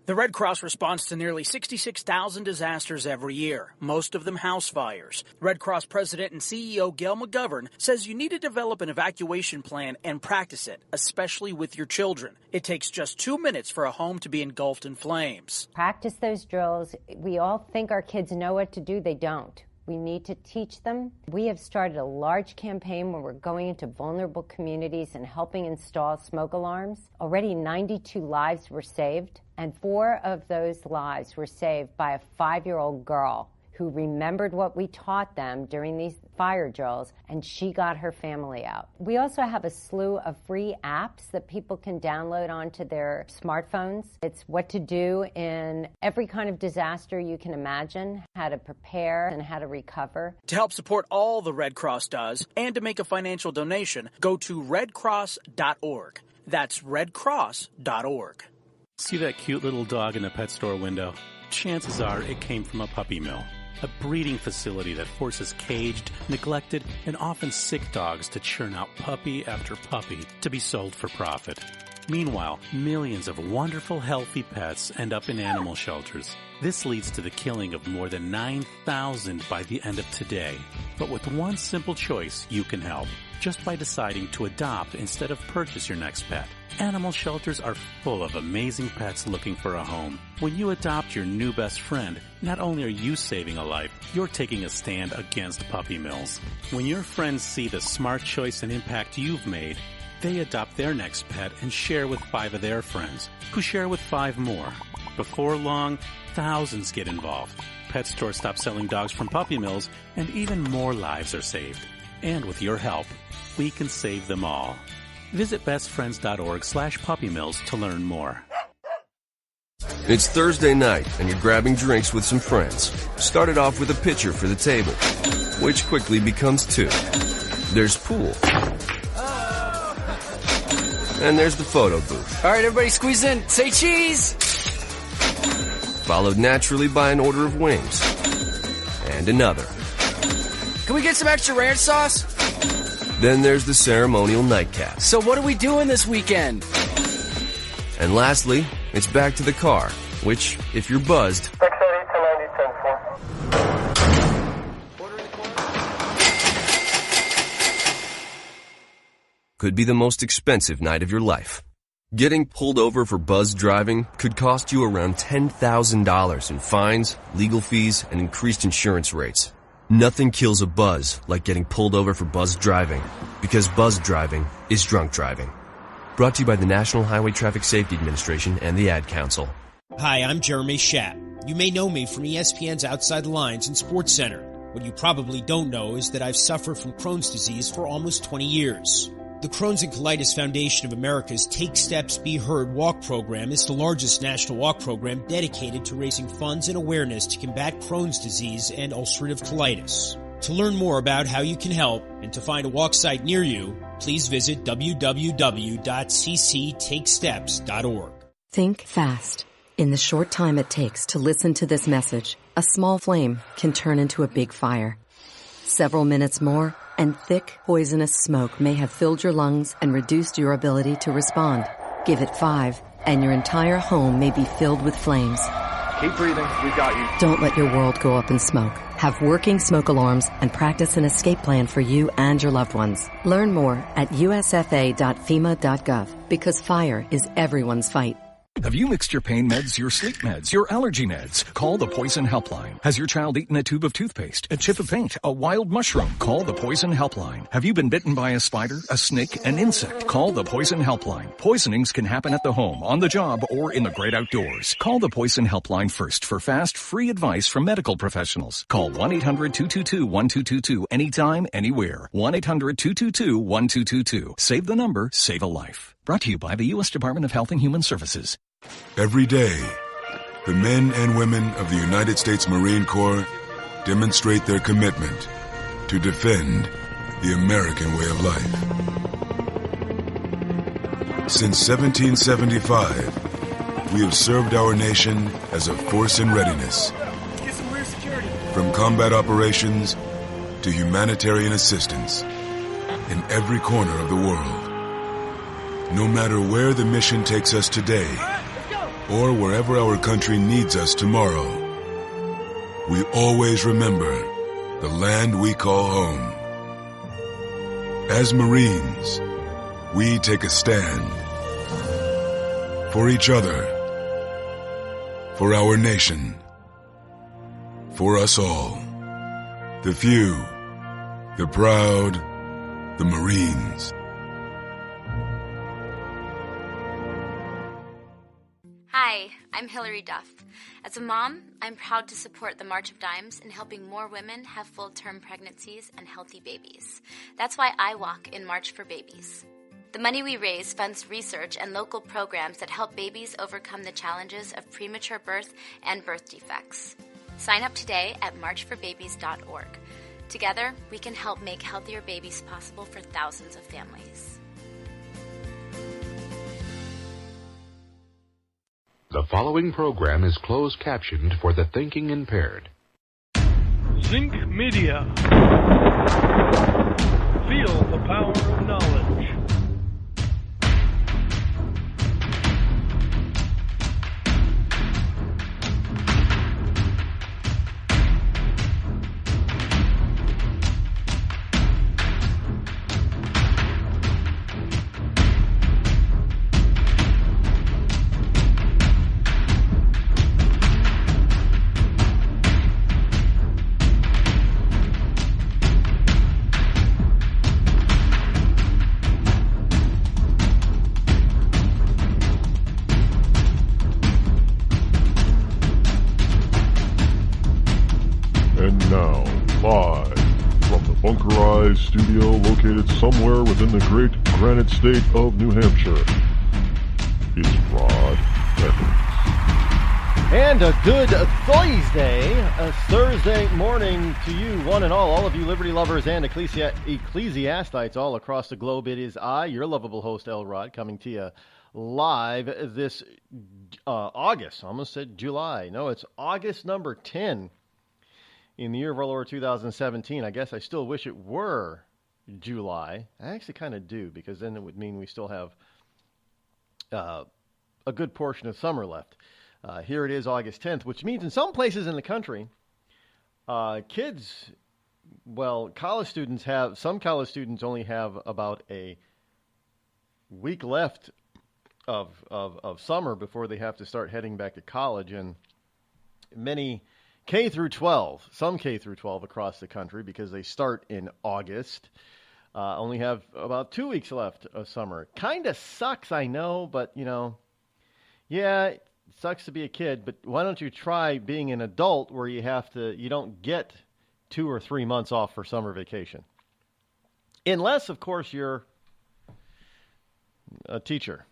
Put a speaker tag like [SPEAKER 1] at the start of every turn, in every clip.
[SPEAKER 1] The Red Cross responds to nearly 66,000 disasters every year, most of them house fires. Red Cross President and CEO Gail McGovern says you need to develop an evacuation plan and practice it, especially with your children. It takes just 2 minutes for a home to be engulfed in flames.
[SPEAKER 2] Practice those drills. We all think our kids know what to do. They don't. We need to teach them. We have started a large campaign where we're going into vulnerable communities and helping install smoke alarms. Already 92 lives were saved, and 4 of those lives were saved by a 5-year-old girl who remembered what we taught them during these fire drills, and she got her family out. We also have a slew of free apps that people can download onto their smartphones. It's what to do in every kind of disaster you can imagine, how to prepare and how to recover.
[SPEAKER 1] To help support all the Red Cross does and to make a financial donation, go to redcross.org. That's redcross.org.
[SPEAKER 3] See that cute little dog in the pet store window? Chances are it came from a puppy mill. A breeding facility that forces caged, neglected, and often sick dogs to churn out puppy after puppy to be sold for profit. Meanwhile, millions of wonderful, healthy pets end up in animal shelters. This leads to the killing of more than 9,000 by the end of today. But with one simple choice, you can help. Just by deciding to adopt instead of purchase your next pet. Animal shelters are full of amazing pets looking for a home. When you adopt your new best friend, not only are you saving a life, you're taking a stand against puppy mills. When your friends see the smart choice and impact you've made, they adopt their next pet and share with 5 of their friends, who share with 5 more. Before long, thousands get involved. Pet stores stop selling dogs from puppy mills, and even more lives are saved. And with your help, we can save them all. Visit bestfriends.org/puppymills to learn more.
[SPEAKER 4] It's Thursday night, and you're grabbing drinks with some friends. Started off with a pitcher for the table, which quickly becomes 2. There's pool. And there's the photo booth.
[SPEAKER 5] All right, everybody squeeze in. Say cheese!
[SPEAKER 4] Followed naturally by an order of wings. And another.
[SPEAKER 5] Can we get some extra ranch sauce?
[SPEAKER 4] Then there's the ceremonial nightcap.
[SPEAKER 5] So what are we doing this weekend?
[SPEAKER 4] And lastly, it's back to the car, which, if you're buzzed, could be the most expensive night of your life. Getting pulled over for buzzed driving could cost you around $10,000 in fines, legal fees, and increased insurance rates. Nothing kills a buzz like getting pulled over for buzzed driving, because buzzed driving is drunk driving. Brought to you by the National Highway Traffic Safety Administration and the Ad Council.
[SPEAKER 6] Hi, I'm Jeremy Schaap. You may know me from ESPN's Outside the Lines and Sports Center. What you probably don't know is that I've suffered from Crohn's disease for almost 20 years. The Crohn's and Colitis Foundation of America's Take Steps, Be Heard walk program is the largest national walk program dedicated to raising funds and awareness to combat Crohn's disease and ulcerative colitis. To learn more about how you can help and to find a walk site near you, please visit www.cctakesteps.org.
[SPEAKER 7] Think fast. In the short time it takes to listen to this message, a small flame can turn into a big fire. Several minutes more, and thick, poisonous smoke may have filled your lungs and reduced your ability to respond. Give it 5, and your entire home may be filled with flames.
[SPEAKER 8] Keep breathing. We've got you.
[SPEAKER 7] Don't let your world go up in smoke. Have working smoke alarms and practice an escape plan for you and your loved ones. Learn more at usfa.fema.gov, because fire is everyone's fight.
[SPEAKER 9] Have you mixed your pain meds, your sleep meds, your allergy meds? Call the Poison Helpline. Has your child eaten a tube of toothpaste, a chip of paint, a wild mushroom? Call the Poison Helpline. Have you been bitten by a spider, a snake, an insect? Call the Poison Helpline. Poisonings can happen at the home, on the job, or in the great outdoors. Call the Poison Helpline first for fast, free advice from medical professionals. Call 1-800-222-1222 anytime, anywhere. 1-800-222-1222. Save the number, save a life. Brought to you by the U.S. Department of Health and Human Services.
[SPEAKER 10] Every day, the men and women of the United States Marine Corps demonstrate their commitment to defend the American way of life. Since 1775, we have served our nation as a force in readiness. From combat operations to humanitarian assistance in every corner of the world. No matter where the mission takes us today, or wherever our country needs us tomorrow, we always remember the land we call home. As Marines, we take a stand for each other, for our nation, for us all, the few, the proud, the Marines.
[SPEAKER 11] Hi, I'm Hilary Duff. As a mom, I'm proud to support the March of Dimes in helping more women have full-term pregnancies and healthy babies. That's why I walk in March for Babies. The money we raise funds research and local programs that help babies overcome the challenges of premature birth and birth defects. Sign up today at marchforbabies.org. Together, we can help make healthier babies possible for thousands of families.
[SPEAKER 12] The following program is closed captioned for the thinking impaired.
[SPEAKER 13] Zinc Media. Feel the power of knowledge.
[SPEAKER 14] Studio located somewhere within the great granite state of New Hampshire. It's Rod Eccles.
[SPEAKER 15] And a good Thursday morning to you, one and all of you liberty lovers and ecclesiastites all across the globe. It is I, your lovable host, El Rod, coming to you live this August. I almost said July. No, it's August number 10. In the year of our Lord 2017, I guess I still wish it were July. I actually kind of do, because then it would mean we still have a good portion of summer left. Here it is August 10th, which means in some places in the country, college students only have about a week left of summer before they have to start heading back to college, and many K through 12, some K through 12 across the country, because they start in August, only have about 2 weeks left of summer. Kind of sucks, I know, but, yeah, it sucks to be a kid, but why don't you try being an adult where you don't get 2 or 3 months off for summer vacation? Unless, of course, you're a teacher.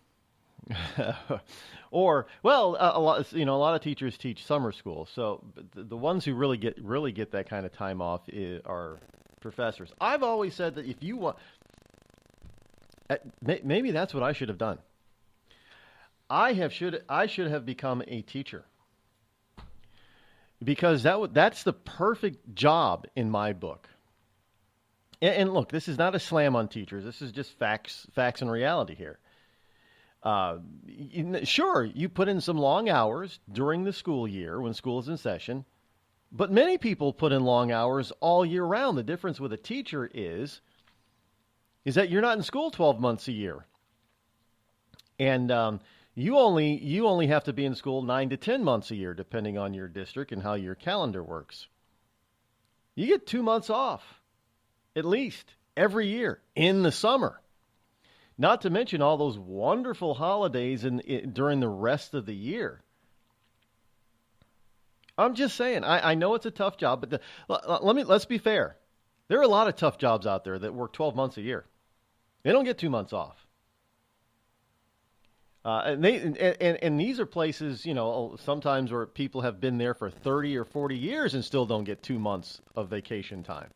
[SPEAKER 15] Or, well, a lot of teachers teach summer school, so the ones who really get that kind of time off are professors. I've always said that if you want, maybe that's what I should have done. I should have become a teacher, because that's the perfect job in my book. And look, this is not a slam on teachers. This is just facts and reality here. Sure, you put in some long hours during the school year when school is in session, but many people put in long hours all year round. The difference with a teacher is that you're not in school 12 months a year, and you only have to be in school 9 to 10 months a year, depending on your district and how your calendar works. You get 2 months off, at least, every year in the summer. Not to mention all those wonderful holidays during the rest of the year. I'm just saying, I know it's a tough job, but let's be fair. There are a lot of tough jobs out there that work 12 months a year. They don't get 2 months off. And these are places, sometimes where people have been there for 30 or 40 years and still don't get 2 months of vacation time.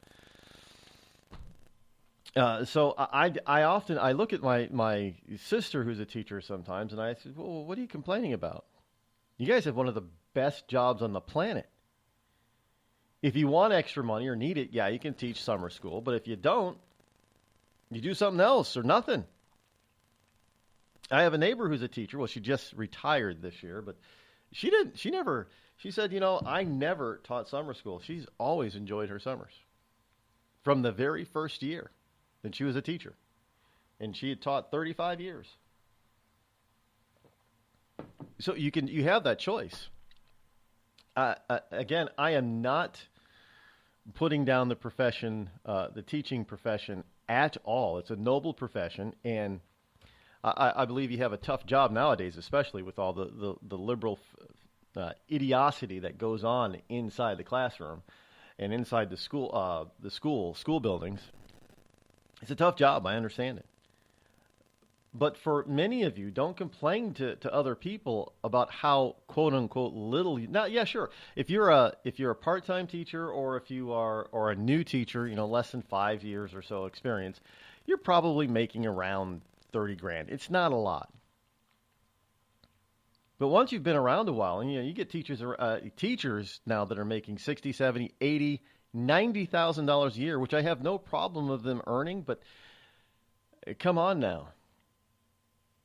[SPEAKER 15] So I look at my sister, who's a teacher sometimes, and I say, well, what are you complaining about? You guys have one of the best jobs on the planet. If you want extra money or need it, yeah, you can teach summer school. But if you don't, you do something else or nothing. I have a neighbor who's a teacher. Well, she just retired this year, but she said, I never taught summer school. She's always enjoyed her summers from the very first year that she was a teacher. And she had taught 35 years. So you have that choice. Again, I am not putting down the profession, the teaching profession at all. It's a noble profession, and I believe you have a tough job nowadays, especially with all the liberal idiocy that goes on inside the classroom and inside the school buildings. It's a tough job. I understand it. But for many of you, don't complain to other people about how quote unquote little. Now, yeah, sure. If you're a part-time teacher, or if you are a new teacher, less than 5 years or so experience, you're probably making around $30,000. It's not a lot. But once you've been around a while, and you get teachers now that are making $60,000, $70,000, $80,000, $90,000 a year, which I have no problem of them earning. But come on now.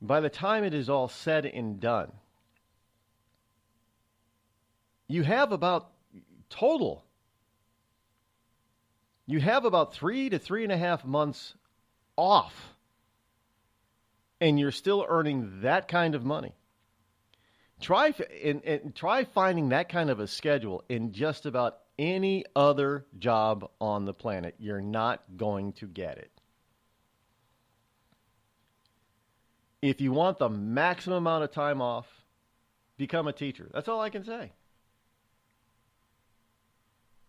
[SPEAKER 15] By the time it is all said and done, you have about 3 to 3.5 months off, and you're still earning that kind of money. Try finding that kind of a schedule in just about any other job on the planet. You're not going to get it. If you want the maximum amount of time off, become a teacher. That's all I can say.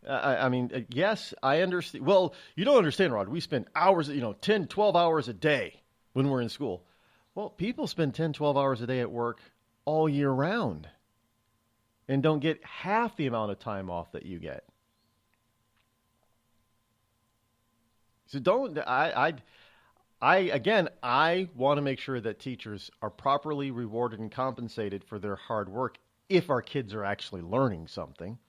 [SPEAKER 15] I mean, yes, I understand. Well, you don't understand, Rod. We spend hours, 10, 12 hours a day when we're in school. Well, people spend 10, 12 hours a day at work all year round and don't get half the amount of time off that you get. So I want to make sure that teachers are properly rewarded and compensated for their hard work if our kids are actually learning something.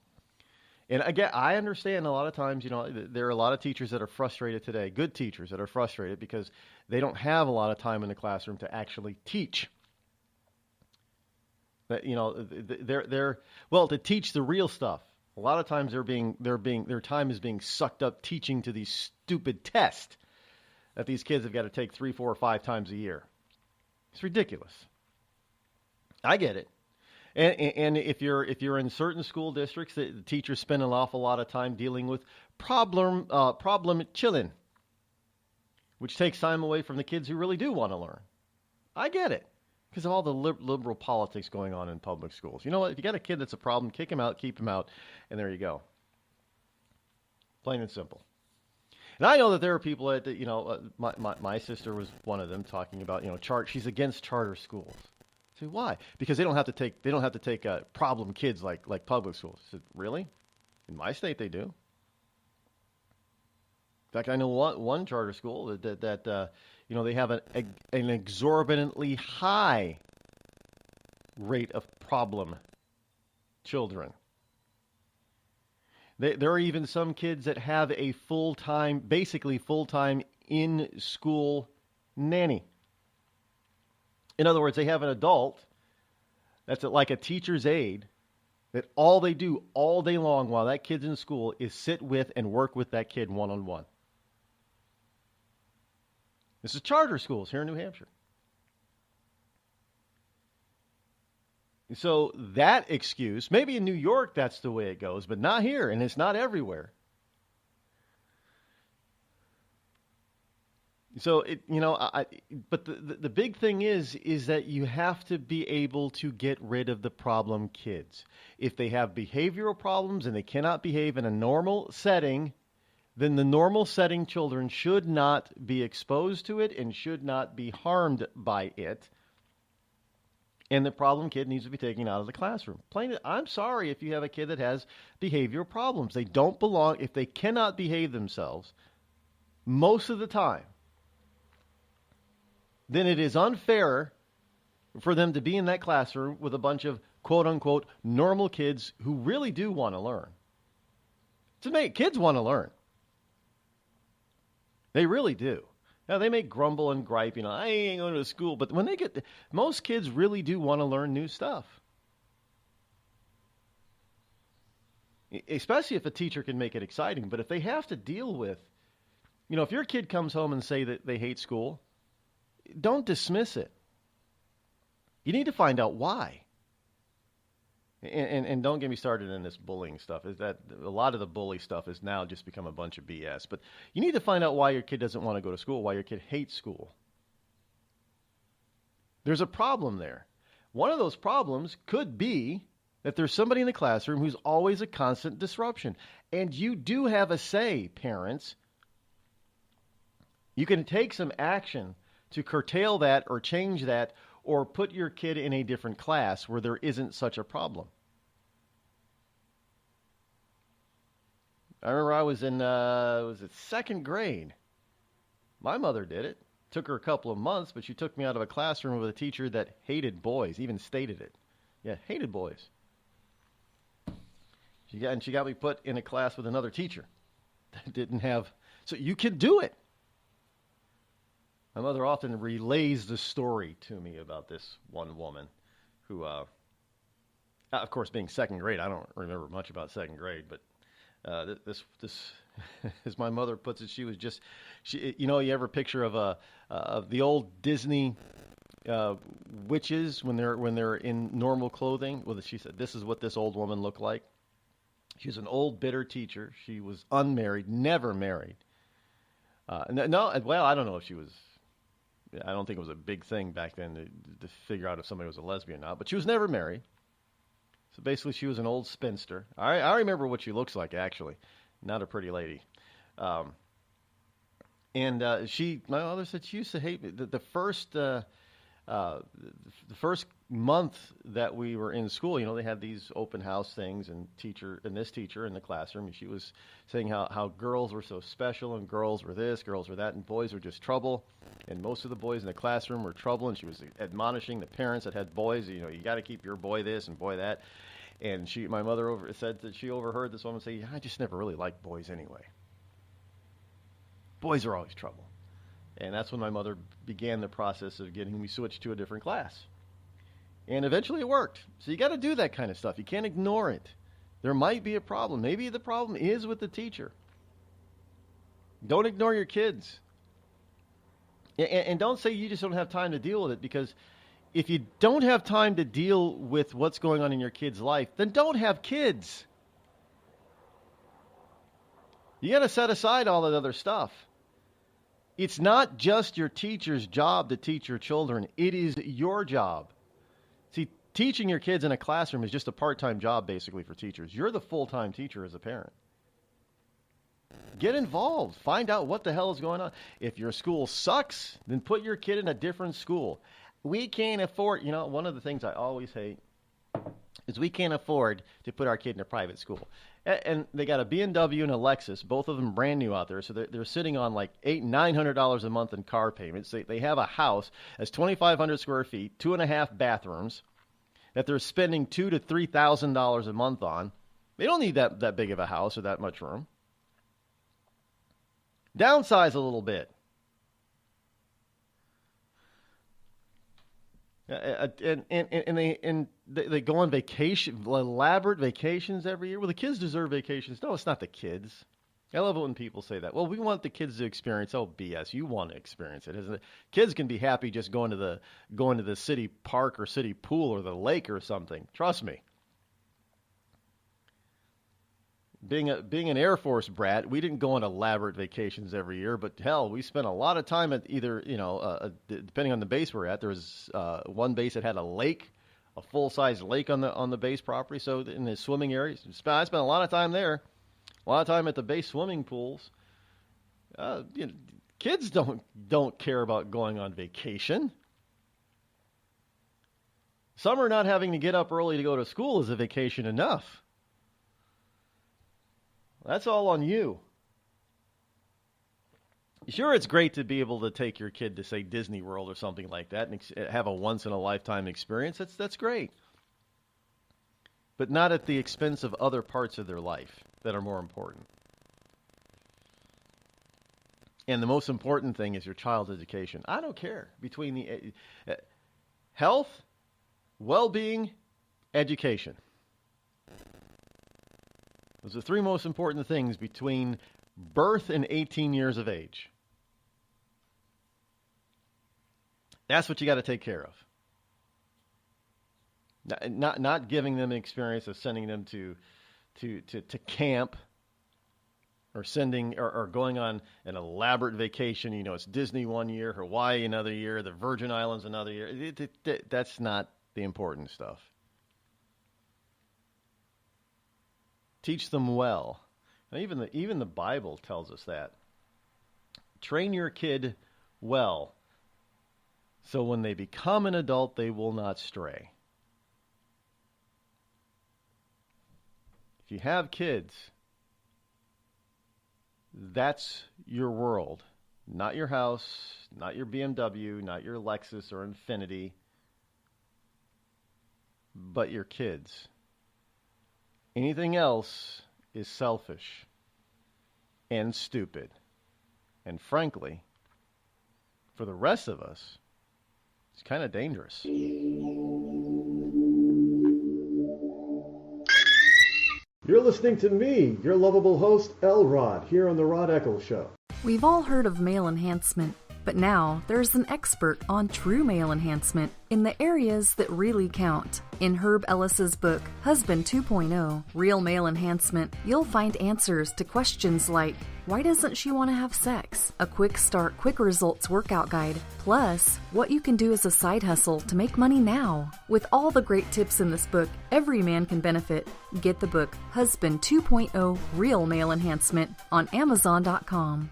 [SPEAKER 15] And again, I understand a lot of times, there are a lot of teachers that are frustrated today, good teachers that are frustrated because they don't have a lot of time in the classroom to actually teach. That to teach the real stuff. A lot of times their time is being sucked up teaching to these stupid tests that these kids have got to take 3, 4, or 5 times a year. It's ridiculous. I get it. And if you're in certain school districts, the teachers spend an awful lot of time dealing with problem children, which takes time away from the kids who really do want to learn. I get it, because of all the liberal politics going on in public schools. You know what? If you got a kid that's a problem, kick him out, keep him out, and there you go. Plain and simple. And I know that there are people that, my sister was one of them, talking about, she's against charter schools. I say, why? Because they don't have to take problem kids like public schools. I said, really? In my state, they do. In fact, I know one charter school that they have an exorbitantly high rate of problem children. There are even some kids that have a basically full-time in-school nanny. In other words, they have an adult that's like a teacher's aide that all they do all day long while that kid's in school is sit with and work with that kid one-on-one. This is charter schools here in New Hampshire. So that excuse, maybe in New York that's the way it goes, but not here, and it's not everywhere. So but the big thing is that you have to be able to get rid of the problem kids. If they have behavioral problems and they cannot behave in a normal setting, then the normal setting children should not be exposed to it and should not be harmed by it. And the problem kid needs to be taken out of the classroom. I'm sorry if you have a kid that has behavioral problems. They don't belong. If they cannot behave themselves most of the time, then it is unfair for them to be in that classroom with a bunch of quote-unquote normal kids who really do want to learn. Kids want to learn. They really do. Now, they may grumble and gripe, I ain't going to school. But when most kids really do want to learn new stuff. Especially if a teacher can make it exciting. But if they have to deal with, if your kid comes home and say that they hate school, don't dismiss it. You need to find out why. And don't get me started in this bullying stuff. Is that a lot of the bully stuff has now just become a bunch of BS. But you need to find out why your kid doesn't want to go to school, why your kid hates school. There's a problem there. One of those problems could be that there's somebody in the classroom who's always a constant disruption. And you do have a say, parents. You can take some action to curtail that or change that or put your kid in a different class where there isn't such a problem. I remember I was in, was it second grade? My mother did it. Took her a couple of months, but she took me out of a classroom with a teacher that hated boys, even stated it. Yeah, hated boys. She got me put in a class with another teacher that didn't have, so you can do it. My mother often relays the story to me about this one woman who, of course, being second grade, I don't remember much about second grade, but this as my mother puts it, she was just, you ever picture of the old Disney witches when they're in normal clothing? Well, she said, this is what this old woman looked like. She was an old, bitter teacher. She was unmarried, never married. Well, I don't know if she was. I don't think it was a big thing back then to figure out if somebody was a lesbian or not, but she was never married. So basically, she was an old spinster. I remember what she looks like, actually. Not a pretty lady. My mother said she used to hate me. The first month that we were in school, they had these open house things, and this teacher in the classroom, she was saying how girls were so special, and girls were this, girls were that, and boys were just trouble. And most of the boys in the classroom were trouble, and she was admonishing the parents that had boys, you got to keep your boy this and boy that. And my mother said that she overheard this woman say, I just never really liked boys anyway. Boys are always trouble. And that's when my mother began the process of getting me switched to a different class. And eventually it worked. So you got to do that kind of stuff. You can't ignore it. There might be a problem. Maybe the problem is with the teacher. Don't ignore your kids. And don't say you just don't have time to deal with it, because if you don't have time to deal with what's going on in your kid's life, then don't have kids. You got to set aside all that other stuff. It's not just your teacher's job to teach your children. It is your job. See, teaching your kids in a classroom is just a part-time job, basically, for teachers. You're the full-time teacher as a parent. Get involved. Find out what the hell is going on. If your school sucks, then put your kid in a different school. We can't afford, one of the things I always hate is we can't afford to put our kid in a private school. And they got a BMW and a Lexus, both of them brand new out there. So they're sitting on like $900 a month in car payments. They have a house that's 2,500 square feet, 2.5 bathrooms, that they're spending $2,000 to $3,000 a month on. They don't need that big of a house or that much room. Downsize a little bit. And they go on vacation, elaborate vacations every year. Well, the kids deserve vacations. No, it's not the kids. I love it when people say that. Well, we want the kids to experience. Oh, BS! You want to experience it, isn't it? Kids can be happy just going to the city park or city pool or the lake or something. Trust me. Being an Air Force brat, we didn't go on elaborate vacations every year, but hell, we spent a lot of time at either, depending on the base we're at. There was one base that had a lake, a full-size lake on the base property. So in the swimming areas, I spent a lot of time there, a lot of time at the base swimming pools. Kids don't care about going on vacation. Summer not having to get up early to go to school is a vacation enough. That's all on you. Sure, it's great to be able to take your kid to, say, Disney World or something like that and have a once-in-a-lifetime experience. That's great. But not at the expense of other parts of their life that are more important. And the most important thing is your child's education. I don't care. Between the health, well-being, education. Those are the three most important things between birth and 18 years of age. That's what you got to take care of. Not giving them an experience of sending them to camp, or or going on an elaborate vacation. You know, it's Disney one year, Hawaii another year, the Virgin Islands another year. That's not the important stuff. Teach them well. And even the Bible tells us that. Train your kid well, so when they become an adult, they will not stray. If you have kids, that's your world. Not your house, not your BMW, not your Lexus or Infiniti, but your kids. Anything else is selfish and stupid. And frankly, for the rest of us, it's kind of dangerous.
[SPEAKER 16] You're listening to me, your lovable host, Rod, here on the Rod Eccles Show.
[SPEAKER 17] We've all heard of male enhancement, but now there's an expert on true male enhancement in the areas that really count. In Herb Ellis's book, Husband 2.0, Real Male Enhancement, you'll find answers to questions like, why doesn't she want to have sex? A quick start, quick results workout guide. Plus, what you can do as a side hustle to make money now. With all the great tips in this book, every man can benefit. Get the book, Husband 2.0, Real Male Enhancement, on Amazon.com.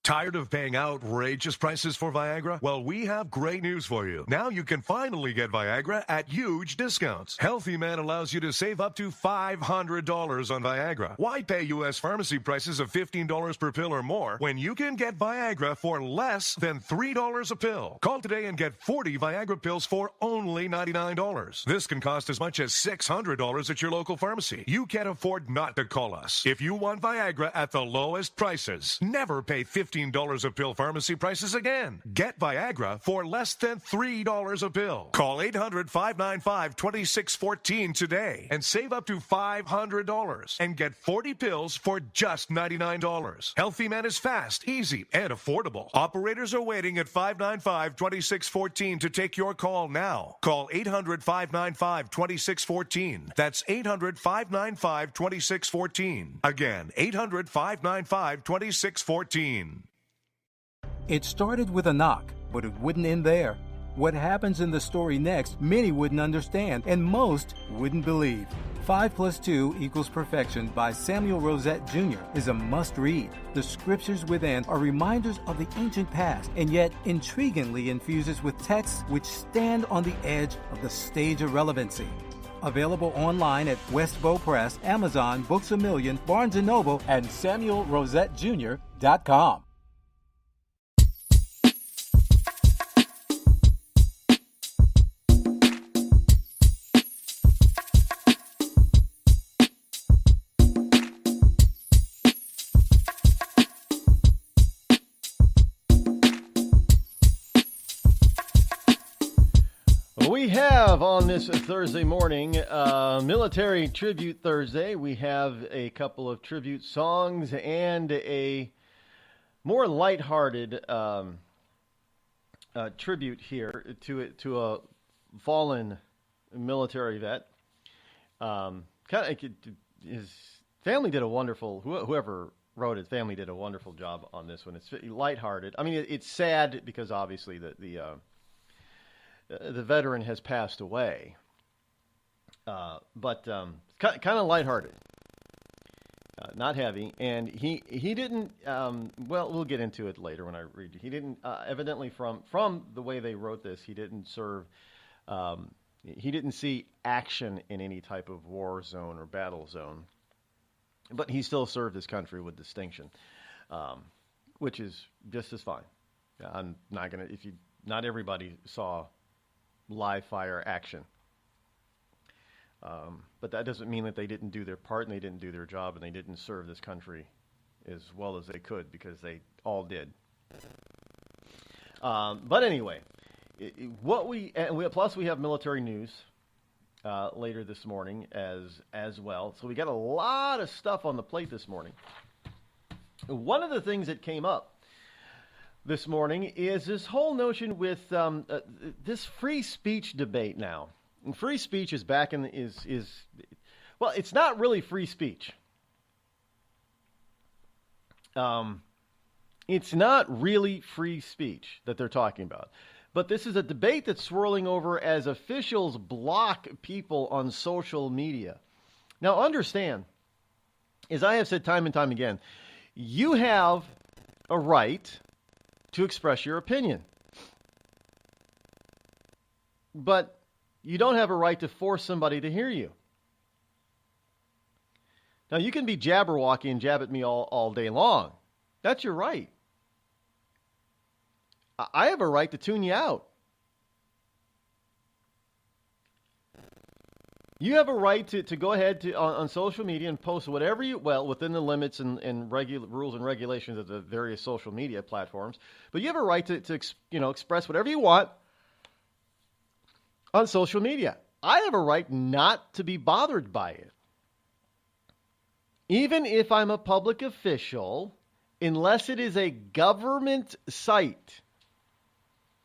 [SPEAKER 18] Tired of paying outrageous prices for Viagra? Well, we have great news for you. Now you can finally get Viagra at huge discounts. Healthy Man allows you to save up to $500 on Viagra. Why pay U.S. pharmacy prices of $15 per pill or more when you can get Viagra for less than $3 a pill? Call today and get 40 Viagra pills for only $99. This can cost as much as $600 at your local pharmacy. You can't afford not to call us. If you want Viagra at the lowest prices, never pay $15 a pill pharmacy prices again. Get Viagra for less than $3 a pill. Call 800-595-2614 today and save up to $500 and get 40 pills for just $99. Healthy Man is fast, easy, and affordable. Operators are waiting at 595-2614 to take your call now. Call 800-595-2614. That's 800-595-2614. Again, 800-595-2614.
[SPEAKER 19] It started with a knock, but it wouldn't end there. What happens in the story next, many wouldn't understand, and most wouldn't believe. 5 + 2 = Perfection by Samuel Rosette Jr. is a must-read. The scriptures within are reminders of the ancient past, and yet intriguingly infuses with texts which stand on the edge of the stage of relevancy. Available online at Westbow Press, Amazon, Books A Million, Barnes & Noble, and SamuelRosetteJr.com.
[SPEAKER 15] We have on this Thursday morning, Military Tribute Thursday, we have a couple of tribute songs and a more lighthearted tribute here to a fallen military vet. His family did a wonderful, whoever wrote his family did a wonderful job on this one. It's lighthearted. I mean, it's sad because obviously the veteran has passed away, but kind of lighthearted, not heavy. And he didn't. Well, we'll get into it later when I read. He didn't evidently from the way they wrote this. He didn't serve. He didn't see action in any type of war zone or battle zone, but he still served his country with distinction, which is just as fine. I'm not gonna. Not everybody saw live fire action. But that doesn't mean that they didn't do their part and they didn't do their job and they didn't serve this country as well as they could, because they all did. But anyway, plus we have military news later this morning as well. So we got a lot of stuff on the plate this morning. One of the things that came up this morning is this whole notion with this free speech debate now. And free speech is back in well, it's not really free speech. It's not really free speech that they're talking about. But this is a debate that's swirling over as officials block people on social media. Now, understand, as I have said time and time again, you have a right to express your opinion. But you don't have a right to force somebody to hear you. Now, you can be jabberwocky and jab at me all day long. That's your right. I have a right to tune you out. You have a right to go ahead on social media and post whatever within the limits and rules and regulations of the various social media platforms. But you have a right to express whatever you want on social media. I have a right not to be bothered by it. Even if I'm a public official, unless it is a government site.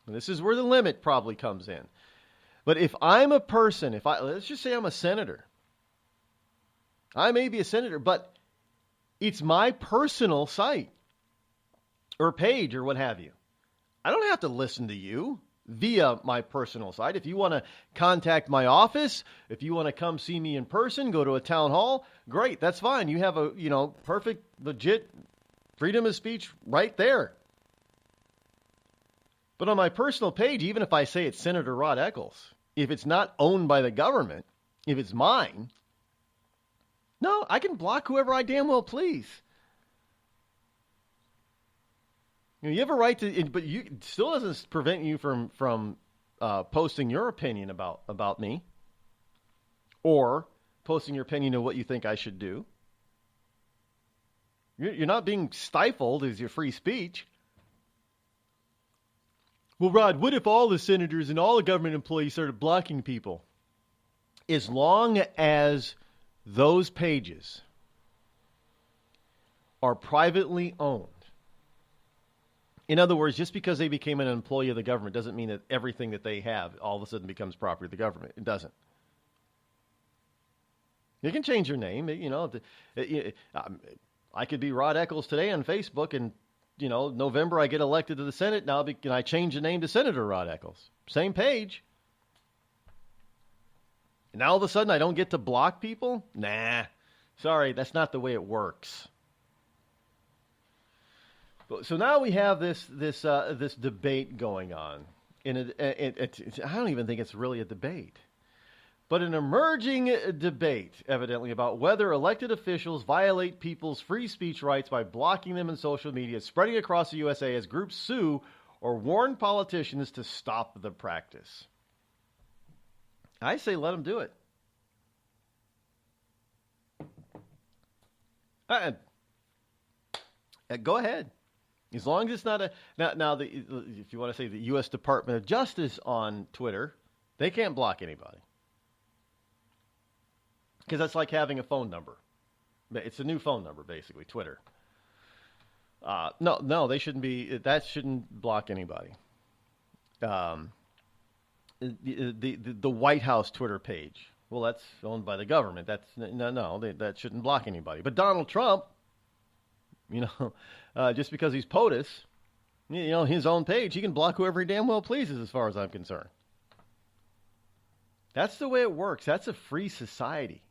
[SPEAKER 15] And this is where the limit probably comes in. But if I'm a person, let's just say I'm a senator. I may be a senator, but it's my personal site or page or what have you. I don't have to listen to you via my personal site. If you want to contact my office, if you want to come see me in person, go to a town hall, great, that's fine. You have a, perfect, legit freedom of speech right there. But on my personal page, even if I say it's Senator Rod Eccles, if it's not owned by the government, if it's mine, no, I can block whoever I damn well please. You have a right to, but it still doesn't prevent you from posting your opinion about me, or posting your opinion of what you think I should do. You're not being stifled as your free speech. Well, Rod, what if all the senators and all the government employees started blocking people? As long as those pages are privately owned. In other words, just because they became an employee of the government doesn't mean that everything that they have all of a sudden becomes property of the government. It doesn't. You can change your name. I could be Rod Eccles today on Facebook, and November I get elected to the Senate. Now can I change the name to Senator Rod Eccles? Same page. And now all of a sudden I don't get to block people? Nah. Sorry, that's not the way it works. So now we have this debate going on. I don't even think it's really a debate, but an emerging debate, evidently, about whether elected officials violate people's free speech rights by blocking them in social media, spreading across the USA as groups sue or warn politicians to stop the practice. I say let them do it. Go ahead. As long as it's not if you want to say the U.S. Department of Justice on Twitter, they can't block anybody. Because that's like having a phone number. It's a new phone number, basically, Twitter. No, they shouldn't be. That shouldn't block anybody. The White House Twitter page. Well, that's owned by the government. That shouldn't block anybody. But Donald Trump, just because he's POTUS, his own page, he can block whoever he damn well pleases, as far as I'm concerned. That's the way it works. That's a free society.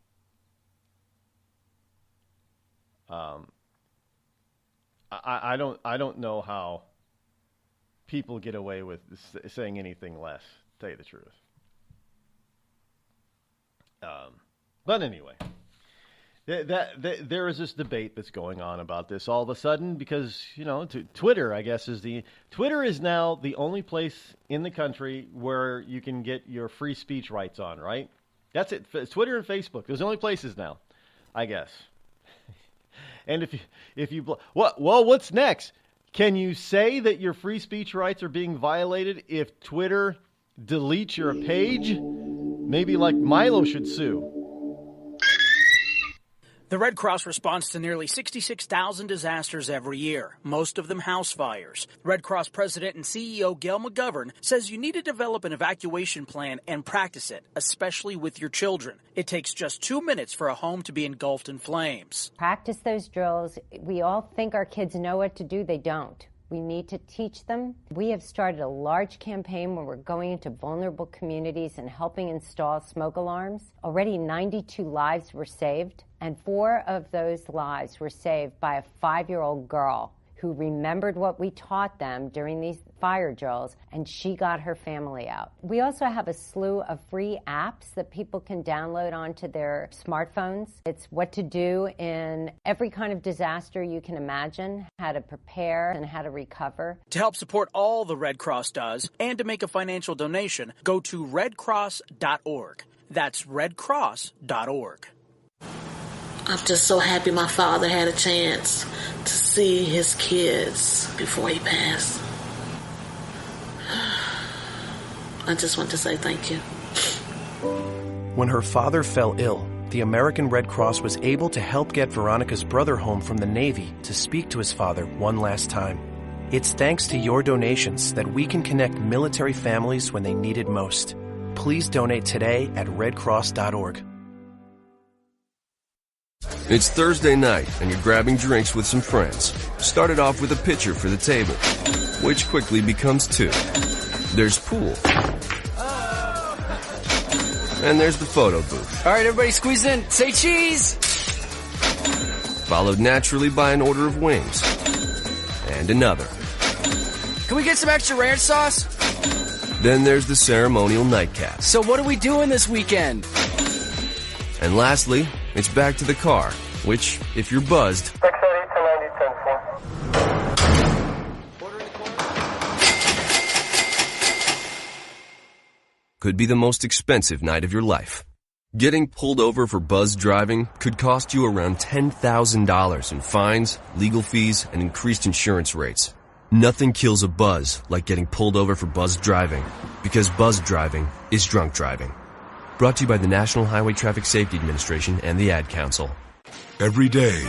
[SPEAKER 15] I don't know how people get away with saying anything less, to tell you the truth. But anyway, there is this debate that's going on about this all of a sudden because, Twitter, I guess, Twitter is now the only place in the country where you can get your free speech rights on, right? That's it. Twitter and Facebook. Those are the only places now, I guess. And if you what's next? Can you say that your free speech rights are being violated if Twitter deletes your page? Maybe like Milo should sue.
[SPEAKER 1] The Red Cross responds to nearly 66,000 disasters every year, most of them house fires. Red Cross President and CEO Gail McGovern says you need to develop an evacuation plan and practice it, especially with your children. It takes just 2 minutes for a home to be engulfed in flames.
[SPEAKER 2] Practice those drills. We all think our kids know what to do. They don't. We need to teach them. We have started a large campaign where we're going into vulnerable communities and helping install smoke alarms. Already 92 lives were saved, and 4 of those lives were saved by a 5-year-old girl who remembered what we taught them during these fire drills, and she got her family out. We also have a slew of free apps that people can download onto their smartphones. It's what to do in every kind of disaster you can imagine, how to prepare and how to recover.
[SPEAKER 1] To help support all the Red Cross does and to make a financial donation, go to redcross.org. That's redcross.org.
[SPEAKER 20] I'm just so happy my father had a chance to see his kids before he passed. I just want to say thank you.
[SPEAKER 21] When her father fell ill, the American Red Cross was able to help get Veronica's brother home from the Navy to speak to his father one last time. It's thanks to your donations that we can connect military families when they need it most. Please donate today at redcross.org.
[SPEAKER 4] It's Thursday night, and you're grabbing drinks with some friends. Started off with a pitcher for the table, which quickly becomes 2. There's pool. And there's the photo booth.
[SPEAKER 5] All right, everybody squeeze in. Say cheese!
[SPEAKER 4] Followed naturally by an order of wings. And another.
[SPEAKER 5] Can we get some extra ranch sauce?
[SPEAKER 4] Then there's the ceremonial nightcap.
[SPEAKER 5] So what are we doing this weekend?
[SPEAKER 4] And lastly, it's back to the car, which, if you're buzzed, could be the most expensive night of your life. Getting pulled over for buzzed driving could cost you around $10,000 in fines, legal fees, and increased insurance rates. Nothing kills a buzz like getting pulled over for buzzed driving, because buzzed driving is drunk driving. Brought to you by the National Highway Traffic Safety Administration and the Ad Council.
[SPEAKER 10] Every day,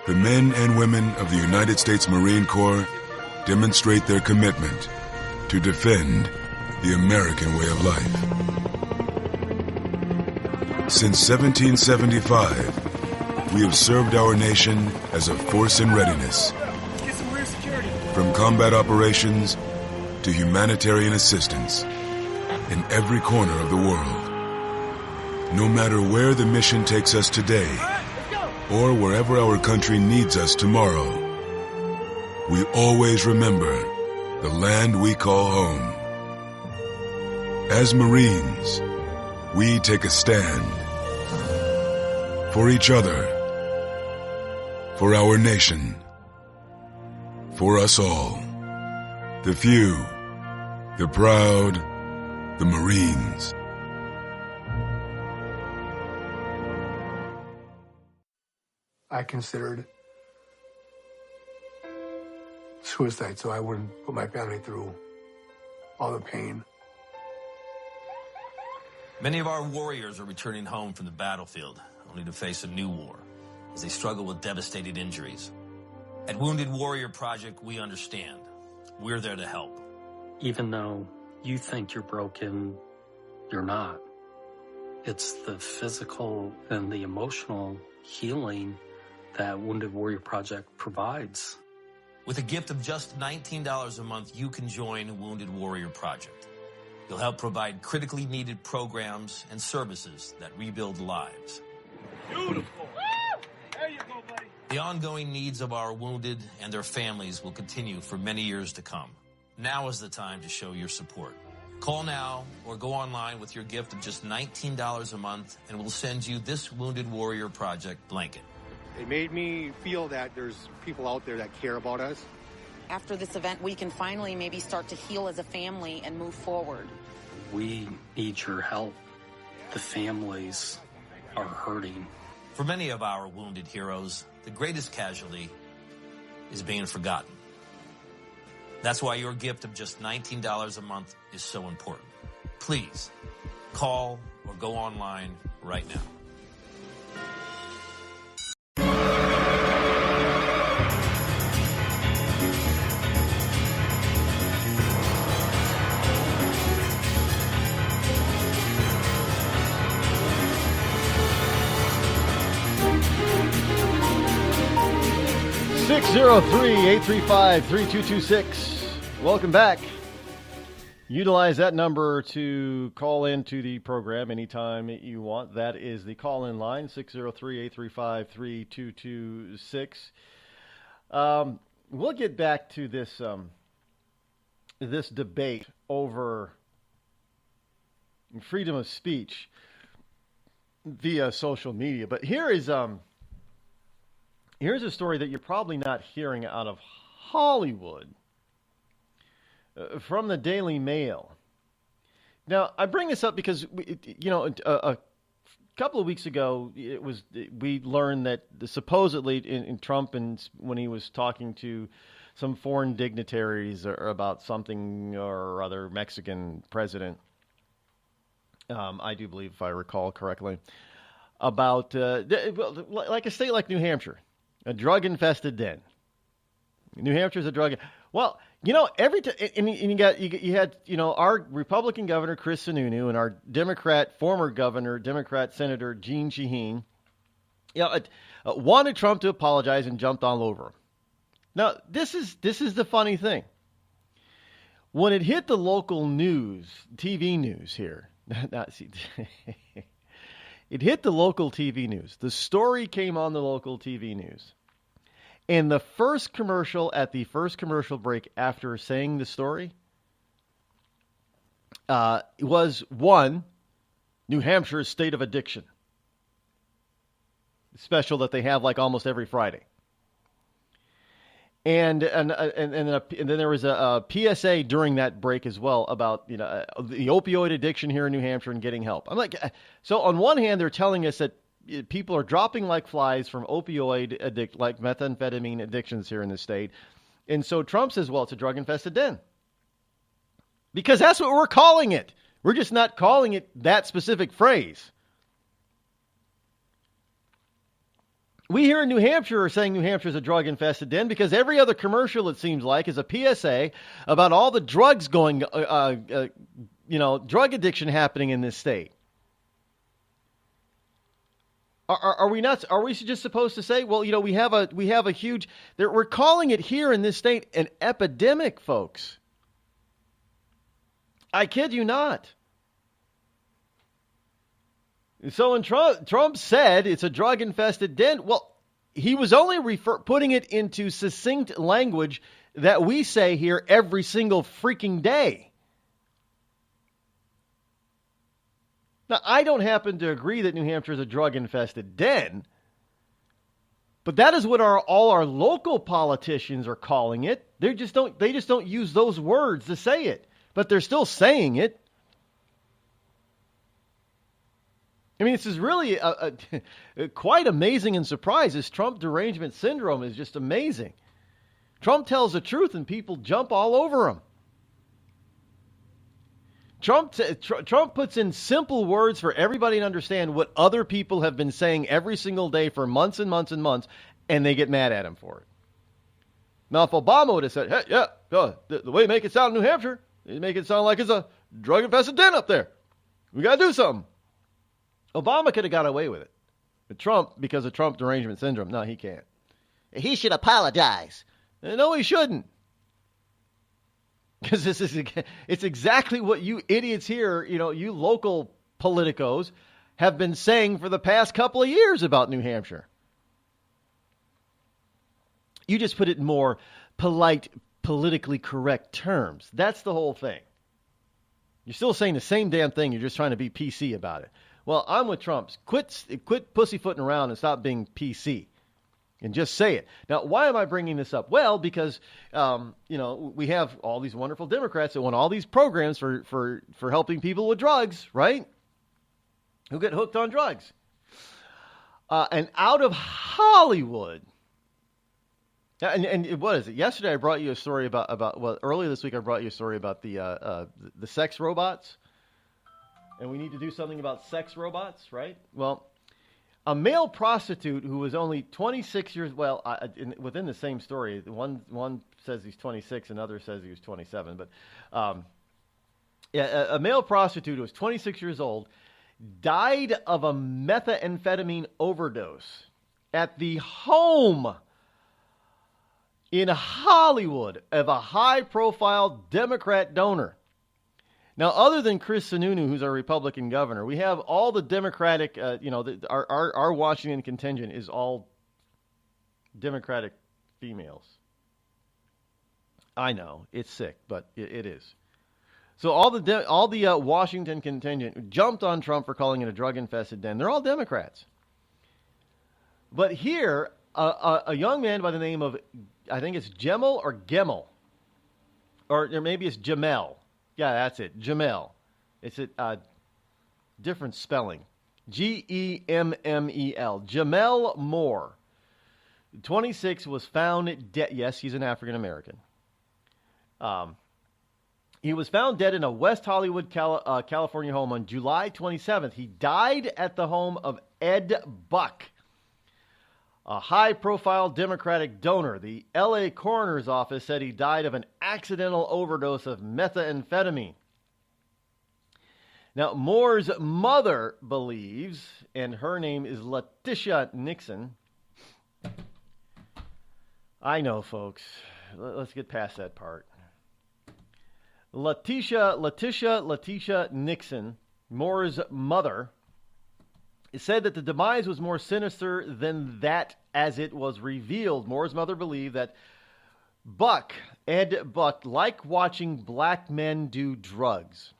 [SPEAKER 10] the men and women of the United States Marine Corps demonstrate their commitment to defend the American way of life. Since 1775, we have served our nation as a force in readiness. From combat operations to humanitarian assistance in every corner of the world. No matter where the mission takes us today, or wherever our country needs us tomorrow, we always remember the land we call home. As Marines, we take a stand for each other, for our nation, for us all. The few, the proud, the Marines.
[SPEAKER 22] I considered suicide so I wouldn't put my family through all the pain.
[SPEAKER 23] Many of our warriors are returning home from the battlefield, only to face a new war as they struggle with devastating injuries. At Wounded Warrior Project, we understand. We're there to help.
[SPEAKER 24] Even though you think you're broken, you're not. It's the physical and the emotional healing that Wounded Warrior Project provides.
[SPEAKER 23] With a gift of just $19 a month, you can join Wounded Warrior Project. You'll help provide critically needed programs and services that rebuild lives.
[SPEAKER 13] Beautiful. There you go, buddy.
[SPEAKER 23] The ongoing needs of our wounded and their families will continue for many years to come. Now is the time to show your support. Call now or go online with your gift of just $19 a month, and we'll send you this Wounded Warrior Project blanket.
[SPEAKER 25] It made me feel that there's people out there that care about us.
[SPEAKER 26] After this event, we can finally maybe start to heal as a family and move forward.
[SPEAKER 24] We need your help. The families are hurting.
[SPEAKER 23] For many of our wounded heroes, the greatest casualty is being forgotten. That's why your gift of just $19 a month is so important. Please call or go online right now.
[SPEAKER 15] 603-835-3226. Welcome back. Utilize that number to call into the program anytime you want. That is the call-in line, 603-835-3226. We'll get back to this this debate over freedom of speech via social media. But here's a story that you're probably not hearing out of Hollywood from the Daily Mail. Now, I bring this up because, a couple of weeks ago, we learned that supposedly in Trump, and when he was talking to some foreign dignitaries or about something or other, Mexican president, I do believe, if I recall correctly, about like a state like New Hampshire, a drug-infested den. New Hampshire's a drug. Well, every time, and you had our Republican governor Chris Sununu and our former governor, Democrat Senator Jeanne Shaheen, wanted Trump to apologize and jumped all over him. Now, this is the funny thing. When it hit the local news, TV news here, it hit the local TV news. The story came on the local TV news. And the first commercial at the first commercial break after saying the story was New Hampshire's State of Addiction. Special that they have like almost every Friday. And then there was a PSA during that break as well about the opioid addiction here in New Hampshire and getting help. I'm like, so on one hand they're telling us that people are dropping like flies from opioid like methamphetamine addictions here in the state, and so Trump says, well, it's a drug-infested den because that's what we're calling it. We're just not calling it that specific phrase. We here in New Hampshire are saying New Hampshire is a drug-infested den because every other commercial, it seems like, is a PSA about all the drugs going, drug addiction happening in this state. Are we not? Are we just supposed to say, well, we have a huge? We're calling it here in this state an epidemic, folks. I kid you not. So when Trump said it's a drug-infested den, well, he was only putting it into succinct language that we say here every single freaking day. Now, I don't happen to agree that New Hampshire is a drug-infested den, but that is what all our local politicians are calling it. They just don't use those words to say it, but they're still saying it. I mean, this is really quite amazing and surprising. This Trump derangement syndrome is just amazing. Trump tells the truth and people jump all over him. Trump puts in simple words for everybody to understand what other people have been saying every single day for months and months and months, and they get mad at him for it. Now, if Obama would have said, hey, the way you make it sound in New Hampshire, you make it sound like it's a drug-infested den up there. We got to do something. Obama could have got away with it. But Trump, because of Trump derangement syndrome, no, he can't. He should apologize. No, he shouldn't. Because it's exactly what you idiots here, you local politicos, have been saying for the past couple of years about New Hampshire. You just put it in more polite, politically correct terms. That's the whole thing. You're still saying the same damn thing. You're just trying to be PC about it. Well, I'm with Trump. Quit pussyfooting around and stop being PC. And just say it. Now, why am I bringing this up? Well, because, we have all these wonderful Democrats that want all these programs for helping people with drugs, right? Who get hooked on drugs. And out of Hollywood, and what is it? Yesterday I brought you a story about earlier this week I brought you a story about the sex robots, and we need to do something about sex robots, right? Well, a male prostitute who was only 26 years, within the same story, one says he's 26, another says he was 27, but a male prostitute who was 26 years old died of a methamphetamine overdose at the home in Hollywood of a high-profile Democrat donor. Now, other than Chris Sununu, who's our Republican governor, we have all the Democratic, our Washington contingent is all Democratic females. I know, it's sick, but it is. So all the Washington contingent jumped on Trump for calling it a drug-infested den. They're all Democrats. But here, a young man by the name of, I think it's Gemel or Gemel, or maybe it's Jamel. Yeah, that's it. Jamel. It's a different spelling. G-E-M-M-E-L. Jamel Moore. 26 was found dead. Yes, he's an African American. He was found dead in a West Hollywood, California home on July 27th. He died at the home of Ed Buck, a high-profile Democratic donor. The L.A. coroner's office said he died of an accidental overdose of methamphetamine. Now, Moore's mother believes, and her name is Letitia Nixon. I know, folks. Let's get past that part. Letitia Nixon, Moore's mother, said that the demise was more sinister than that as it was revealed. Moore's mother believed that Ed Buck, liked watching black men do drugs.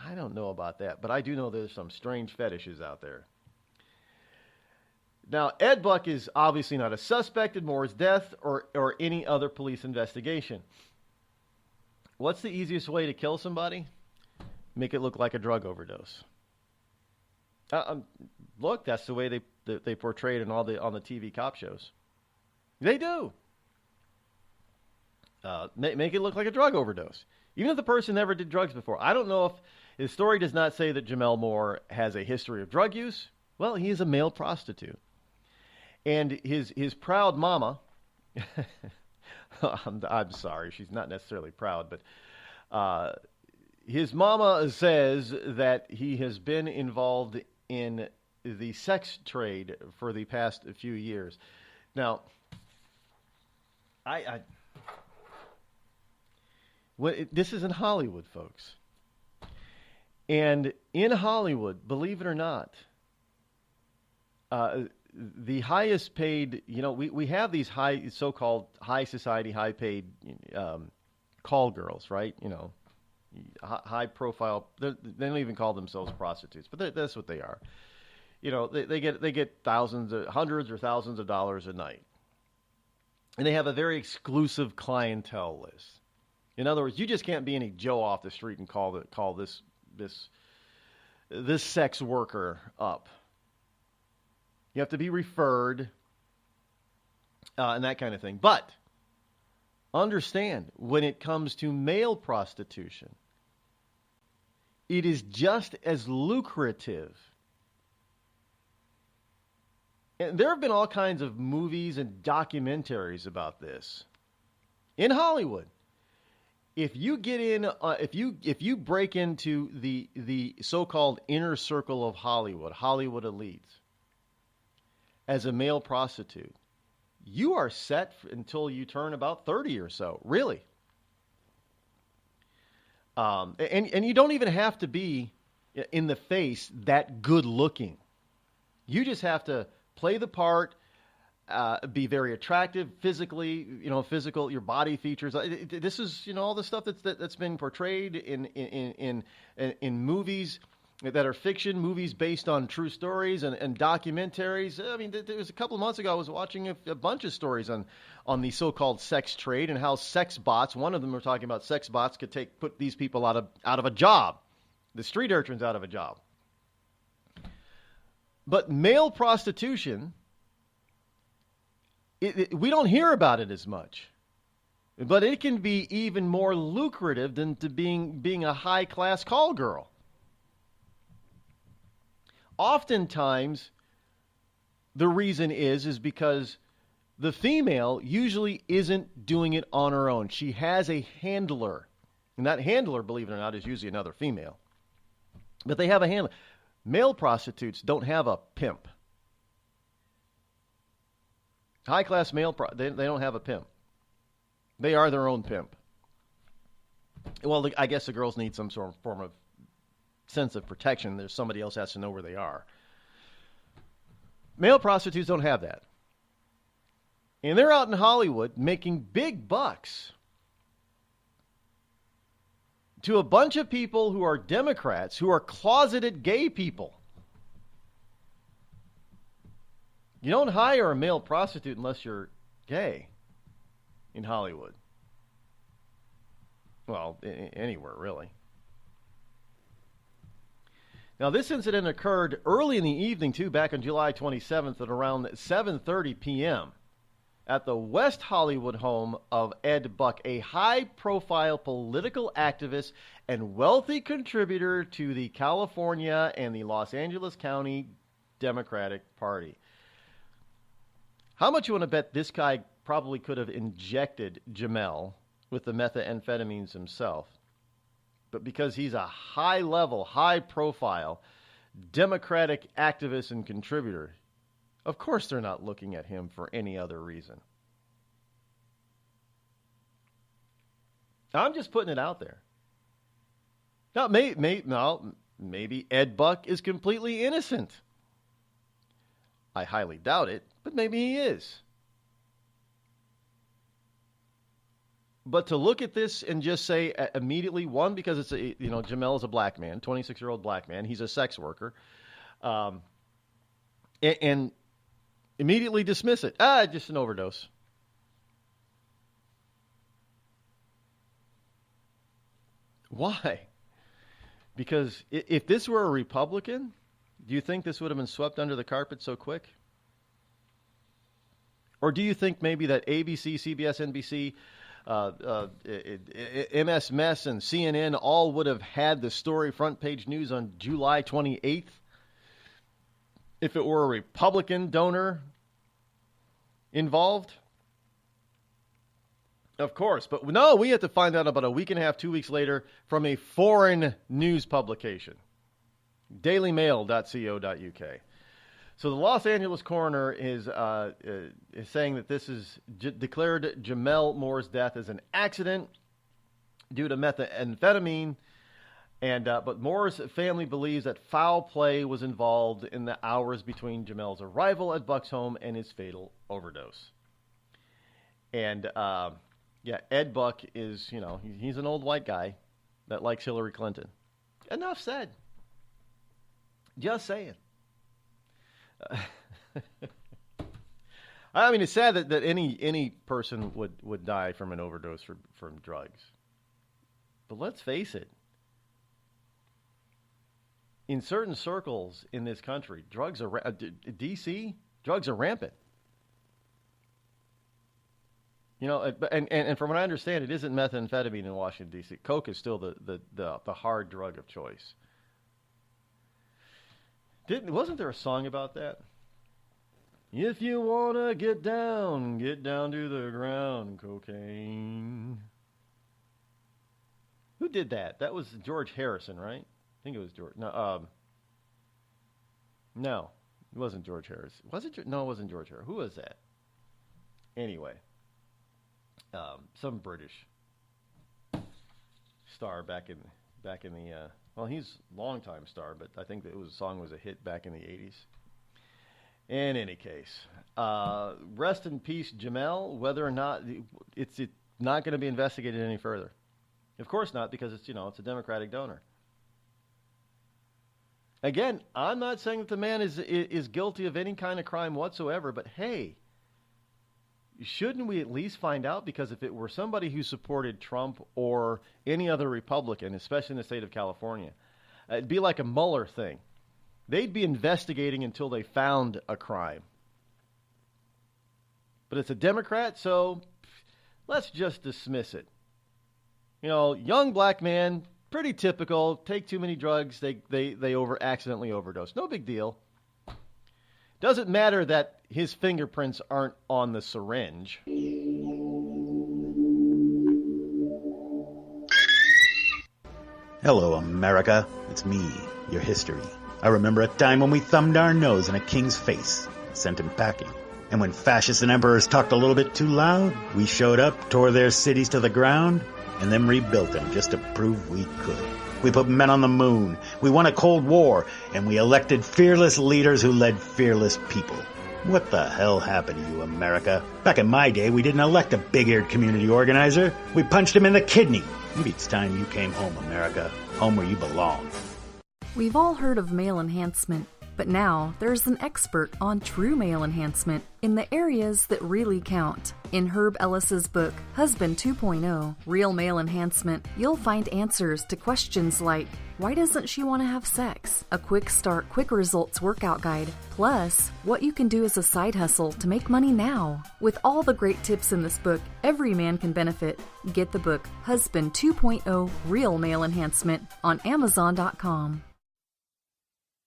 [SPEAKER 15] I don't know about that, but I do know there's some strange fetishes out there. Now, Ed Buck is obviously not a suspect in Moore's death or any other police investigation. What's the easiest way to kill somebody? Make it look like a drug overdose. Look, that's the way they portray it on the TV cop shows. They do. Make it look like a drug overdose. Even if the person never did drugs before. I don't know if his story does not say that Jamel Moore has a history of drug use. Well, he is a male prostitute. And his proud mama, I'm sorry, she's not necessarily proud, but his mama says that he has been involved in the sex trade for the past few years. Now, this is in Hollywood, folks. And in Hollywood, believe it or not, the highest paid, we have these so-called high society, high paid call girls, right? High profile. They don't even call themselves prostitutes, but that's what they are. They get hundreds or thousands of dollars a night, and they have a very exclusive clientele list. In other words, you just can't be any Joe off the street and call this sex worker up. You have to be referred, and that kind of thing. But understand, when it comes to male prostitution, it is just as lucrative. And there have been all kinds of movies and documentaries about this in Hollywood. If you get in, if you break into the so-called inner circle of Hollywood elites, as a male prostitute, you are set until you turn about 30 or so, really. And you don't even have to be in the face that good looking. You just have to play the part, be very attractive physically, physical, your body features. This is, all the stuff that's been portrayed in movies that are fiction, movies based on true stories and documentaries. I mean, there was a couple of months ago, I was watching a bunch of stories on the so-called sex trade and how sex bots, one of them were talking about sex bots could put these people out of a job, the street urchins out of a job. But male prostitution, we don't hear about it as much. But it can be even more lucrative than to being a high-class call girl. Oftentimes, the reason is because the female usually isn't doing it on her own. She has a handler. And that handler, believe it or not, is usually another female. But they have a handler. Male prostitutes don't have a pimp. High-class male, they don't have a pimp. They are their own pimp. Well, I guess the girls need some sort of form of sense of protection. There's somebody else has to know where they are. Male prostitutes don't have that. And they're out in Hollywood making big bucks to a bunch of people who are Democrats, who are closeted gay people. You don't hire a male prostitute unless you're gay in Hollywood. Well, anywhere, really. Now, this incident occurred early in the evening, too, back on July 27th at around 7:30 p.m. at the West Hollywood home of Ed Buck, a high-profile political activist and wealthy contributor to the California and the Los Angeles County Democratic Party. How much you want to bet this guy probably could have injected Jamel with the methamphetamines himself? But because he's a high-level, high-profile Democratic activist and contributor, of course they're not looking at him for any other reason. I'm just putting it out there. Now, maybe Ed Buck is completely innocent. I highly doubt it, but maybe he is. But to look at this and just say immediately, one, because it's Jamel is a black man, 26-year-old black man. He's a sex worker. And immediately dismiss it. Just an overdose. Why? Because if this were a Republican, do you think this would have been swept under the carpet so quick? Or do you think maybe that ABC, CBS, NBC, MS Mess, and CNN all would have had the story front page news on July 28th if it were a Republican donor involved? Of course, but no, we had to find out about a week and a half, 2 weeks later from a foreign news publication, dailymail.co.uk. So the Los Angeles coroner is saying that this is declared Jamel Moore's death as an accident due to methamphetamine, but Moore's family believes that foul play was involved in the hours between Jamel's arrival at Buck's home and his fatal overdose. And Ed Buck is, he's an old white guy that likes Hillary Clinton. Enough said. Just saying. I mean, it's sad that any person would die from an overdose from drugs. But let's face it. In certain circles in this country, drugs are D.C. drugs are rampant. And from what I understand, it isn't methamphetamine in Washington D.C. Coke is still the hard drug of choice. Wasn't there a song about that? If you wanna get down to the ground, cocaine. Who did that? That was George Harrison, right? I think it was George. No, it wasn't George Harrison. Was it? No, it wasn't George Harrison. Who was that? Anyway, some British star back in the. Well, he's a long-time star, but I think that the song was a hit back in the 80s. In any case, rest in peace, Jamel. Whether or not it's not going to be investigated any further. Of course not, because it's a Democratic donor. Again, I'm not saying that the man is guilty of any kind of crime whatsoever, but hey, shouldn't we at least find out? Because if it were somebody who supported Trump or any other Republican, especially in the state of California, it'd be like a Mueller thing. They'd be investigating until they found a crime. But it's a Democrat, so let's just dismiss it. You know, young black man, pretty typical, take too many drugs, they accidentally overdose. No big deal. Doesn't matter that his fingerprints aren't on the syringe.
[SPEAKER 3] Hello, America. It's me, your history. I remember a time when we thumbed our nose in a king's face, sent him packing. And when fascists and emperors talked a little bit too loud, we showed up, tore their cities to the ground, and then rebuilt them just to prove we could. We put men on the moon, we won a Cold War, and we elected fearless leaders who led fearless people. What the hell happened to you, America? Back in my day, we didn't elect a big-eared community organizer. We punched him in the kidney. Maybe it's time you came home, America. Home where you belong.
[SPEAKER 17] We've all heard of male enhancement, but now there's an expert on true male enhancement in the areas that really count. In Herb Ellis's book, Husband 2.0, Real Male Enhancement, you'll find answers to questions like, why doesn't she want to have sex? A quick start, quick results workout guide, plus what you can do as a side hustle to make money now. With all the great tips in this book, every man can benefit. Get the book, Husband 2.0, Real Male Enhancement, on Amazon.com.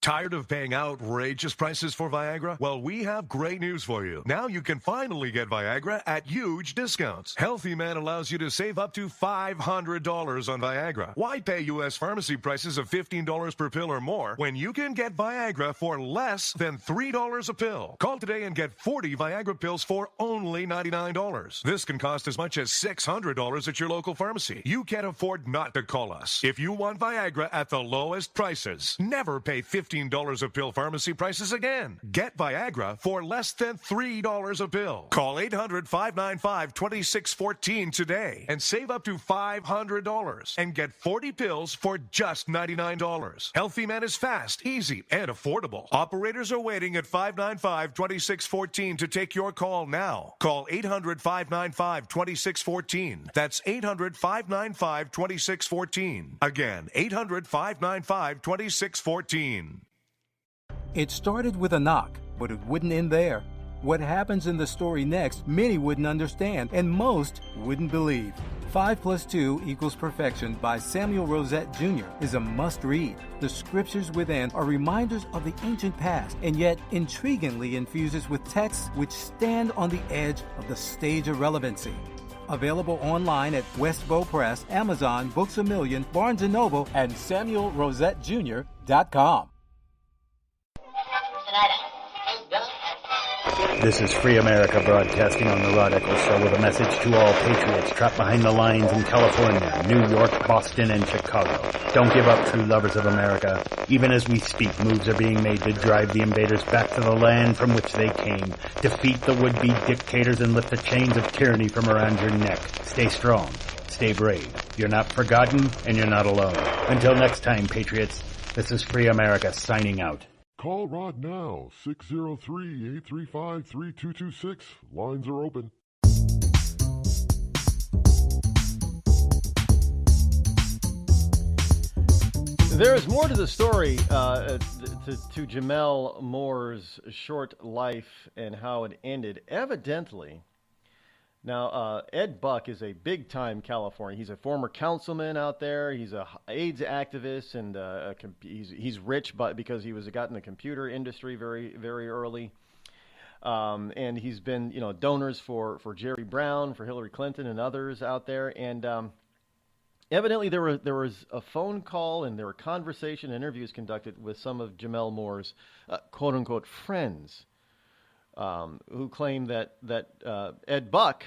[SPEAKER 18] Tired of paying outrageous prices for Viagra? Well, we have great news for you. Now you can finally get Viagra at huge discounts. Healthy Man allows you to save up to $500 on Viagra. Why pay U.S. pharmacy prices of $15 per pill or more when you can get Viagra for less than $3 a pill? Call today and get 40 Viagra pills for only $99. This can cost as much as $600 at your local pharmacy. You can't afford not to call us. If you want Viagra at the lowest prices, never pay $15 a pill pharmacy prices again. Get Viagra for less than $3 a pill. Call 800-595-2614 today and save up to $500 and get 40 pills for just $99. Healthy Man is fast, easy, and affordable. Operators are waiting at 595-2614 to take your call now. Call 800-595-2614. That's 800-595-2614. Again, 800-595-2614.
[SPEAKER 19] It started with a knock, but it wouldn't end there. What happens in the story next, many wouldn't understand, and most wouldn't believe. 5 + 2 = Perfection by Samuel Rosette Jr. is a must-read. The scriptures within are reminders of the ancient past, and yet intriguingly infuses with texts which stand on the edge of the stage of relevancy. Available online at Westbow Press, Amazon, Books A Million, Barnes & Noble, and SamuelRosetteJr.com.
[SPEAKER 3] This is Free America broadcasting on the Rod Eccles Show with a message to all patriots trapped behind the lines in California, New York, Boston, and Chicago. Don't give up, true lovers of America. Even as we speak, moves are being made to drive the invaders back to the land from which they came. Defeat the would-be dictators and lift the chains of tyranny from around your neck. Stay strong. Stay brave. You're not forgotten, and you're not alone. Until next time, patriots, this is Free America signing out.
[SPEAKER 14] Call Rod now, 603-835-3226. Lines are open.
[SPEAKER 15] There is more to the story to Jamel Moore's short life and how it ended. Evidently, now Ed Buck is a big-time Californian. He's a former councilman out there. He's a AIDS activist, and he's rich because he got in the computer industry very, very early. And he's been, donors for Jerry Brown, for Hillary Clinton, and others out there. And evidently, there was a phone call and there were conversation interviews conducted with some of Jamel Moore's quote-unquote friends, who claim that Ed Buck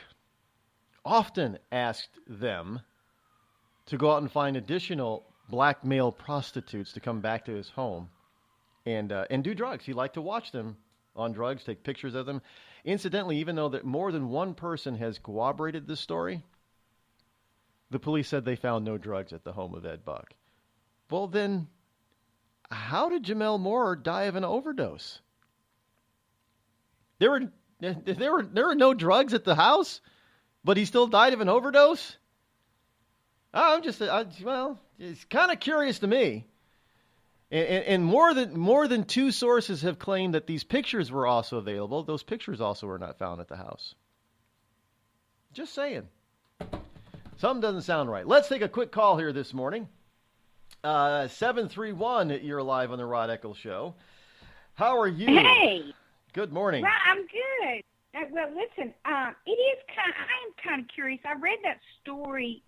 [SPEAKER 15] often asked them to go out and find additional black male prostitutes to come back to his home and do drugs. He liked to watch them on drugs, take pictures of them. Incidentally, even though that more than one person has corroborated this story, the police said they found no drugs at the home of Ed Buck. Well, then, how did Jamel Moore die of an overdose? There were no drugs at the house, but he still died of an overdose? It's kind of curious to me. And more than two sources have claimed that these pictures were also available. Those pictures also were not found at the house. Just saying. Something doesn't sound right. Let's take a quick call here this morning. 731, you're live on the Rod Eccles Show. How are you?
[SPEAKER 6] Hey.
[SPEAKER 15] Good morning.
[SPEAKER 6] Well, I'm good. Well, listen, I am kind of curious. I read that story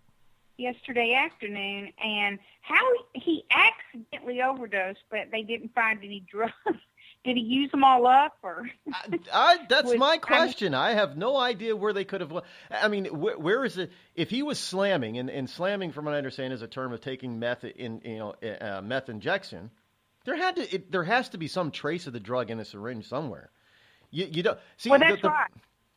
[SPEAKER 6] yesterday afternoon, and how he accidentally overdosed, but they didn't find any drugs. Did he use them all up, or?
[SPEAKER 15] That's my question. I have no idea where they could have. I mean, where is it? If he was slamming, and slamming, from what I understand, is a term of taking meth meth injection. There has to be some trace of the drug in a syringe somewhere. You don't see.
[SPEAKER 6] Well, that's right.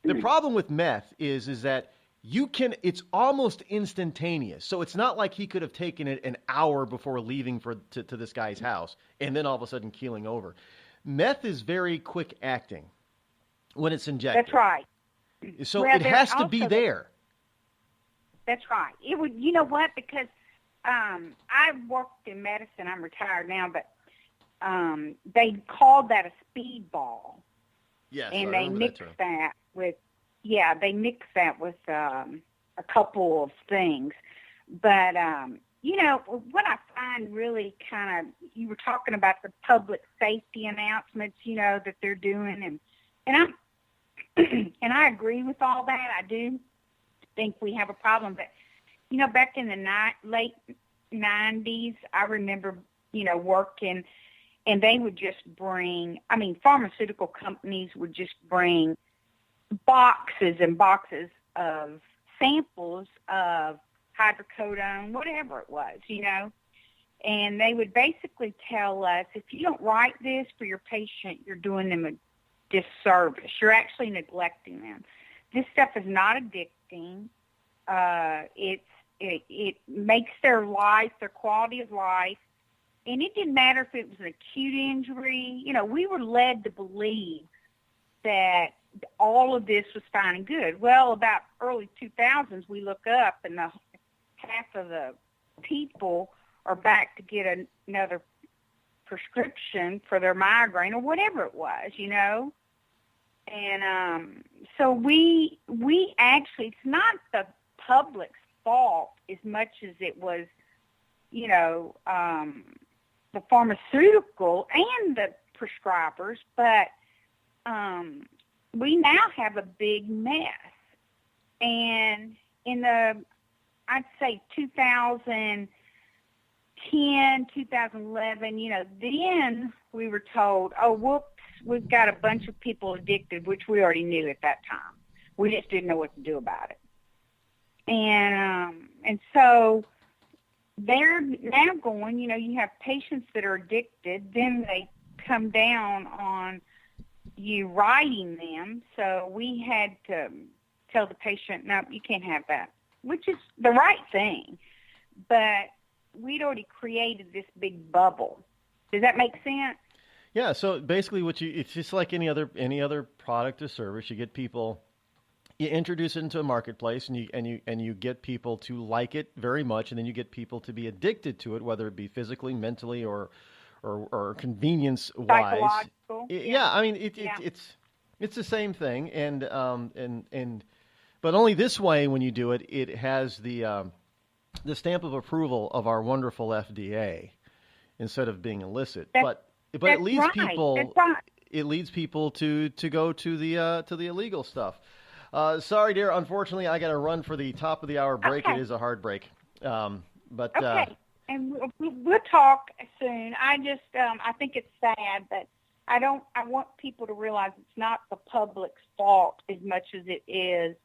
[SPEAKER 15] The problem with meth is that it's almost instantaneous. So it's not like he could have taken it an hour before leaving to this guy's house and then all of a sudden keeling over. Meth is very quick acting when it's injected.
[SPEAKER 6] That's right.
[SPEAKER 15] So it has to be there.
[SPEAKER 6] That's right. It would. You know what? Because I worked in medicine. I'm retired now, but they called that a speedball.
[SPEAKER 15] Yes,
[SPEAKER 6] and they mixed that with. Yeah, they mix that with a couple of things. But, what I find really you were talking about the public safety announcements, that they're doing. And I agree with all that. I do think we have a problem. But, back in the late 90s, I remember, working, and they would just pharmaceutical companies would just bring boxes and boxes of samples of hydrocodone, whatever it was, and they would basically tell us, if you don't write this for your patient, you're doing them a disservice. You're actually neglecting them. This stuff is not addicting. It makes their life, their quality of life, and it didn't matter if it was an acute injury. We were led to believe that all of this was fine and good. Well, about early 2000s, we look up and half of the people are back to get another prescription for their migraine or whatever it was, And so we actually, it's not the public's fault as much as it was, the pharmaceutical and the prescribers, but we now have a big mess. And in I'd say 2010, 2011, then we were told, oh, whoops, we've got a bunch of people addicted, which we already knew at that time. We just didn't know what to do about it. And so they're now going, you have patients that are addicted, then they come down on you writing them. So we had to tell the patient, no, you can't have that, which is the right thing. But we'd already created this big bubble. Does that make sense?
[SPEAKER 15] Yeah. So basically, it's just like any other product or service. You get people, you introduce it into a marketplace, and you get people to like it very much, and then you get people to be addicted to it, whether it be physically, mentally, or convenience wise.
[SPEAKER 6] Psychological.
[SPEAKER 15] Yeah. I mean, it's the same thing, but only this way when you do it, it has the stamp of approval of our wonderful FDA instead of being illicit. But it leads people. It leads people to go to the illegal stuff. Sorry, dear. Unfortunately, I got to run for the top of the hour break. Okay. It is a hard break.
[SPEAKER 6] Okay. And we'll talk soon. I just, I think it's sad, but I want people to realize it's not the public's fault as much as it is,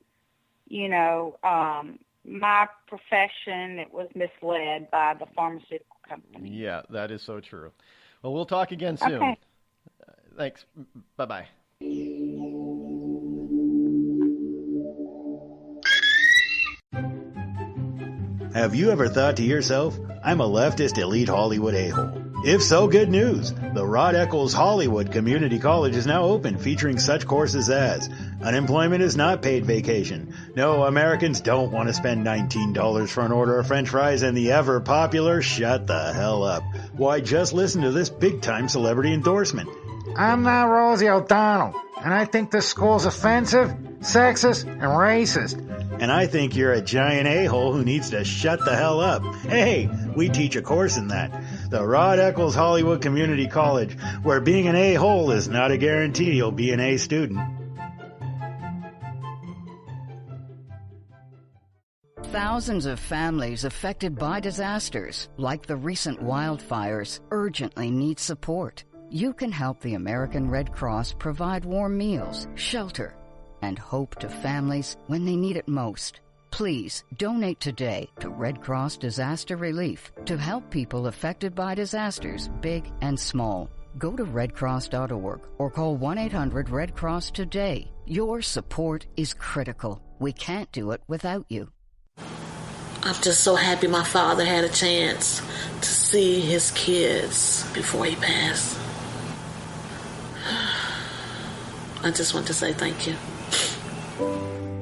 [SPEAKER 6] my profession that was misled by the pharmaceutical company.
[SPEAKER 15] Yeah, that is so true. Well, we'll talk again soon.
[SPEAKER 6] Okay.
[SPEAKER 15] Thanks. Bye-bye.
[SPEAKER 3] Have you ever thought to yourself, I'm a leftist elite Hollywood a-hole? If so, good news. The Rod Eccles Hollywood Community College is now open, featuring such courses as unemployment is not paid vacation. No, Americans don't want to spend $19 for an order of French fries, and the ever popular shut the hell up. Why, just listen to this big-time celebrity endorsement.
[SPEAKER 7] I'm not Rosie O'Donnell, and I think this school's offensive, sexist, and racist.
[SPEAKER 3] And I think you're a giant a-hole who needs to shut the hell up. Hey, we teach a course in that. The Rod Eccles Hollywood Community College, where being an a-hole is not a guarantee you'll be an A student.
[SPEAKER 8] Thousands of families affected by disasters, like the recent wildfires, urgently need support. You can help the American Red Cross provide warm meals, shelter, and hope to families when they need it most. Please donate today to Red Cross Disaster Relief to help people affected by disasters, big and small. Go to redcross.org or call 1-800-RED-CROSS today. Your support is critical. We can't do it without you.
[SPEAKER 20] I'm just so happy my father had a chance to see his kids before he passed. I just want to say thank you.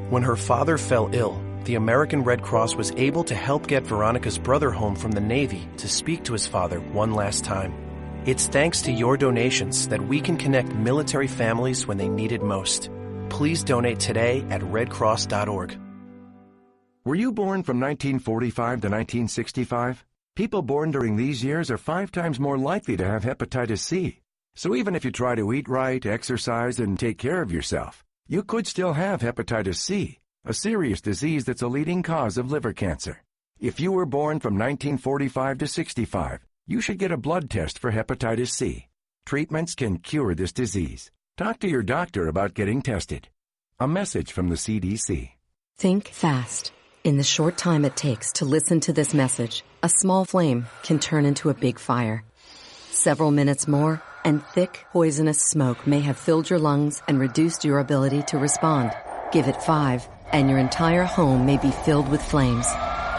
[SPEAKER 21] When her father fell ill, the American Red Cross was able to help get Veronica's brother home from the Navy to speak to his father one last time. It's thanks to your donations that we can connect military families when they need it most. Please donate today at redcross.org.
[SPEAKER 9] Were you born from 1945 to 1965? People born during these years are 5 times more likely to have hepatitis C. So even if you try to eat right, exercise, and take care of yourself, you could still have hepatitis C, a serious disease that's a leading cause of liver cancer. If you were born from 1945 to 65, you should get a blood test for hepatitis C. Treatments can cure this disease. Talk to your doctor about getting tested. A message from the CDC.
[SPEAKER 11] Think fast. In the short time it takes to listen to this message, a small flame can turn into a big fire. Several minutes more, and thick, poisonous smoke may have filled your lungs and reduced your ability to respond. Give it 5, and your entire home may be filled with flames.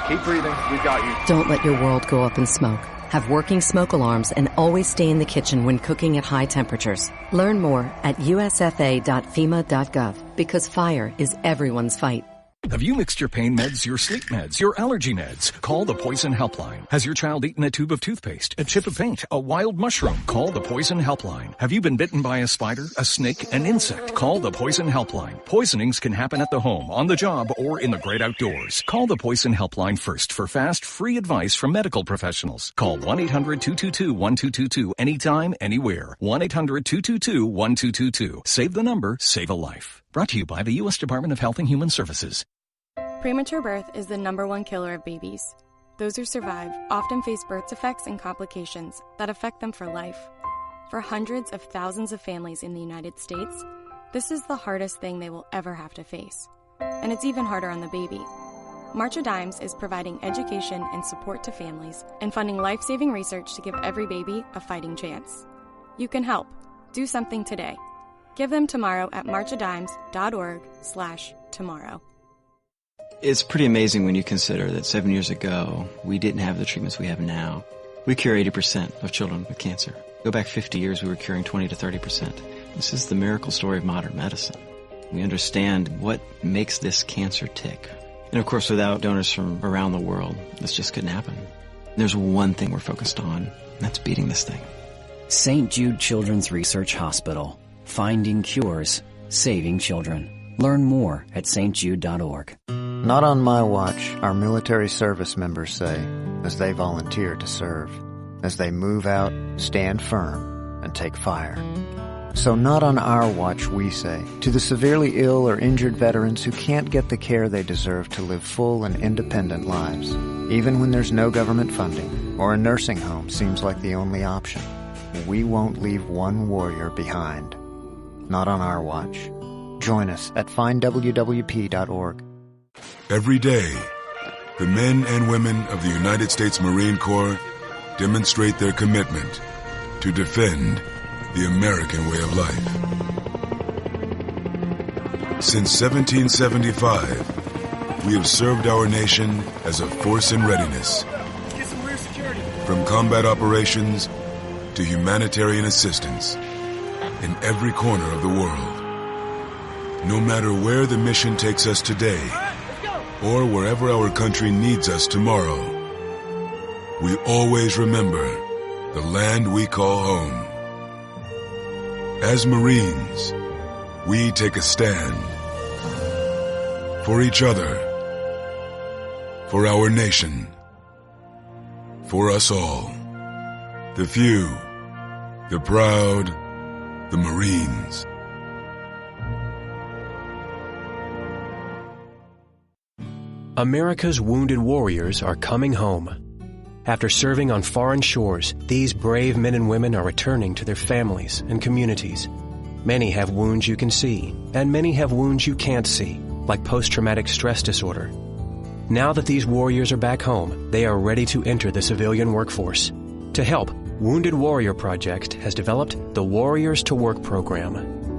[SPEAKER 12] Keep breathing. We've got you.
[SPEAKER 11] Don't let your world go up in smoke. Have working smoke alarms and always stay in the kitchen when cooking at high temperatures. Learn more at usfa.fema.gov, because fire is everyone's fight.
[SPEAKER 16] Have you mixed your pain meds, your sleep meds, your allergy meds? Call the Poison Helpline. Has your child eaten a tube of toothpaste, a chip of paint, a wild mushroom? Call the Poison Helpline. Have you been bitten by a spider, a snake, an insect? Call the Poison Helpline. Poisonings can happen at the home, on the job, or in the great outdoors. Call the Poison Helpline first for fast, free advice from medical professionals. Call 1-800-222-1222 anytime, anywhere. 1-800-222-1222. Save the number, save a life. Brought to you by the U.S. Department of Health and Human Services.
[SPEAKER 27] Premature birth is the #1 killer of babies. Those who survive often face birth defects and complications that affect them for life. For hundreds of thousands of families in the United States, this is the hardest thing they will ever have to face. And it's even harder on the baby. March of Dimes is providing education and support to families and funding life-saving research to give every baby a fighting chance. You can help. Do something today. Give them tomorrow at marchofdimes.org/tomorrow.
[SPEAKER 28] It's pretty amazing when you consider that 7 years ago, we didn't have the treatments we have now. We cure 80% of children with cancer. Go back 50 years, we were curing 20 to 30%. This is the miracle story of modern medicine. We understand what makes this cancer tick. And of course, without donors from around the world, this just couldn't happen. There's one thing we're focused on, and that's beating this thing.
[SPEAKER 29] St. Jude Children's Research Hospital. Finding cures, saving children. Learn more at stjude.org.
[SPEAKER 30] Not on my watch, our military service members say, as they volunteer to serve. As they move out, stand firm, and take fire. So not on our watch, we say, to the severely ill or injured veterans who can't get the care they deserve to live full and independent lives, even when there's no government funding, or a nursing home seems like the only option. We won't leave one warrior behind. Not on our watch. Join us at findwwp.org.
[SPEAKER 10] Every day, the men and women of the United States Marine Corps demonstrate their commitment to defend the American way of life. Since 1775, we have served our nation as a force in readiness.
[SPEAKER 13] Get some rear security.
[SPEAKER 10] From combat operations to humanitarian assistance in every corner of the world. No matter where the mission takes us today, or wherever our country needs us tomorrow, we always remember the land we call home. As Marines, we take a stand for each other, for our nation, for us all. The few, the proud, the Marines.
[SPEAKER 21] America's wounded warriors are coming home. After serving on foreign shores, these brave men and women are returning to their families and communities. Many have wounds you can see, and many have wounds you can't see, like post-traumatic stress disorder. Now that these warriors are back home, they are ready to enter the civilian workforce. To help, Wounded Warrior Project has developed the Warriors to Work program,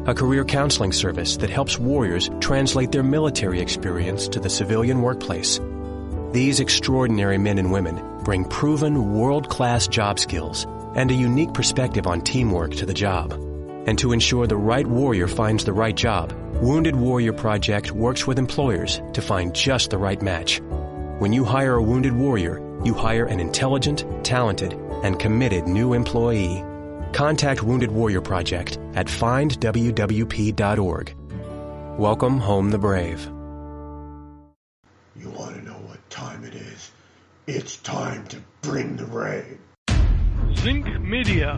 [SPEAKER 21] a career counseling service that helps warriors translate their military experience to the civilian workplace. These extraordinary men and women bring proven world-class job skills and a unique perspective on teamwork to the job. And to ensure the right warrior finds the right job, Wounded Warrior Project works with employers to find just the right match. When you hire a wounded warrior, you hire an intelligent, talented, and committed new employee. Contact Wounded Warrior Project at findwwp.org. Welcome home the brave.
[SPEAKER 1] You want to know what time it is? It's time to bring the rain.
[SPEAKER 13] Zinc Media.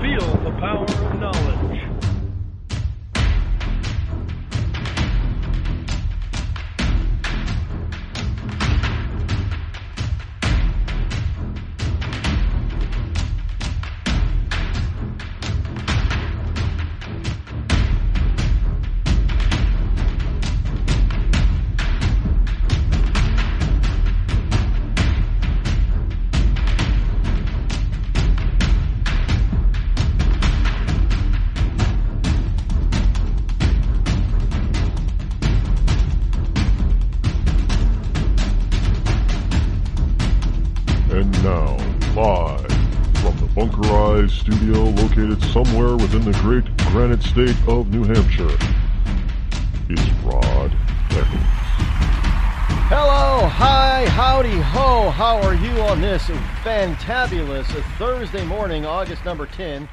[SPEAKER 13] Feel the power of knowledge.
[SPEAKER 14] Studio located somewhere within the great granite state of New Hampshire. It's Rod Eccles.
[SPEAKER 15] Hello, hi, howdy, ho. How are you on this fantabulous Thursday morning, August number 10,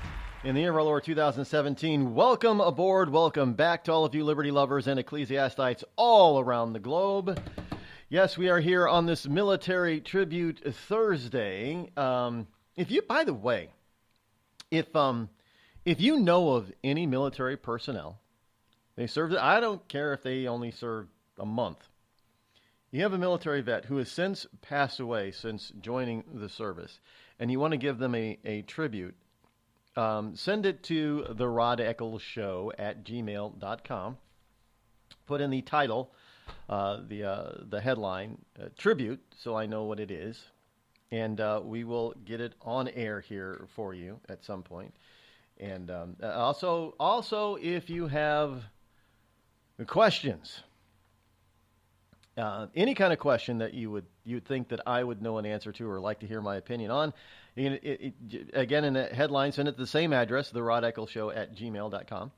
[SPEAKER 15] in the year of our Lord 2017? Welcome aboard, welcome back to all of you liberty lovers and ecclesiastites all around the globe. Yes, we are here on this Military Tribute Thursday. By the way, if you know of any military personnel, they served, I don't care if they only served a month. You have a military vet who has since passed away since joining the service, and you want to give them a tribute, send it to the Rod Eccles Show at gmail.com. Put in the title, the headline, tribute, so I know what it is. And we will get it on air here for you at some point. And also, if you have questions, any kind of question that you'd think that I would know an answer to or like to hear my opinion on, again, in the headline, send it to the same address, the Rod Eccles Show at gmail.com,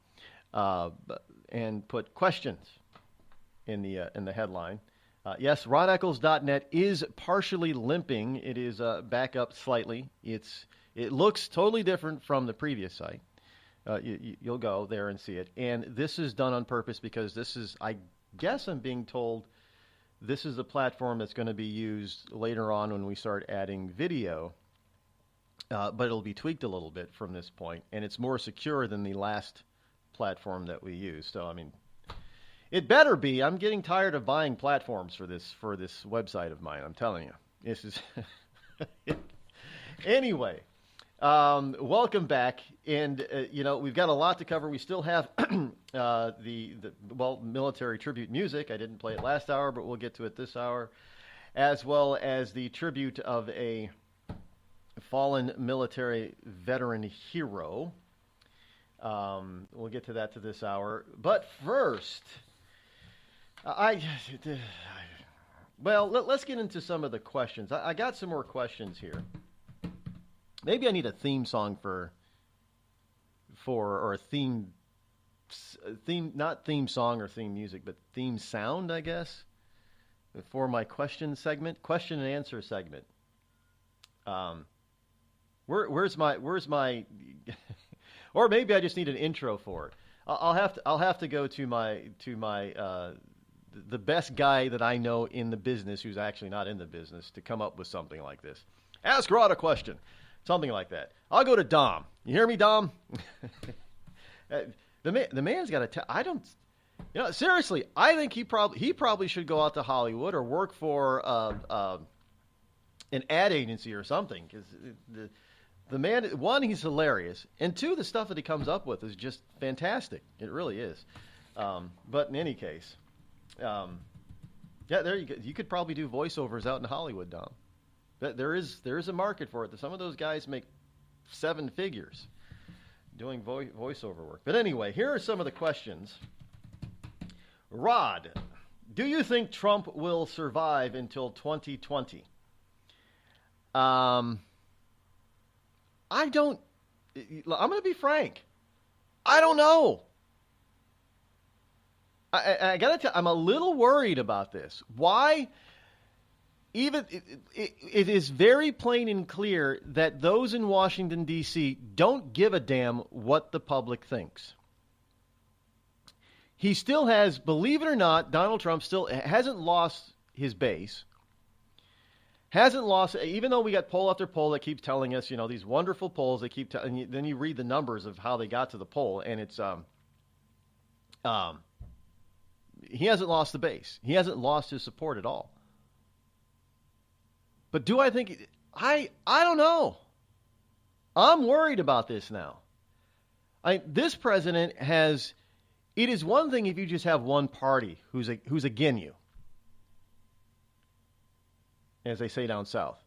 [SPEAKER 15] and put questions in the headline. Yes, RodEccles.net is partially limping. It is back up slightly. It looks totally different from the previous site. You'll go there and see it. And this is done on purpose because this is, I guess I'm being told, this is a platform that's going to be used later on when we start adding video. But it'll be tweaked a little bit from this point. And it's more secure than the last platform that we used. So, I mean, it better be. I'm getting tired of buying platforms for this website of mine. I'm telling you, this is anyway. Welcome back, and we've got a lot to cover. We still have the military tribute music. I didn't play it last hour, but we'll get to it this hour, as well as the tribute of a fallen military veteran hero. We'll get to that to this hour, but first. Let's get into some of the questions. I got some more questions here. Maybe I need a theme song or a theme, not theme song or theme music, but theme sound, I guess, for my question and answer segment. Where's my, or maybe I just need an intro for it. I'll have to go to my the best guy that I know in the business, who's actually not in the business, to come up with something like this. Ask Rod a question, something like that. I'll go to Dom. You hear me, Dom? The man's got to. I don't. Seriously, I think he probably should go out to Hollywood or work for an ad agency or something, because the man, one, he's hilarious, and two, the stuff that he comes up with is just fantastic. It really is. But in any case, yeah, there you go. You could probably do voiceovers out in Hollywood, Dom. There is a market for it. Some of those guys make 7 figures doing voiceover work. But anyway, here are some of the questions. Rod, do you think Trump will survive until 2020? I don't. I'm going to be frank. I don't know. I got to tell you, I'm a little worried about this. Why? Even it is very plain and clear that those in Washington, D.C. don't give a damn what the public thinks. He still has, believe it or not, Donald Trump still hasn't lost his base. Hasn't lost, even though we got poll after poll that keeps telling us, these wonderful polls. They keep telling you, then you read the numbers of how they got to the poll, and it's he hasn't lost the base. He hasn't lost his support at all. But do I think I don't know. I'm worried about this now. This president has. It is one thing if you just have one party who's against you, as they say down south.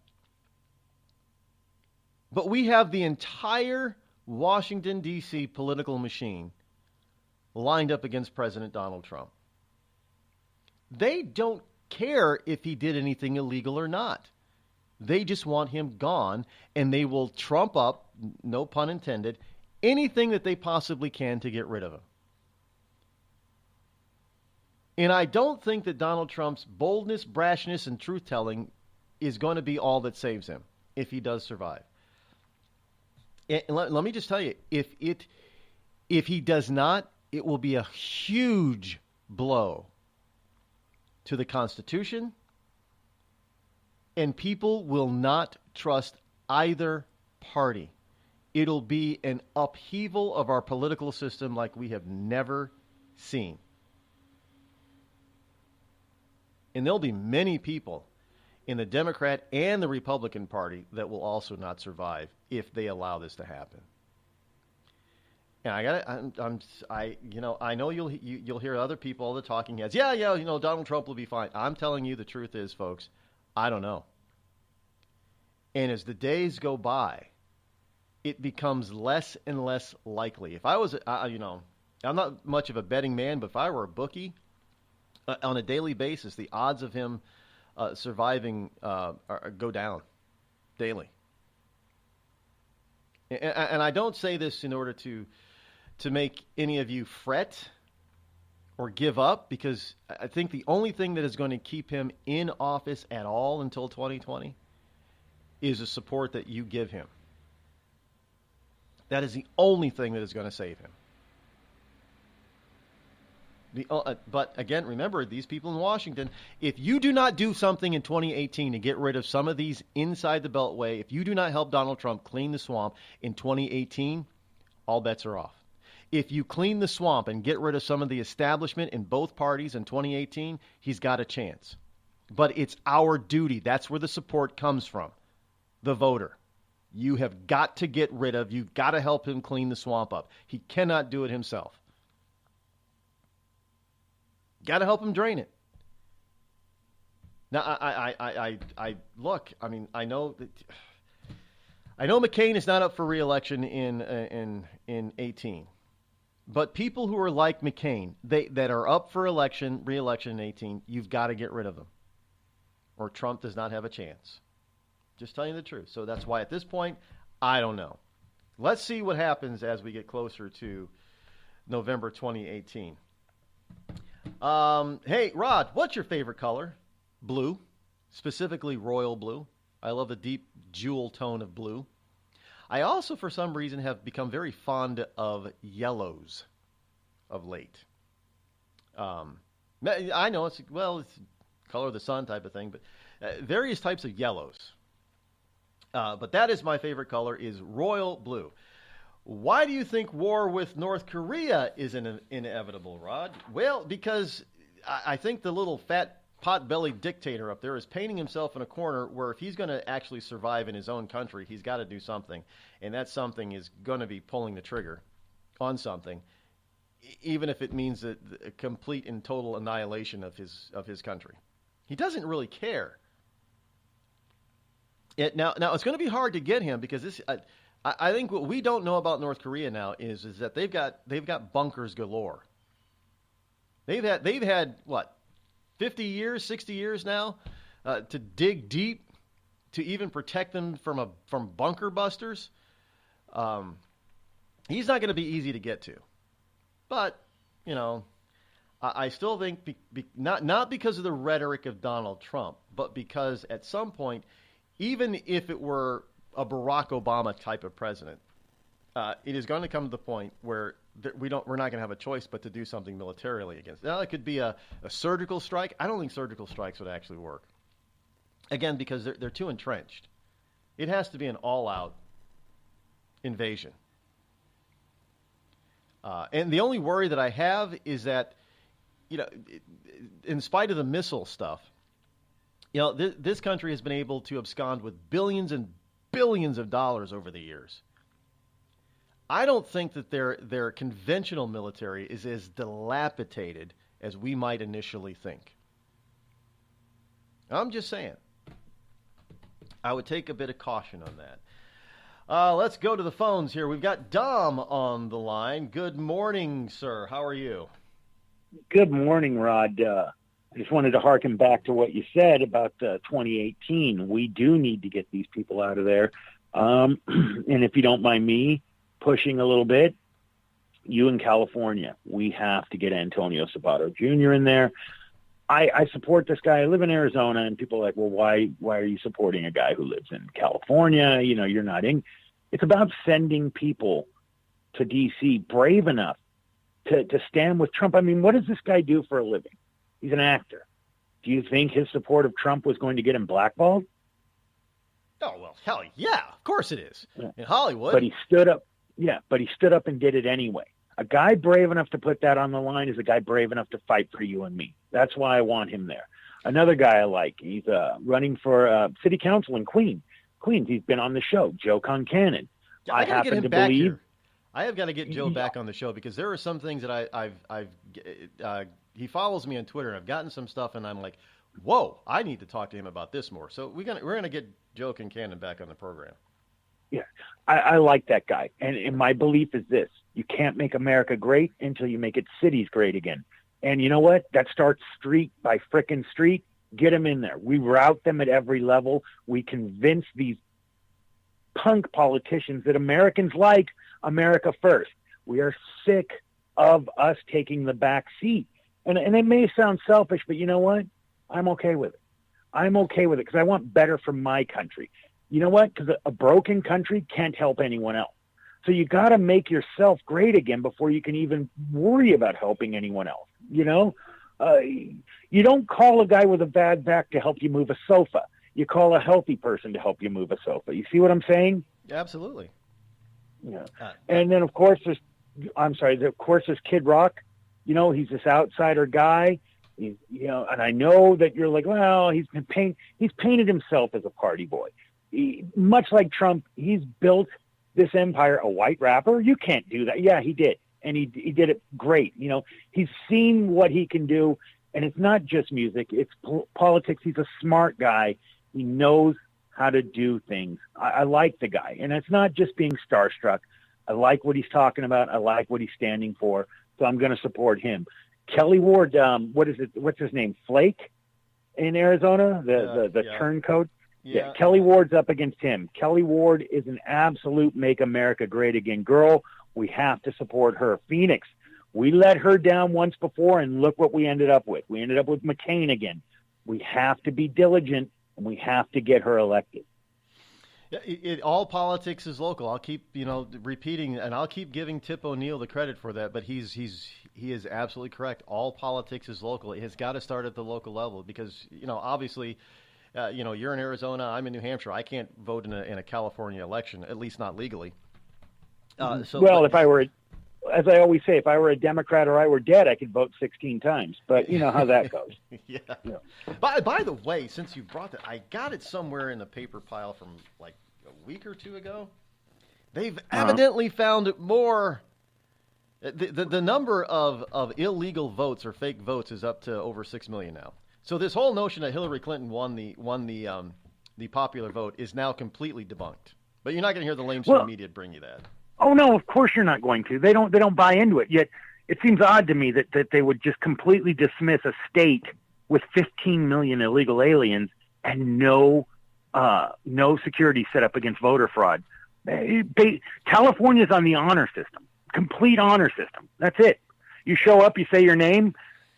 [SPEAKER 15] But we have the entire Washington, D.C. political machine lined up against President Donald Trump. They don't care if he did anything illegal or not. They just want him gone, and they will trump up, no pun intended, anything that they possibly can to get rid of him. And I don't think that Donald Trump's boldness, brashness, and truth-telling is going to be all that saves him if he does survive. And let me just tell you, if he does not, it will be a huge blow to the Constitution, and people will not trust either party. It'll be an upheaval of our political system like we have never seen. And there'll be many people in the Democrat and the Republican Party that will also not survive if they allow this to happen. And I know you'll hear other people, all the talking heads. Yeah, Donald Trump will be fine. I'm telling you, the truth is, folks, I don't know. And as the days go by, it becomes less and less likely. If I was, I'm not much of a betting man, but if I were a bookie, on a daily basis, the odds of him surviving go down daily. And I don't say this in order to make any of you fret or give up, because I think the only thing that is going to keep him in office at all until 2020 is the support that you give him. That is the only thing that is going to save him. But again, remember, these people in Washington, if you do not do something in 2018 to get rid of some of these inside the Beltway, if you do not help Donald Trump clean the swamp in 2018, all bets are off. If you clean the swamp and get rid of some of the establishment in both parties in 2018, he's got a chance. But it's our duty. That's where the support comes from. The voter. You have got to get rid of, you've got to help him clean the swamp up. He cannot do it himself. Got to help him drain it. Now, I look. I mean, I know McCain is not up for re-election in 18, but people who are like McCain, that are up for re-election in 18, you've got to get rid of them, or Trump does not have a chance. Just telling you the truth. So that's why at this point, I don't know. Let's see what happens as we get closer to November 2018. Hey, Rod, what's your favorite color? Blue, specifically royal blue. I love the deep jewel tone of blue. I also, for some reason, have become very fond of yellows of late. I know it's color of the sun type of thing, but various types of yellows. But that is my favorite color, is royal blue. Why do you think war with North Korea is inevitable, Rod? Well, because I think the little fat pot-bellied dictator up there is painting himself in a corner where if he's going to actually survive in his own country, he's got to do something. And that something is going to be pulling the trigger on something, even if it means a complete and total annihilation of his country. He doesn't really care. Now it's going to be hard to get him because this. I think what we don't know about North Korea now is that they've got bunkers galore. They've had what, 50 years, 60 years now to dig deep to even protect them from bunker busters. He's not going to be easy to get to, but I still think not because of the rhetoric of Donald Trump, but because at some point, even if it were a Barack Obama type of president, it is going to come to the point where we're not going to have a choice but to do something militarily against. Now, it could be a surgical strike. I don't think surgical strikes would actually work. Again, because they're too entrenched. It has to be an all-out invasion. And the only worry that I have is that, in spite of the missile stuff, this country has been able to abscond with billions and billions of dollars over the years. I don't think that their conventional military is as dilapidated as we might initially think. I'm just saying. I would take a bit of caution on that. Let's go to the phones here. We've got Dom on the line. Good morning, sir. How are you?
[SPEAKER 2] Good morning, Rod. I just wanted to harken back to what you said about 2018. We do need to get these people out of there. And if you don't mind me pushing a little bit, you in California, we have to get Antonio Sabato Jr. in there. I support this guy. I live in Arizona, and people are like, well, why are you supporting a guy who lives in California? You're not in. It's about sending people to D.C. brave enough to stand with Trump. I mean, what does this guy do for a living? He's an actor. Do you think his support of Trump was going to get him blackballed?
[SPEAKER 15] Oh, well, hell yeah, of course it is. In Hollywood.
[SPEAKER 2] But he stood up. Yeah, but he stood up and did it anyway. A guy brave enough to put that on the line is a guy brave enough to fight for you and me. That's why I want him there. Another guy I like, he's running for city council in Queens. He's been on the show, Joe Concannon.
[SPEAKER 15] Yeah, I happen to believe. I have got to get Joe back on the show because there are some things that he follows me on Twitter, and I've gotten some stuff, and I'm like, whoa, I need to talk to him about this more. So we're gonna get Joe Concannon back on the program.
[SPEAKER 2] Yeah, I like that guy. And my belief is this: you can't make America great until you make its cities great again. And you know what? That starts street by frickin' street. Get them in there. We route them at every level. We convince these punk politicians that Americans like America first. We are sick of us taking the back seat. And it may sound selfish, but you know what? I'm okay with it. I'm okay with it because I want better for my country. You know what? Because a broken country can't help anyone else. So you got to make yourself great again before you can even worry about helping anyone else. You don't call a guy with a bad back to help you move a sofa. You call a healthy person to help you move a sofa. You see what I'm saying?
[SPEAKER 15] Absolutely.
[SPEAKER 2] Yeah. And then, of course, there's Kid Rock. He's this outsider guy. And I know that you're like, well, he's painted himself as a party boy. Much like Trump, he's built this empire. A white rapper, you can't do that. Yeah, he did. And he did it great. He's seen what he can do. And it's not just music. It's politics. He's a smart guy. He knows how to do things. I like the guy. And it's not just being starstruck. I like what he's talking about. I like what he's standing for. So I'm going to support him. Kelly Ward, what's his name? Flake in Arizona, the turncoat. Yeah, Kelly Ward's up against him. Kelly Ward is an absolute make America great again girl. We have to support her. Phoenix, we let her down once before, and look what we ended up with. We ended up with McCain again. We have to be diligent, and we have to get her elected.
[SPEAKER 15] All politics is local. I'll keep repeating, and I'll keep giving Tip O'Neill the credit for that. But he is absolutely correct. All politics is local. It has got to start at the local level because obviously. You're in Arizona. I'm in New Hampshire. I can't vote in a California election, at least not legally.
[SPEAKER 2] If I were, as I always say, if I were a Democrat or I were dead, I could vote 16 times. But you know how that goes.
[SPEAKER 15] Yeah. By the way, since you brought that, I got it somewhere in the paper pile from like a week or two ago. They've evidently found more. The number of illegal votes or fake votes is up to over 6 million now. So this whole notion that Hillary Clinton won the popular vote is now completely debunked. But you're not going to hear the lamestream media bring you that.
[SPEAKER 2] Oh no, of course you're not going to. They don't buy into it. Yet it seems odd to me that they would just completely dismiss a state with 15 million illegal aliens and no security set up against voter fraud. California's on the honor system, complete honor system. That's it. You show up, you say your name,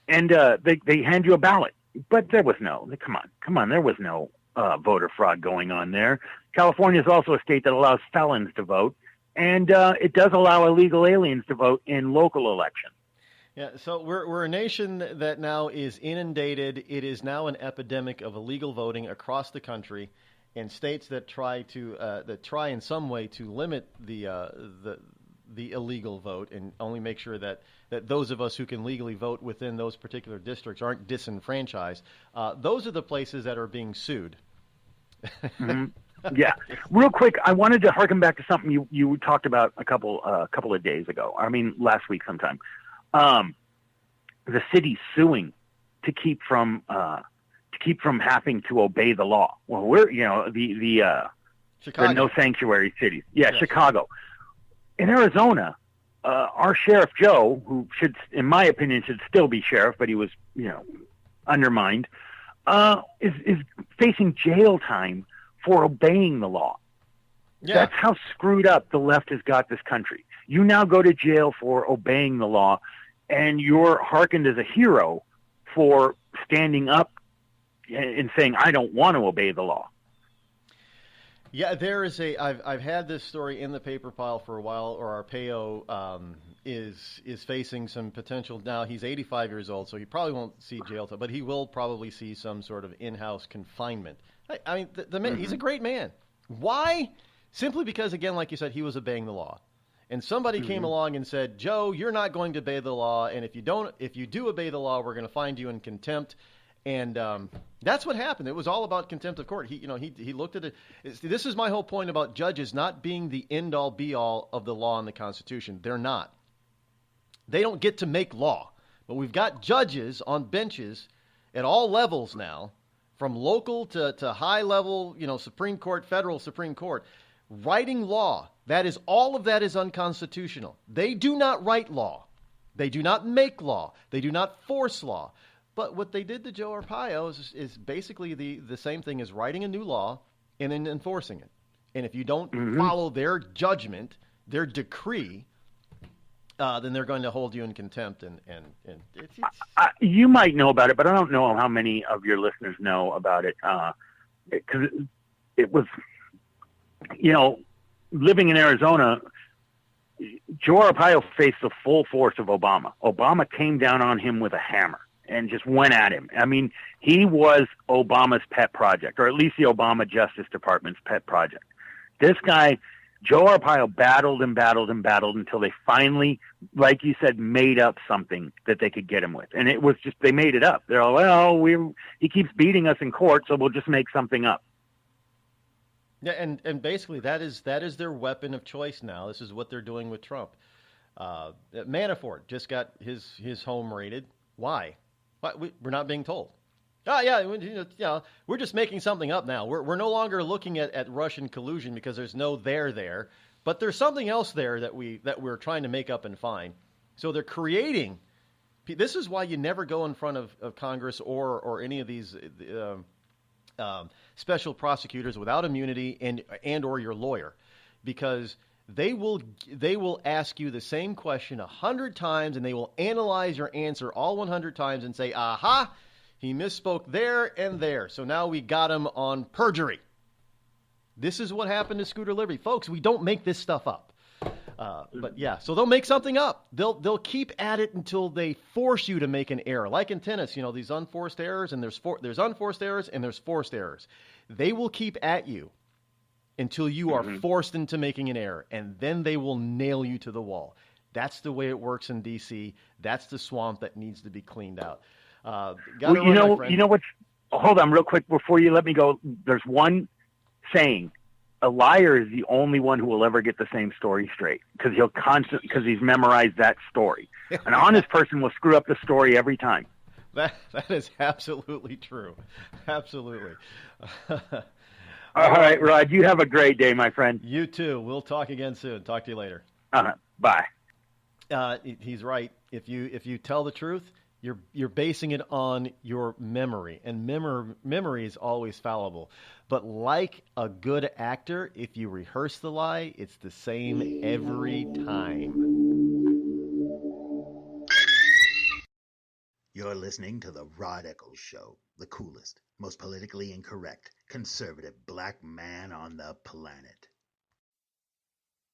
[SPEAKER 2] and they hand you a ballot. But there was come on, there was no voter fraud going on there. California is also a state that allows felons to vote, and it does allow illegal aliens to vote in local elections.
[SPEAKER 15] Yeah, so we're a nation that now is inundated. It is now an epidemic of illegal voting across the country, and states that try in some way to limit the illegal vote and only make sure that those of us who can legally vote within those particular districts aren't disenfranchised. Those are the places that are being sued.
[SPEAKER 2] Mm-hmm. Yeah. Real quick, I wanted to harken back to something you talked about a couple of days ago. I mean, last week sometime. The city's suing to keep from having to obey the law. Well, we're the no sanctuary cities. Yeah, yes. Chicago. In Arizona, our Sheriff Joe, who should, in my opinion, should still be sheriff, but he was, undermined, is facing jail time for obeying the law. Yeah. That's how screwed up the left has got this country. You now go to jail for obeying the law, and you're hearkened as a hero for standing up and saying, I don't want to obey the law.
[SPEAKER 15] Yeah, there is I've had this story in the paper pile for a while, or Arpaio is facing some potential. Now, he's 85 years old, so he probably won't see jail time, but he will probably see some sort of in-house confinement. I mean, the man, he's a great man. Why? Simply because, again, like you said, he was obeying the law. And somebody came along and said, Joe, you're not going to obey the law, and if you do obey the law, we're going to find you in contempt. And that's what happened. It was all about contempt of court. He looked at it. This is my whole point about judges not being the end-all, be-all of the law and the Constitution. They're not. They don't get to make law. But we've got judges on benches at all levels now, from local to high level, Supreme Court, federal Supreme Court, writing law. All of that is unconstitutional. They do not write law. They do not make law. They do not force law. But what they did to Joe Arpaio is basically the same thing as writing a new law and then enforcing it. And if you don't follow their judgment, their decree, then they're going to hold you in contempt. And it's
[SPEAKER 2] you might know about it, but I don't know how many of your listeners know about it. Because it was, living in Arizona, Joe Arpaio faced the full force of Obama. Obama came down on him with a hammer and just went at him. I mean, he was Obama's pet project, or at least the Obama Justice Department's pet project. This guy, Joe Arpaio, battled and battled and battled until they finally, like you said, made up something that they could get him with. And it was just, they made it up. They're all, he keeps beating us in court, so we'll just make something up.
[SPEAKER 15] Yeah, and basically that is their weapon of choice now. This is what they're doing with Trump. Manafort just got his home raided. Why? We're not being told. We're just making something up now. We're no longer looking at Russian collusion because there's no there, but there's something else there that we're trying to make up and find. So they're creating. This is why you never go in front of Congress or any of these special prosecutors without immunity and or your lawyer, because they will ask you the same question 100 times, and they will analyze your answer all 100 times and say, aha, he misspoke there and there, so now we got him on perjury. This is what happened to Scooter Libby. Folks, we don't make this stuff up. But yeah, so they'll make something up. They'll keep at it until they force you to make an error. Like in tennis, these unforced errors, and there's unforced errors and there's forced errors. They will keep at you until you are forced into making an error, and then they will nail you to the wall. That's the way it works in D.C. That's the swamp that needs to be cleaned out.
[SPEAKER 2] You know what's? Hold on, real quick before you let me go. There's one saying: a liar is the only one who will ever get the same story straight, because he's memorized that story. An honest person will screw up the story every time.
[SPEAKER 15] That is absolutely true. Absolutely.
[SPEAKER 2] All right, Rod, you have a great day, my friend.
[SPEAKER 15] You too. We'll talk again soon. Talk to you later.
[SPEAKER 2] Bye.
[SPEAKER 15] He's right. If you tell the truth, you're basing it on your memory, and memory is always fallible. But like a good actor, if you rehearse the lie, it's the same every time.
[SPEAKER 3] You're listening to the Rod Eccles Show, the coolest, most politically incorrect, conservative black man on the planet.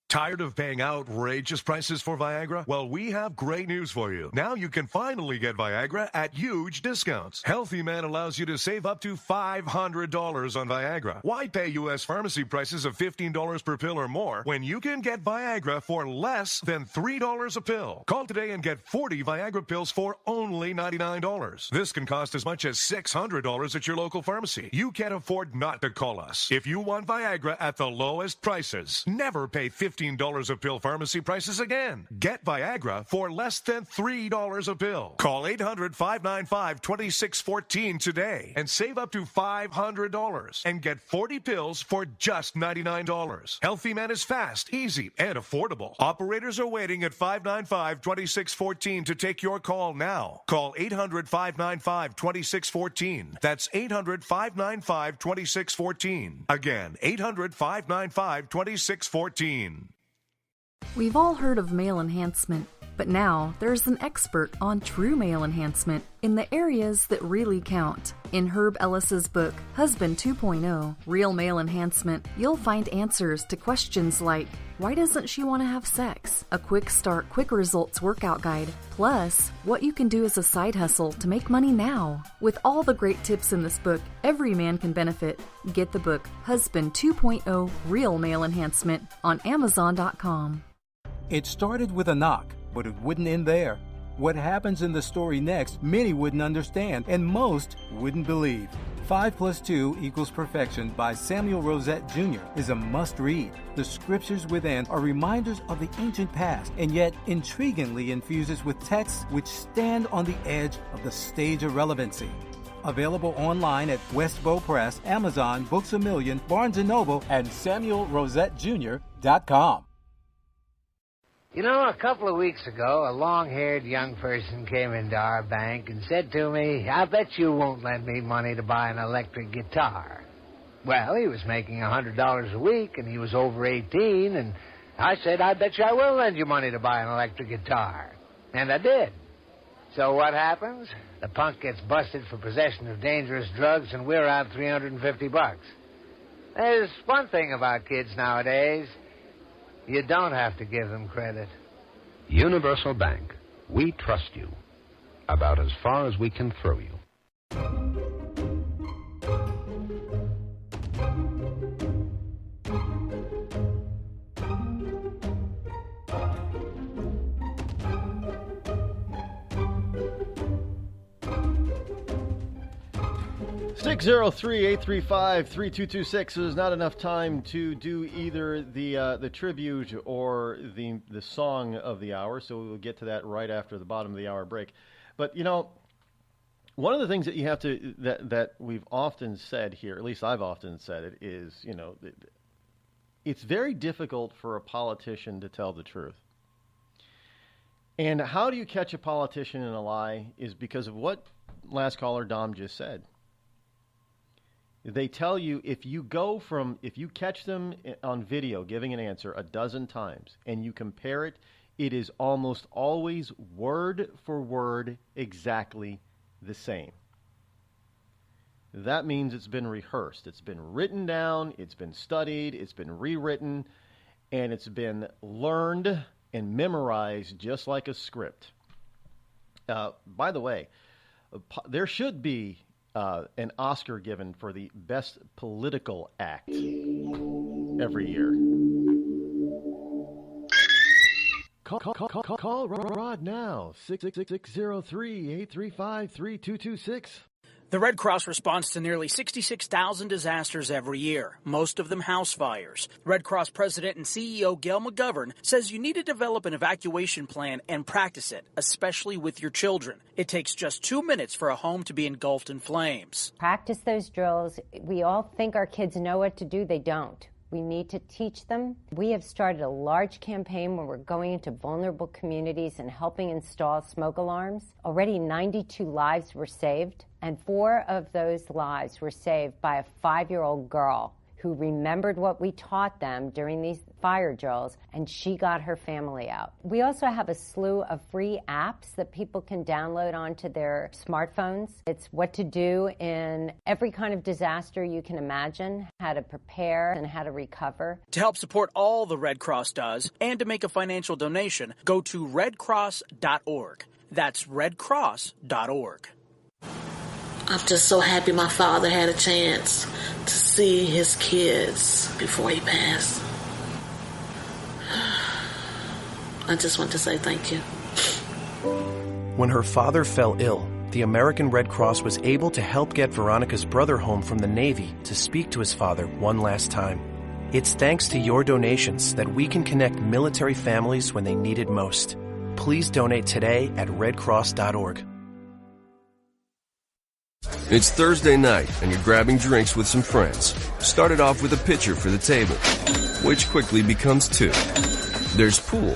[SPEAKER 4] Tired of paying outrageous prices for Viagra? Well, we have great news for you. Now you can finally get Viagra at huge discounts. Healthy Man allows you to save up to $500 on Viagra. Why pay U.S. pharmacy prices of $15 per pill or more when you can get Viagra for less than $3 a pill? Call today and get 40 Viagra pills for only $99. This can cost as much as $600 at your local pharmacy. You can't afford not to call us. If you want Viagra at the lowest prices, never pay $15 a pill pharmacy prices again. Get Viagra for less than $3 a pill. Call 800-595-2614 today and save up to $500 and get 40 pills for just $99. Healthy Man is fast, easy, and affordable. Operators are waiting at 595-2614 to take your call now. Call 800-595-2614. That's 800-595-2614. Again, 800-595-2614.
[SPEAKER 5] We've all heard of male enhancement, but now there's an expert on true male enhancement in the areas that really count. In Herb Ellis's book, Husband 2.0, Real Male Enhancement, you'll find answers to questions like, why doesn't she want to have sex? A quick start, quick results workout guide, plus what you can do as a side hustle to make money now. With all the great tips in this book, every man can benefit. Get the book, Husband 2.0, Real Male Enhancement, on Amazon.com.
[SPEAKER 17] It started with a knock, but it wouldn't end there. What happens in the story next, many wouldn't understand, and most wouldn't believe. 5 + 2 = Perfection by Samuel Rosette Jr. is a must-read. The scriptures within are reminders of the ancient past, and yet intriguingly infuses with texts which stand on the edge of the stage of relevancy. Available online at Westbow Press, Amazon, Books A Million, Barnes & Noble, and SamuelRosetteJr.com.
[SPEAKER 18] You know, a couple of weeks ago, a long-haired young person came into our bank and said to me, I bet you won't lend me money to buy an electric guitar. Well, he was making $100 a week, and he was over 18, and I said, I bet you I will lend you money to buy an electric guitar. And I did. So what happens? The punk gets busted for possession of dangerous drugs, and we're out $350. There's one thing about kids nowadays. You don't have to give them credit.
[SPEAKER 19] Universal Bank. We trust you. About as far as we can throw you.
[SPEAKER 15] 603-835-3226. There's not enough time to do either the tribute or the song of the hour, so we'll get to that right after the bottom of the hour break. But, you know, one of the things that you have to, that we've often said here, at least I've often said it, is, you know, it's very difficult for a politician to tell the truth. And how do you catch a politician in a lie is because of what last caller Dom just said. They tell you if you catch them on video giving an answer a dozen times and you compare it, it is almost always word for word exactly the same. That means it's been rehearsed. It's been written down, it's been studied, it's been rewritten, and it's been learned and memorized just like a script. By the way, there should be an Oscar given for the best political act every year. Call Rod now, 666-603-835-3226.
[SPEAKER 6] The Red Cross responds to nearly 66,000 disasters every year, most of them house fires. Red Cross President and CEO Gail McGovern says you need to develop an evacuation plan and practice it, especially with your children. It takes just 2 minutes for a home to be engulfed in flames.
[SPEAKER 7] Practice those drills. We all think our kids know what to do. They don't. We need to teach them. We have started a large campaign where we're going into vulnerable communities and helping install smoke alarms. Already 92 lives were saved, and 4 of those lives were saved by a 5-year-old girl who remembered what we taught them during these fire drills, and she got her family out. We also have a slew of free apps that people can download onto their smartphones. It's what to do in every kind of disaster you can imagine, how to prepare and how to recover.
[SPEAKER 6] To help support all the Red Cross does and to make a financial donation, go to redcross.org. That's redcross.org.
[SPEAKER 8] I'm just so happy my father had a chance to see his kids before he passed. I just want to say thank you.
[SPEAKER 21] When her father fell ill, the American Red Cross was able to help get Veronica's brother home from the Navy to speak to his father one last time. It's thanks to your donations that we can connect military families when they need it most. Please donate today at redcross.org.
[SPEAKER 9] It's Thursday night, and you're grabbing drinks with some friends. Started off with a pitcher for the table, which quickly becomes 2. There's pool.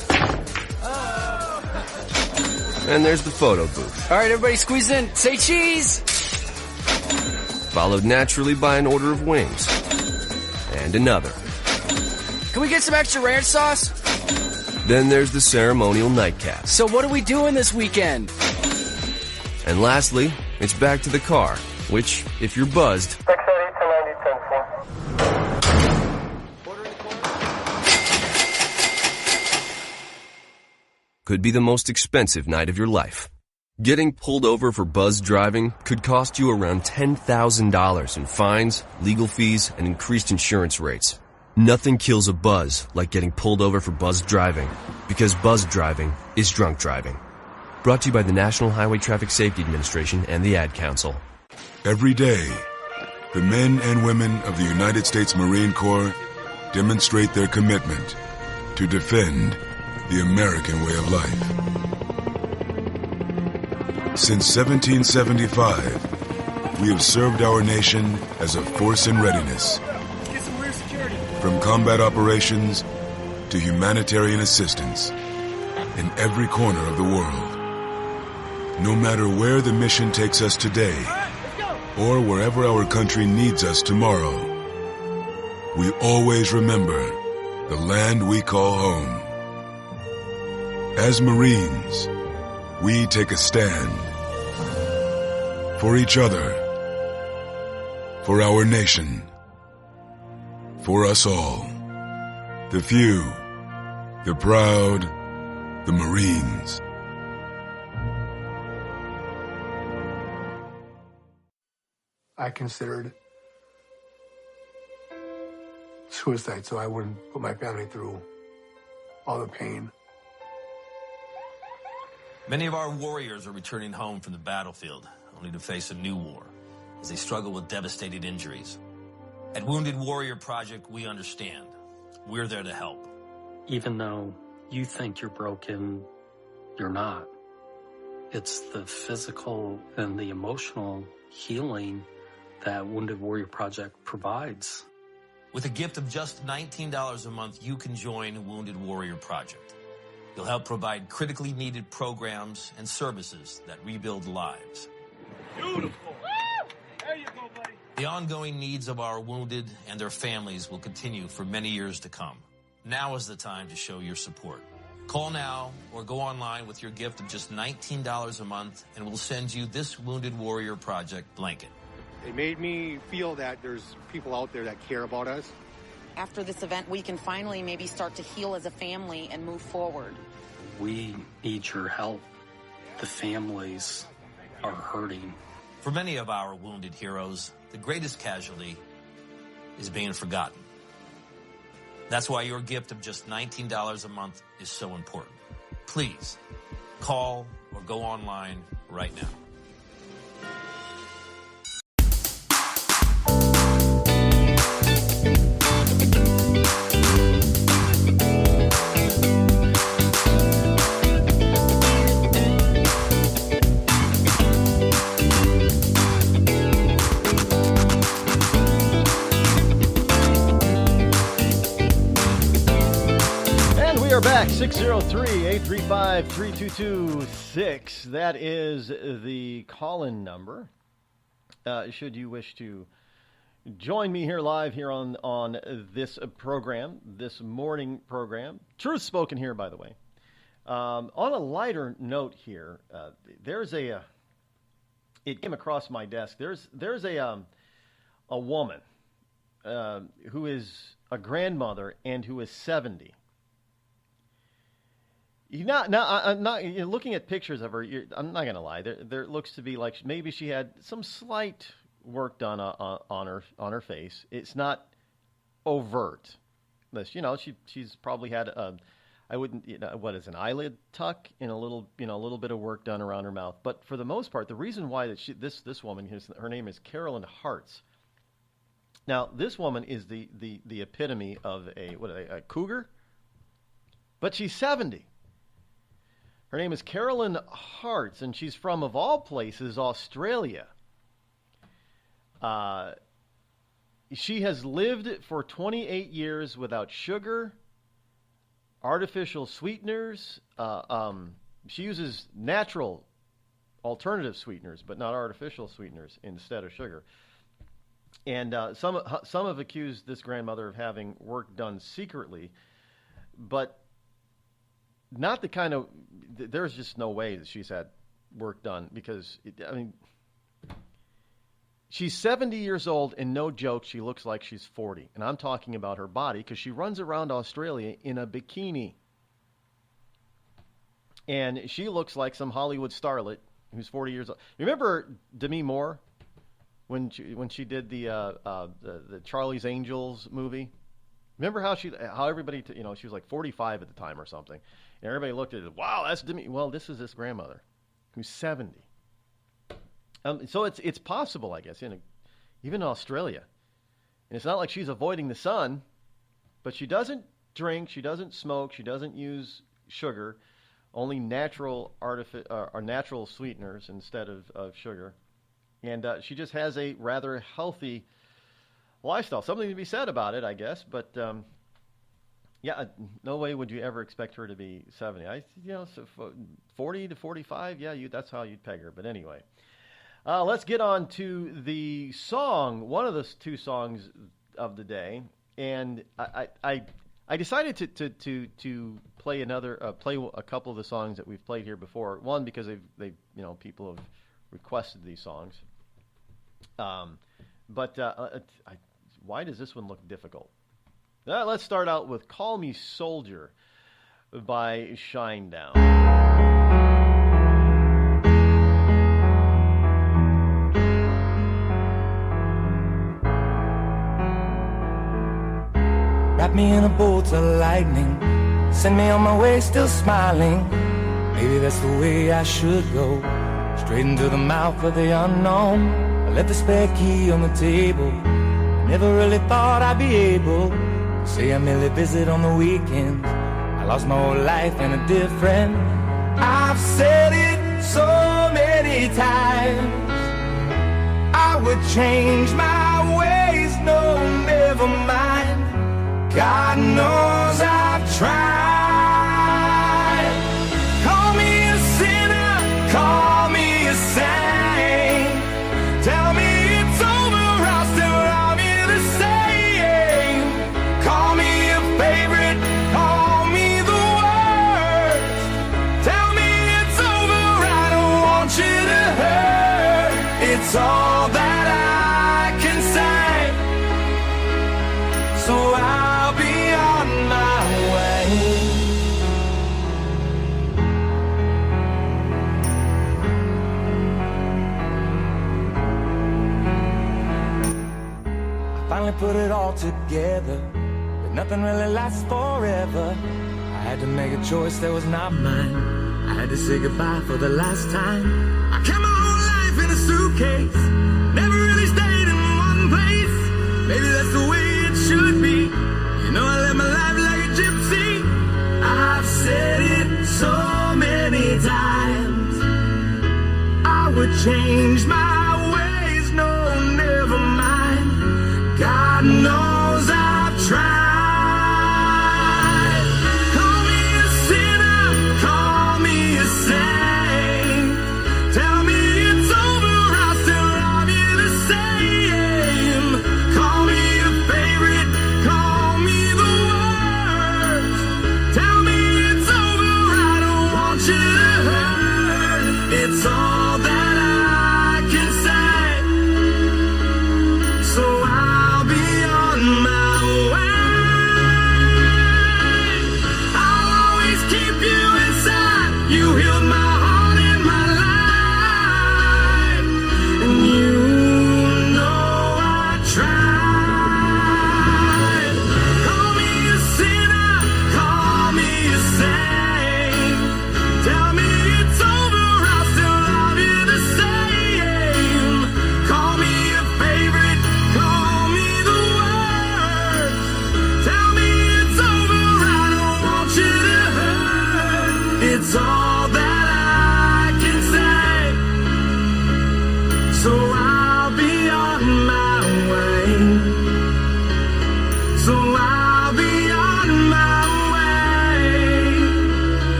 [SPEAKER 9] And there's the photo booth.
[SPEAKER 20] All right, everybody squeeze in. Say cheese!
[SPEAKER 9] Followed naturally by an order of wings. And another.
[SPEAKER 20] Can we get some extra ranch sauce?
[SPEAKER 9] Then there's the ceremonial nightcap.
[SPEAKER 20] So what are we doing this weekend?
[SPEAKER 9] And lastly, it's back to the car, which, if you're buzzed, could be the most expensive night of your life. Getting pulled over for buzzed driving could cost you around $10,000 in fines, legal fees, and increased insurance rates. Nothing kills a buzz like getting pulled over for buzzed driving, because buzzed driving is drunk driving. Brought to you by the National Highway Traffic Safety Administration and the Ad Council.
[SPEAKER 10] Every day, the men and women of the United States Marine Corps demonstrate their commitment to defend the American way of life. Since 1775, we have served our nation as a force in readiness.
[SPEAKER 13] Get some rear security.
[SPEAKER 10] From combat operations to humanitarian assistance in every corner of the world. No matter where the mission takes us today, or wherever our country needs us tomorrow, we always remember the land we call home. As Marines, we take a stand for each other, for our nation, for us all. The few, the proud, the Marines.
[SPEAKER 22] I considered suicide so I wouldn't put my family through all the pain.
[SPEAKER 23] Many of our warriors are returning home from the battlefield, only to face a new war as they struggle with devastating injuries. At Wounded Warrior Project, we understand. We're there to help.
[SPEAKER 24] Even though you think you're broken, you're not. It's the physical and the emotional healing that Wounded Warrior Project provides.
[SPEAKER 23] With a gift of just $19 a month, you can join Wounded Warrior Project. You'll help provide critically needed programs and services that rebuild lives.
[SPEAKER 13] Beautiful. There you go, buddy.
[SPEAKER 23] The ongoing needs of our wounded and their families will continue for many years to come. Now is the time to show your support. Call now or go online with your gift of just $19 a month, and we'll send you this Wounded Warrior Project blanket.
[SPEAKER 1] It made me feel that there's people out there that care about us.
[SPEAKER 11] After this event, we can finally maybe start to heal as a family and move forward.
[SPEAKER 24] We need your help. The families are hurting.
[SPEAKER 23] For many of our wounded heroes, the greatest casualty is being forgotten. That's why your gift of just $19 a month is so important. Please, call or go online right now.
[SPEAKER 15] We are back, 603-835-3226. That is the call-in number. Should you wish to join me here live here on this program, this morning program. Truth spoken here, by the way. On a lighter note here, it came across my desk. There's a woman who is a grandmother and who is 70. I'm not looking at pictures of her. I'm not going to lie. There looks to be like maybe she had some slight work done on her face. It's not overt. She's probably had an eyelid tuck and a little bit of work done around her mouth. But for the most part, the reason why this woman, her name is Carolyn Hartz. Now, this woman is the epitome of a cougar, but she's 70. Her name is Carolyn Hartz, and she's from, of all places, Australia. She has lived for 28 years without sugar, artificial sweeteners. She uses natural alternative sweeteners, but not artificial sweeteners instead of sugar. And some have accused this grandmother of having work done secretly, but not the kind of, there's just no way that she's had work done because, she's 70 years old and no joke, she looks like she's 40. And I'm talking about her body because she runs around Australia in a bikini. And she looks like some Hollywood starlet who's 40 years old. Remember Demi Moore when she did the Charlie's Angels movie? Remember how everybody, she was like 45 at the time or something. And everybody looked at it, wow, that's Demi. Well, this is this grandmother who's 70. So it's possible, I guess, even in Australia. And it's not like she's avoiding the sun, but she doesn't drink, she doesn't smoke, she doesn't use sugar, only natural natural sweeteners instead of sugar. And she just has a rather healthy lifestyle. Something to be said about it, I guess. But yeah, no way would you ever expect her to be 70. 40 to 45, yeah, that's how you'd peg her. But anyway, let's get on to the song, one of the two songs of the day. And I decided to play play a couple of the songs that we've played here before. One, because they people have requested these songs. Why does this one look difficult? Let's start out with Call Me Soldier by Shinedown.
[SPEAKER 12] Wrap me in a bolt of lightning, send me on my way still smiling. Maybe that's the way I should go, straight into the mouth of the unknown. I left the spare key on the table, I never really thought I'd be able to say I merely visit on the weekends. I lost my whole life in a different. I've said it so many times, I would change my ways, no, never mind. God knows I've tried. Call me a sinner, call me a saint. Tell me it's over, I'll stay finally put it all together, but nothing really lasts forever. I had to make a choice that was not mine. I had to say goodbye for the last time. I kept my whole life in a suitcase, never really stayed in one place. Maybe that's the way it should be. You know, I live my life like a gypsy. I've said it so many times. I would change my ways, no, never mind. God knows I've tried.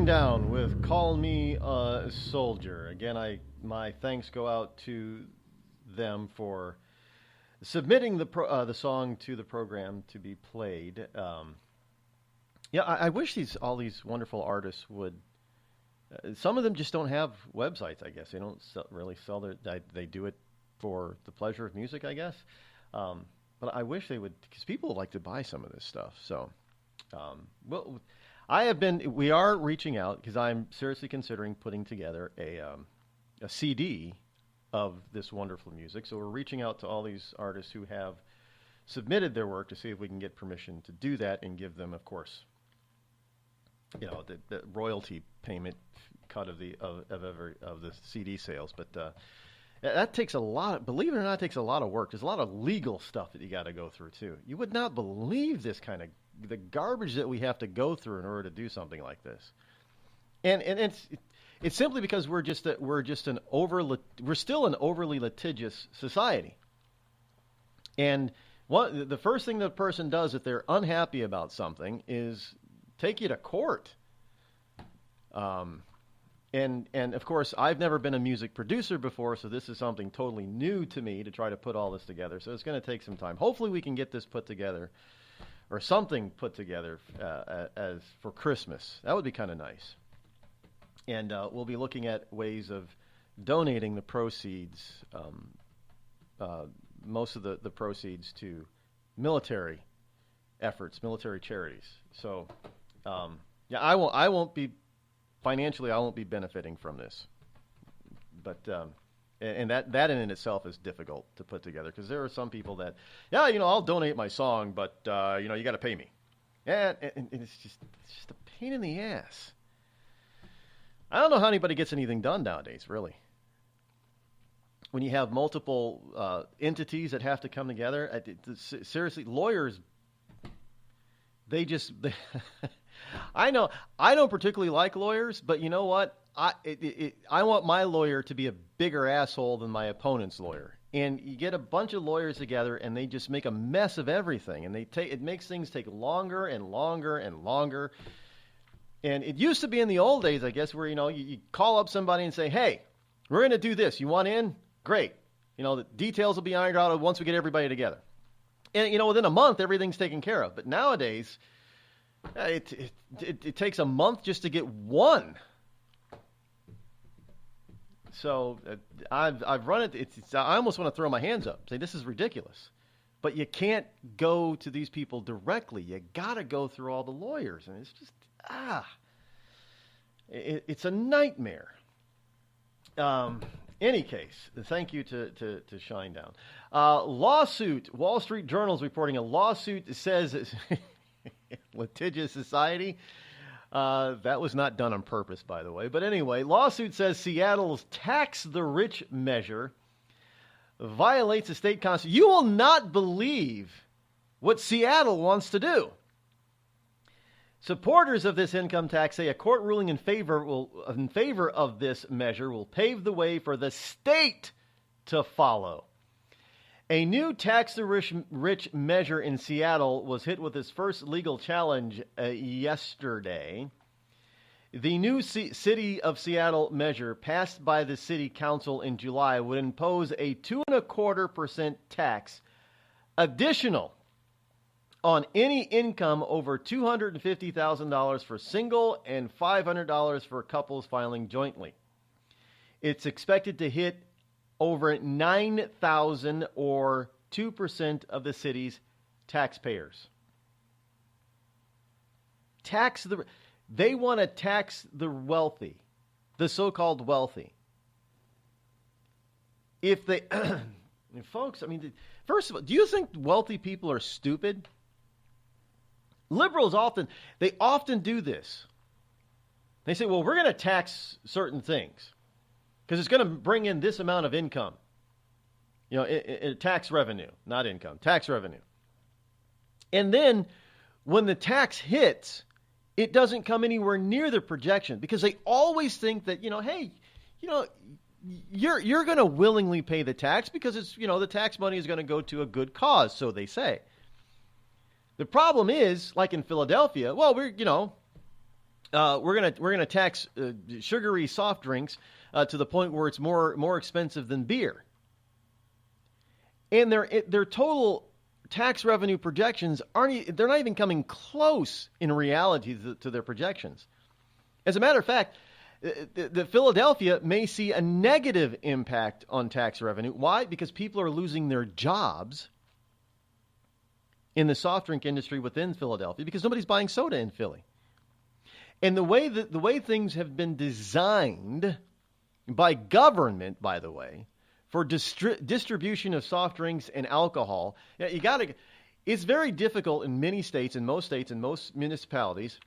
[SPEAKER 15] Down with Call Me a Soldier. Again, my thanks go out to them for submitting the song to the program to be played. I wish all these wonderful artists would. Some of them just don't have websites. I guess they don't really sell they do it for the pleasure of music, I guess. But I wish they would, because people like to buy some of this stuff. So, well. We are reaching out because I'm seriously considering putting together a CD of this wonderful music. So we're reaching out to all these artists who have submitted their work to see if we can get permission to do that and give them, of course, you know, the royalty payment cut of the CD sales. But that takes a lot. Believe it or not, it takes a lot of work. There's a lot of legal stuff that you got to go through too. You would not believe the garbage that we have to go through in order to do something like this, and it's simply because we're still an overly litigious society. And the first thing that a person does if they're unhappy about something is take you to court. And of course, I've never been a music producer before, so this is something totally new to me to try to put all this together. So it's going to take some time. Hopefully, we can get this put together. Or something put together as for Christmas. That would be kind of nice. And we'll be looking at ways of donating the proceeds, most of the proceeds to military efforts, military charities. So, I won't be financially. I won't be benefiting from this, but. And that in itself is difficult to put together because there are some people that, I'll donate my song, but, you got to pay me. And it's just a pain in the ass. I don't know how anybody gets anything done nowadays, really. When you have multiple entities that have to come together, seriously, lawyers, I know I don't particularly like lawyers, but you know what? I want my lawyer to be a bigger asshole than my opponent's lawyer. And you get a bunch of lawyers together, and they just make a mess of everything. And it makes things take longer and longer and longer. And it used to be in the old days, I guess, where, you call up somebody and say, hey, we're going to do this. You want in? Great. The details will be ironed out once we get everybody together. And, within a month, everything's taken care of. But nowadays, it takes a month just to get one. So I've run it. I almost want to throw my hands up, say this is ridiculous. But you can't go to these people directly. You got to go through all the lawyers, and it's just it's a nightmare. Any case, thank you to Shinedown. Lawsuit. Wall Street Journal's reporting a lawsuit that says litigious society. That was not done on purpose, by the way. But anyway, lawsuit says Seattle's tax the rich measure violates the state constitution. You will not believe what Seattle wants to do. Supporters of this income tax say a court ruling in favor of this measure will pave the way for the state to follow. A new tax the rich measure in Seattle was hit with its first legal challenge yesterday. The new City of Seattle measure passed by the City Council in July would impose a 2.25% tax additional on any income over $250,000 for single and $500 for couples filing jointly. It's expected to hit over 9,000 or 2% of the city's taxpayers. They want to tax the wealthy, the so-called wealthy. If they, folks, I mean, first of all, do you think wealthy people are stupid? Liberals often do this. They say, well, we're going to tax certain things because it's going to bring in this amount of income. You know, tax revenue, not income, tax revenue. And then when the tax hits, it doesn't come anywhere near the projection because they always think that, hey, you're going to willingly pay the tax because it's, the tax money is going to go to a good cause, so they say. The problem is, like in Philadelphia, well, we're gonna tax sugary soft drinks to the point where it's more expensive than beer, and their total tax revenue projections they're not even coming close in reality to their projections. As a matter of fact, the Philadelphia may see a negative impact on tax revenue. Why? Because people are losing their jobs in the soft drink industry within Philadelphia because nobody's buying soda in Philly. And the way things have been designed by government, by the way, for distribution of soft drinks and alcohol, it's very difficult in many states, in most municipalities,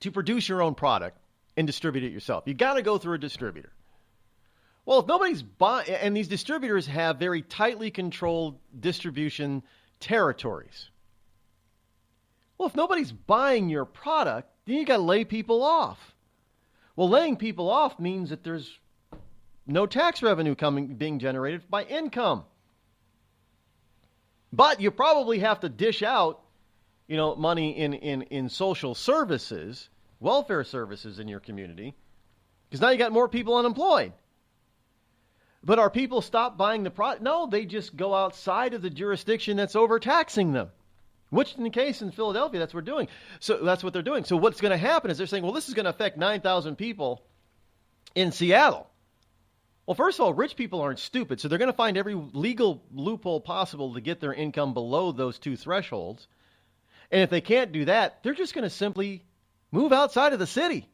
[SPEAKER 15] to produce your own product and distribute it yourself. You got to go through a distributor. Well, if nobody's buying, and these distributors have very tightly controlled distribution territories. Well, if nobody's buying your product, then you got to lay people off. Well, laying people off means that there's no tax revenue being generated by income. But you probably have to dish out, money in social services, welfare services in your community, because now you got more people unemployed. But our people stop buying the product? No, they just go outside of the jurisdiction that's overtaxing them, which in the case in Philadelphia, that's what we're doing. So that's what they're doing. So what's going to happen is they're saying, well, this is going to affect 9,000 people in Seattle. Well, first of all, rich people aren't stupid, so they're going to find every legal loophole possible to get their income below those two thresholds. And if they can't do that, they're just going to simply move outside of the city.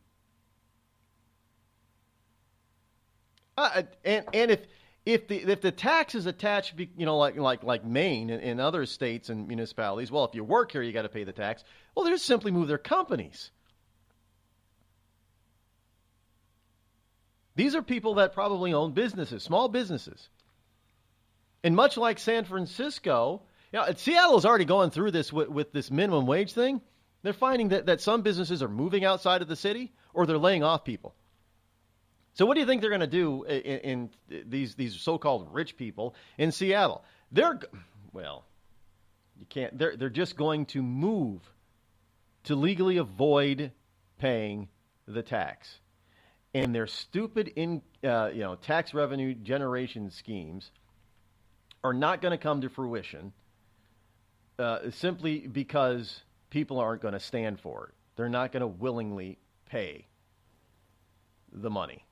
[SPEAKER 15] And if the tax is attached, like Maine and other states and municipalities, well, if you work here, you got to pay the tax. Well, they just simply move their companies. These are people that probably own businesses, small businesses. And much like San Francisco, Seattle's already going through this with this minimum wage thing. They're finding that some businesses are moving outside of the city or they're laying off people. So what do you think they're going to do in these so-called rich people in Seattle? They're just going to move to legally avoid paying the tax. And their stupid tax revenue generation schemes are not going to come to fruition simply because people aren't going to stand for it. They're not going to willingly pay the money.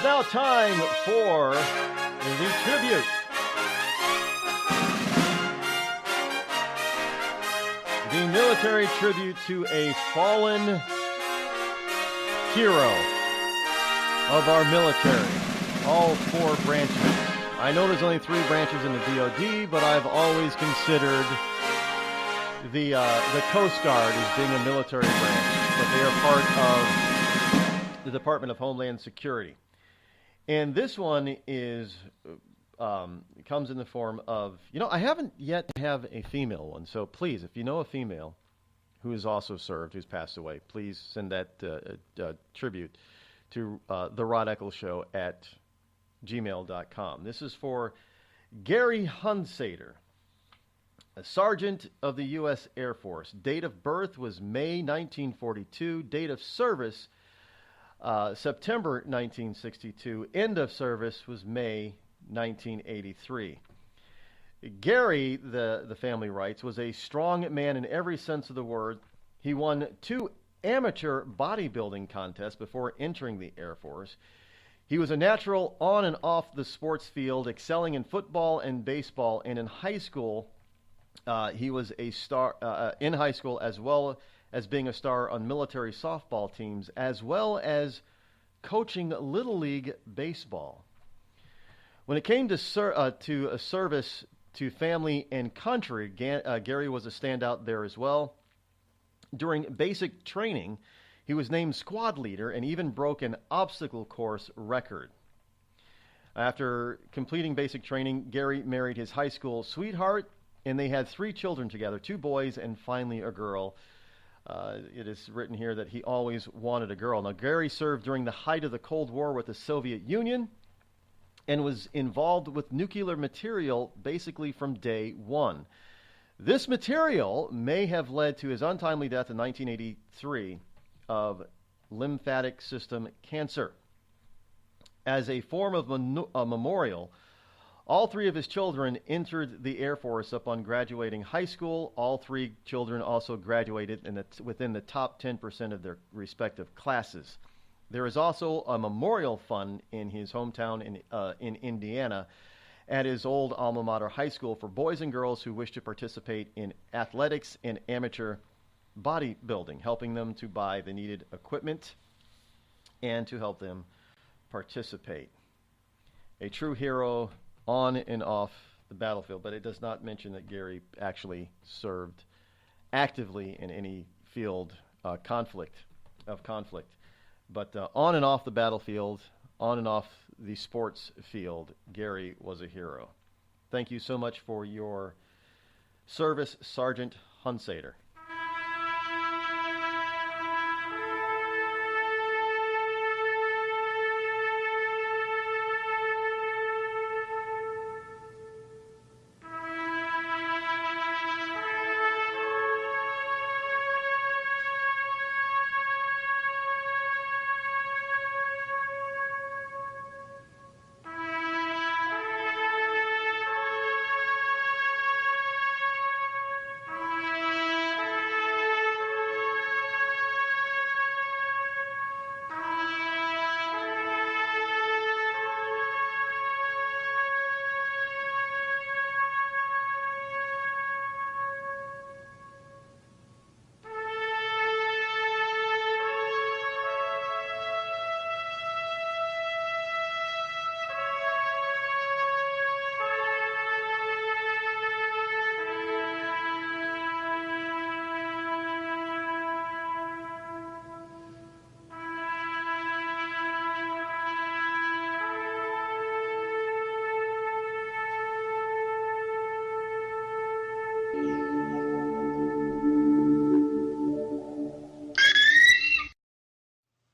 [SPEAKER 15] is now time for the tribute. The military tribute to a fallen hero of our military. All four branches. I know there's only 3 branches in the DoD, but I've always considered the Coast Guard as being a military branch, but they are part of the Department of Homeland Security. And this one is comes in the form of, I haven't yet have a female one, so please, if you know a female who has also served, who's passed away, please send that tribute to the Rod Eccles Show at gmail.com. This is for Gary Hunsater, a sergeant of the U.S. Air Force. Date of birth was May 1942. Date of service, September 1962. End of service was May 1983. Gary, the family writes, was a strong man in every sense of the word. He won 2 amateur bodybuilding contests before entering the Air Force. He was a natural on and off the sports field, excelling in football and baseball. And in high school, he was a star in high school, as well as being a star on military softball teams, as well as coaching Little League baseball. When it came to service to family and country, Gary was a standout there as well. During basic training, he was named squad leader and even broke an obstacle course record. After completing basic training, Gary married his high school sweetheart, and they had 3 children together, 2 boys and finally a girl. It is written here that he always wanted a girl. Now, Gary served during the height of the Cold War with the Soviet Union and was involved with nuclear material basically from day one. This material may have led to his untimely death in 1983 of lymphatic system cancer. As a form of a memorial, all 3 of his children entered the Air Force upon graduating high school. All 3 children also graduated within the top 10% of their respective classes. There is also a memorial fund in his hometown in Indiana at his old alma mater high school for boys and girls who wish to participate in athletics and amateur bodybuilding, helping them to buy the needed equipment and to help them participate. A true hero on and off the battlefield, but it does not mention that Gary actually served actively in any field conflict. But on and off the battlefield, on and off the sports field, Gary was a hero. Thank you so much for your service, Sergeant Hunsater.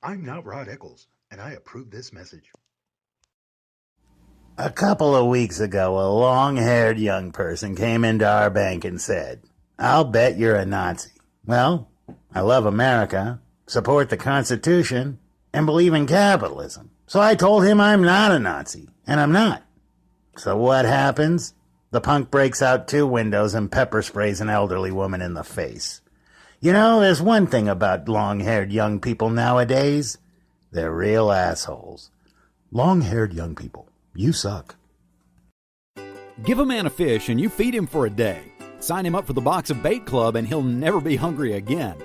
[SPEAKER 2] I'm not Rod Eccles, and I approve this message.
[SPEAKER 3] A couple of weeks ago, a long-haired young person came into our bank and said, "I'll bet you're a Nazi." Well, I love America, support the Constitution, and believe in capitalism. So I told him I'm not a Nazi, and I'm not. So what happens? The punk breaks out 2 windows and pepper sprays an elderly woman in the face. You know, there's one thing about long-haired young people nowadays. They're real assholes. Long-haired young people, you suck.
[SPEAKER 4] Give a man a fish and you feed him for a day. Sign him up for the Box of Bait Club and he'll never be hungry again.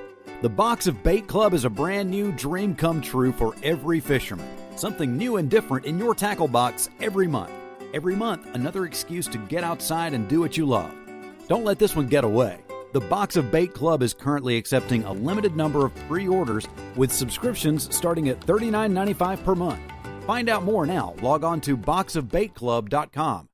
[SPEAKER 4] The Box of Bait Club is a brand new dream come true for every fisherman. Something new and different in your tackle box every month. Every month, another excuse to get outside and do what you love. Don't let this one get away. The Box of Bait Club is currently accepting a limited number of pre-orders with subscriptions starting at $39.95 per month. Find out more now. Log on to boxofbaitclub.com.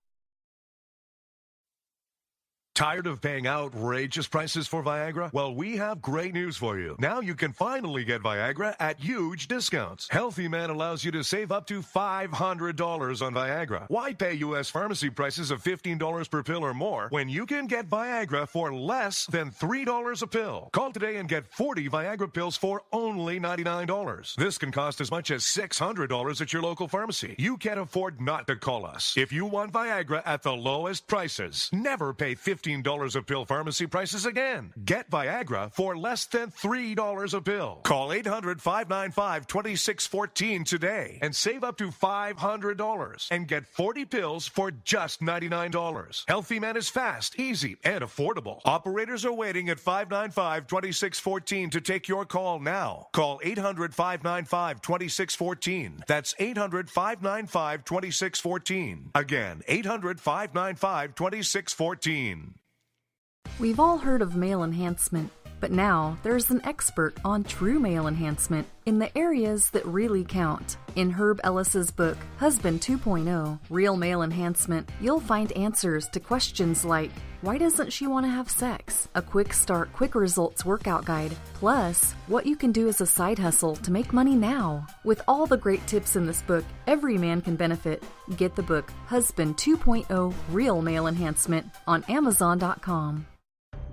[SPEAKER 5] Tired of paying outrageous prices for Viagra? Well, we have great news for you. Now you can finally get Viagra at huge discounts. Healthy Man allows you to save up to $500 on Viagra. Why pay U.S. pharmacy prices of $15 per pill or more when you can get Viagra for less than $3 a pill? Call today and get 40 Viagra pills for only $99. This can cost as much as $600 at your local pharmacy. You can't afford not to call us. If you want Viagra at the lowest prices, never pay $15 a pill pharmacy prices again. Get Viagra for less than $3 a pill. Call 800-595-2614 today and save up to $500 and get 40 pills for just $99. Healthy Man is fast, easy, and affordable. Operators are waiting at 595-2614 to take your call now. Call 800-595-2614. That's 800-595-2614. Again, 800-595-2614.
[SPEAKER 14] We've all heard of male enhancement, but now there's an expert on true male enhancement in the areas that really count. In Herb Ellis's book, Husband 2.0, Real Male Enhancement, you'll find answers to questions like, why doesn't she want to have sex? A quick start, quick results workout guide, plus what you can do as a side hustle to make money now. With all the great tips in this book, every man can benefit. Get the book, Husband 2.0, Real Male Enhancement, on Amazon.com.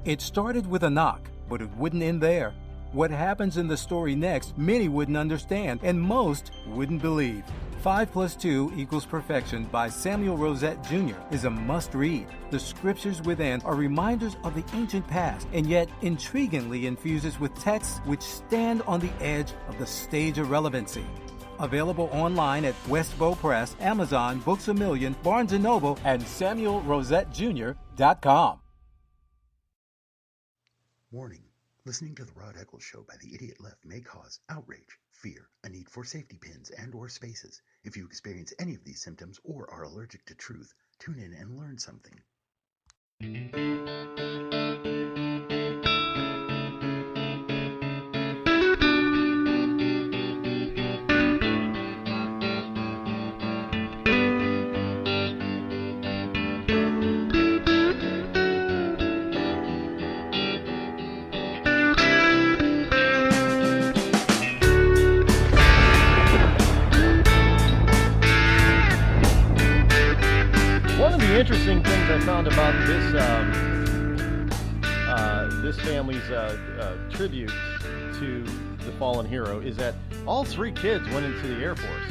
[SPEAKER 17] It started with a knock, but it wouldn't end there. What happens in the story next, many wouldn't understand, and most wouldn't believe. 5 + 2 = Perfection by Samuel Rosette Jr. is a must-read. The scriptures within are reminders of the ancient past, and yet intriguingly infuses with texts which stand on the edge of the stage of relevancy. Available online at Westbow Press, Amazon, Books A Million, Barnes & Noble, and SamuelRosetteJr.com.
[SPEAKER 2] Warning. Listening to the Rod Eccles Show by the Idiot Left may cause outrage, fear, a need for safety pins and/or spaces. If you experience any of these symptoms or are allergic to truth, tune in and learn something.
[SPEAKER 15] Interesting things I found about this family's tribute to the fallen hero is that all 3 kids went into the Air Force.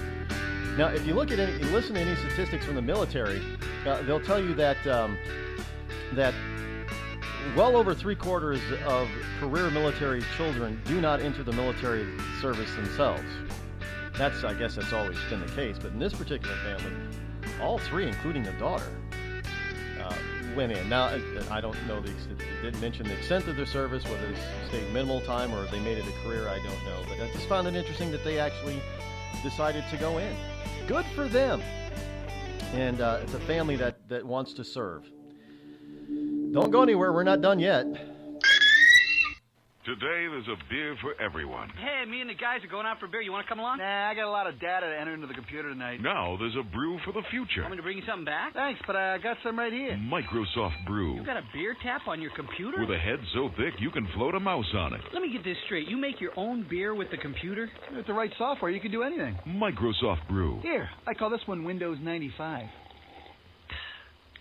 [SPEAKER 15] Now, if you listen to any statistics from the military, they'll tell you that that well over 3/4 of career military children do not enter the military service themselves. I guess that's always been the case, but in this particular family, all 3, including the daughter, went in. Now, I don't know they didn't mention the extent of their service, whether they stayed minimal time or if they made it a career, I don't know. But I just found it interesting that they actually decided to go in. Good for them. And it's a family that wants to serve. Don't go anywhere. We're not done yet.
[SPEAKER 16] Today, there's a beer for everyone.
[SPEAKER 25] Hey, me and the guys are going out for beer. You want to come along?
[SPEAKER 26] Nah, I got a lot of data to enter into the computer tonight.
[SPEAKER 16] Now, there's a brew for the future.
[SPEAKER 25] Want me to bring you something back?
[SPEAKER 26] Thanks, but I got some right here.
[SPEAKER 16] Microsoft Brew.
[SPEAKER 25] You got a beer tap on your computer?
[SPEAKER 16] With a head so thick you can float a mouse on it.
[SPEAKER 25] Let me get this straight. You make your own beer with the computer?
[SPEAKER 26] With the right software, you can do anything.
[SPEAKER 16] Microsoft Brew.
[SPEAKER 26] Here, I call this one Windows 95.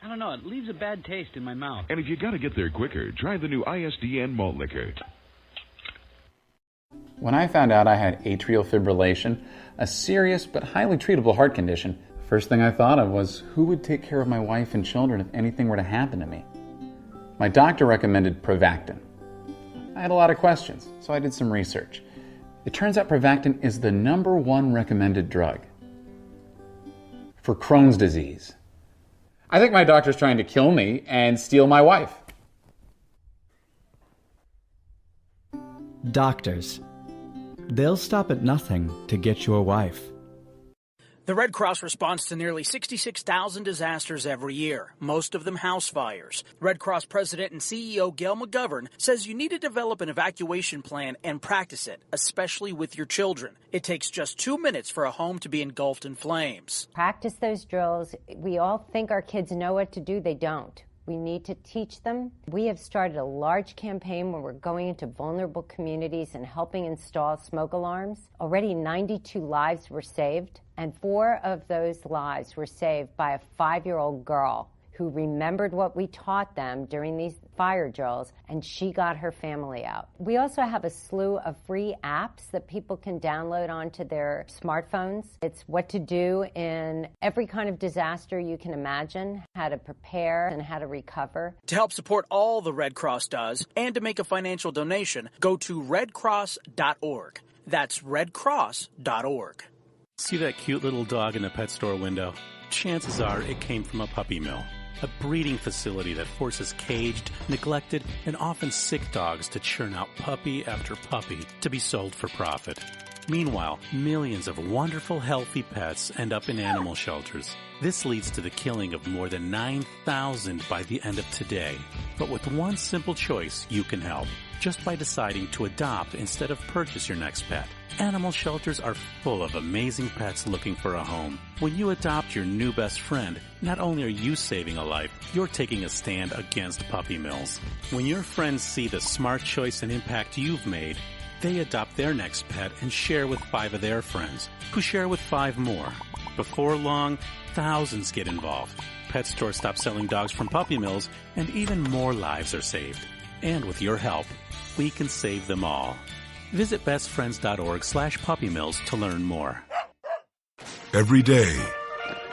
[SPEAKER 25] I don't know. It leaves a bad taste in my mouth.
[SPEAKER 16] And if you got to get there quicker, try the new ISDN malt liquor.
[SPEAKER 27] When I found out I had atrial fibrillation, a serious but highly treatable heart condition, the first thing I thought of was who would take care of my wife and children if anything were to happen to me. My doctor recommended Prevactin. I had a lot of questions, so I did some research. It turns out Prevactin is the #1 recommended drug. for Crohn's disease. I think my doctor's trying to kill me and steal my wife.
[SPEAKER 6] Doctors. They'll stop at nothing to get your wife.
[SPEAKER 7] The Red Cross responds to nearly 66,000 disasters every year, most of them house fires. Red Cross President and CEO Gail McGovern says you need to develop an evacuation plan and practice it, especially with your children. It takes just 2 minutes for a home to be engulfed in flames.
[SPEAKER 8] Practice those drills. We all think our kids know what to do. They don't. We need to teach them. We have started a large campaign where we're going into vulnerable communities and helping install smoke alarms. Already 92 lives were saved, and 4 of those lives were saved by a 5-year-old girl who remembered what we taught them during these fire drills, and she got her family out. We also have a slew of free apps that people can download onto their smartphones. It's what to do in every kind of disaster you can imagine, how to prepare and how to recover.
[SPEAKER 7] To help support all the Red Cross does and to make a financial donation, go to redcross.org. That's redcross.org.
[SPEAKER 18] See that cute little dog in the pet store window? Chances are it came from a puppy mill. A breeding facility that forces caged, neglected, and often sick dogs to churn out puppy after puppy to be sold for profit. Meanwhile, millions of wonderful, healthy pets end up in animal shelters. This leads to the killing of more than 9,000 by the end of today. But with one simple choice, you can help. Just by deciding to adopt instead of purchase your next pet. Animal shelters are full of amazing pets looking for a home. When you adopt your new best friend, not only are you saving a life, you're taking a stand against puppy mills. When your friends see the smart choice and impact you've made, they adopt their next pet and share with 5 of their friends, who share with 5 more. Before long, thousands get involved. Pet stores stop selling dogs from puppy mills, and even more lives are saved. And with your help, we can save them all. Visit bestfriends.org/puppymills to learn more.
[SPEAKER 10] Every day,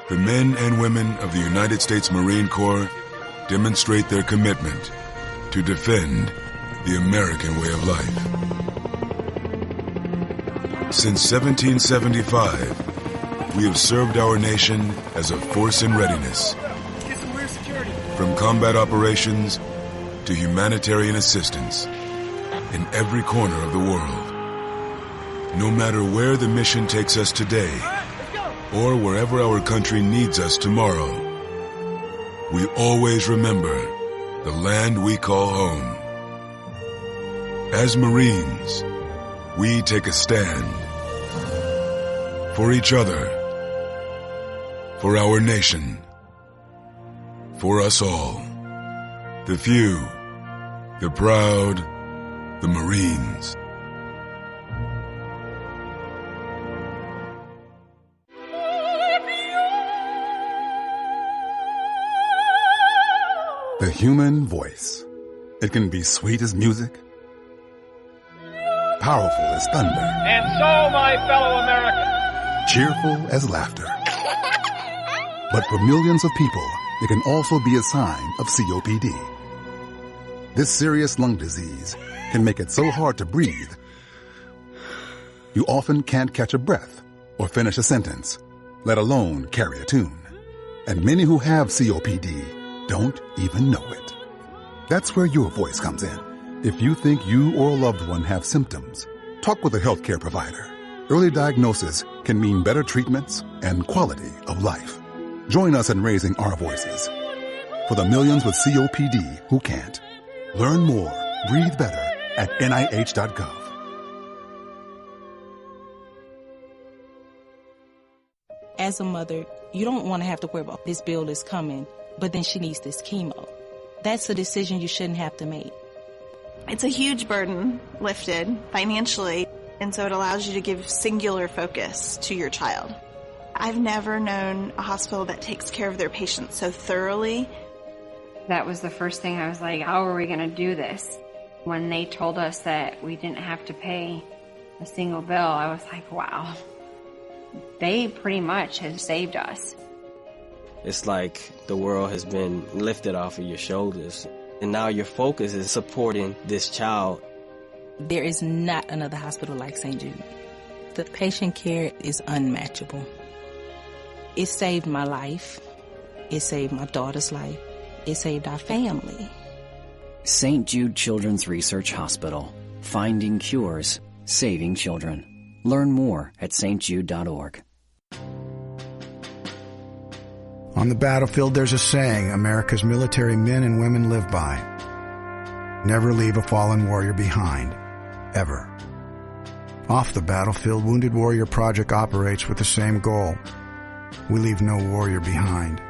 [SPEAKER 10] the men and women of the United States Marine Corps demonstrate their commitment to defend the American way of life. Since 1775, we have served our nation as a force in readiness.
[SPEAKER 26] Get some rear security.
[SPEAKER 10] From combat operations to humanitarian assistance in every corner of the world. No matter where the mission takes us today, or wherever our country needs us tomorrow, we always remember the land we call home. As Marines, we take a stand for each other, for our nation, for us all. The few, the proud, the Marines.
[SPEAKER 19] The human voice. It can be sweet as music, powerful as thunder,
[SPEAKER 20] and so, my fellow Americans,
[SPEAKER 19] cheerful as laughter. But for millions of people, it can also be a sign of COPD. This serious lung disease can make it so hard to breathe, you often can't catch a breath or finish a sentence, let alone carry a tune. And many who have COPD don't even know it. That's where your voice comes in. If you think you or a loved one have symptoms, talk with a healthcare provider. Early diagnosis can mean better treatments and quality of life. Join us in raising our voices for the millions with COPD who can't. Learn more, breathe better at NIH.gov.
[SPEAKER 21] As a mother, you don't want to have to worry about this bill is coming, but then she needs this chemo. That's a decision you shouldn't have to make.
[SPEAKER 28] It's a huge burden lifted financially, and so it allows you to give singular focus to your child. I've never known a hospital that takes care of their patients so thoroughly.
[SPEAKER 29] That was the first thing I was like, how are we going to do this? When they told us that we didn't have to pay a single bill, I was like, wow. They pretty much have saved us.
[SPEAKER 30] It's like the world has been lifted off of your shoulders, and now your focus is supporting this child.
[SPEAKER 21] There is not another hospital like St. Jude. The patient care is unmatchable. It saved my life. It saved my daughter's life. It saved our family.
[SPEAKER 1] St. Jude Children's Research Hospital. Finding cures, saving children. Learn more at stjude.org.
[SPEAKER 3] On the battlefield, there's a saying America's military men and women live by. Never leave a fallen warrior behind. Ever. Off the battlefield, Wounded Warrior Project operates with the same goal. We leave no warrior behind.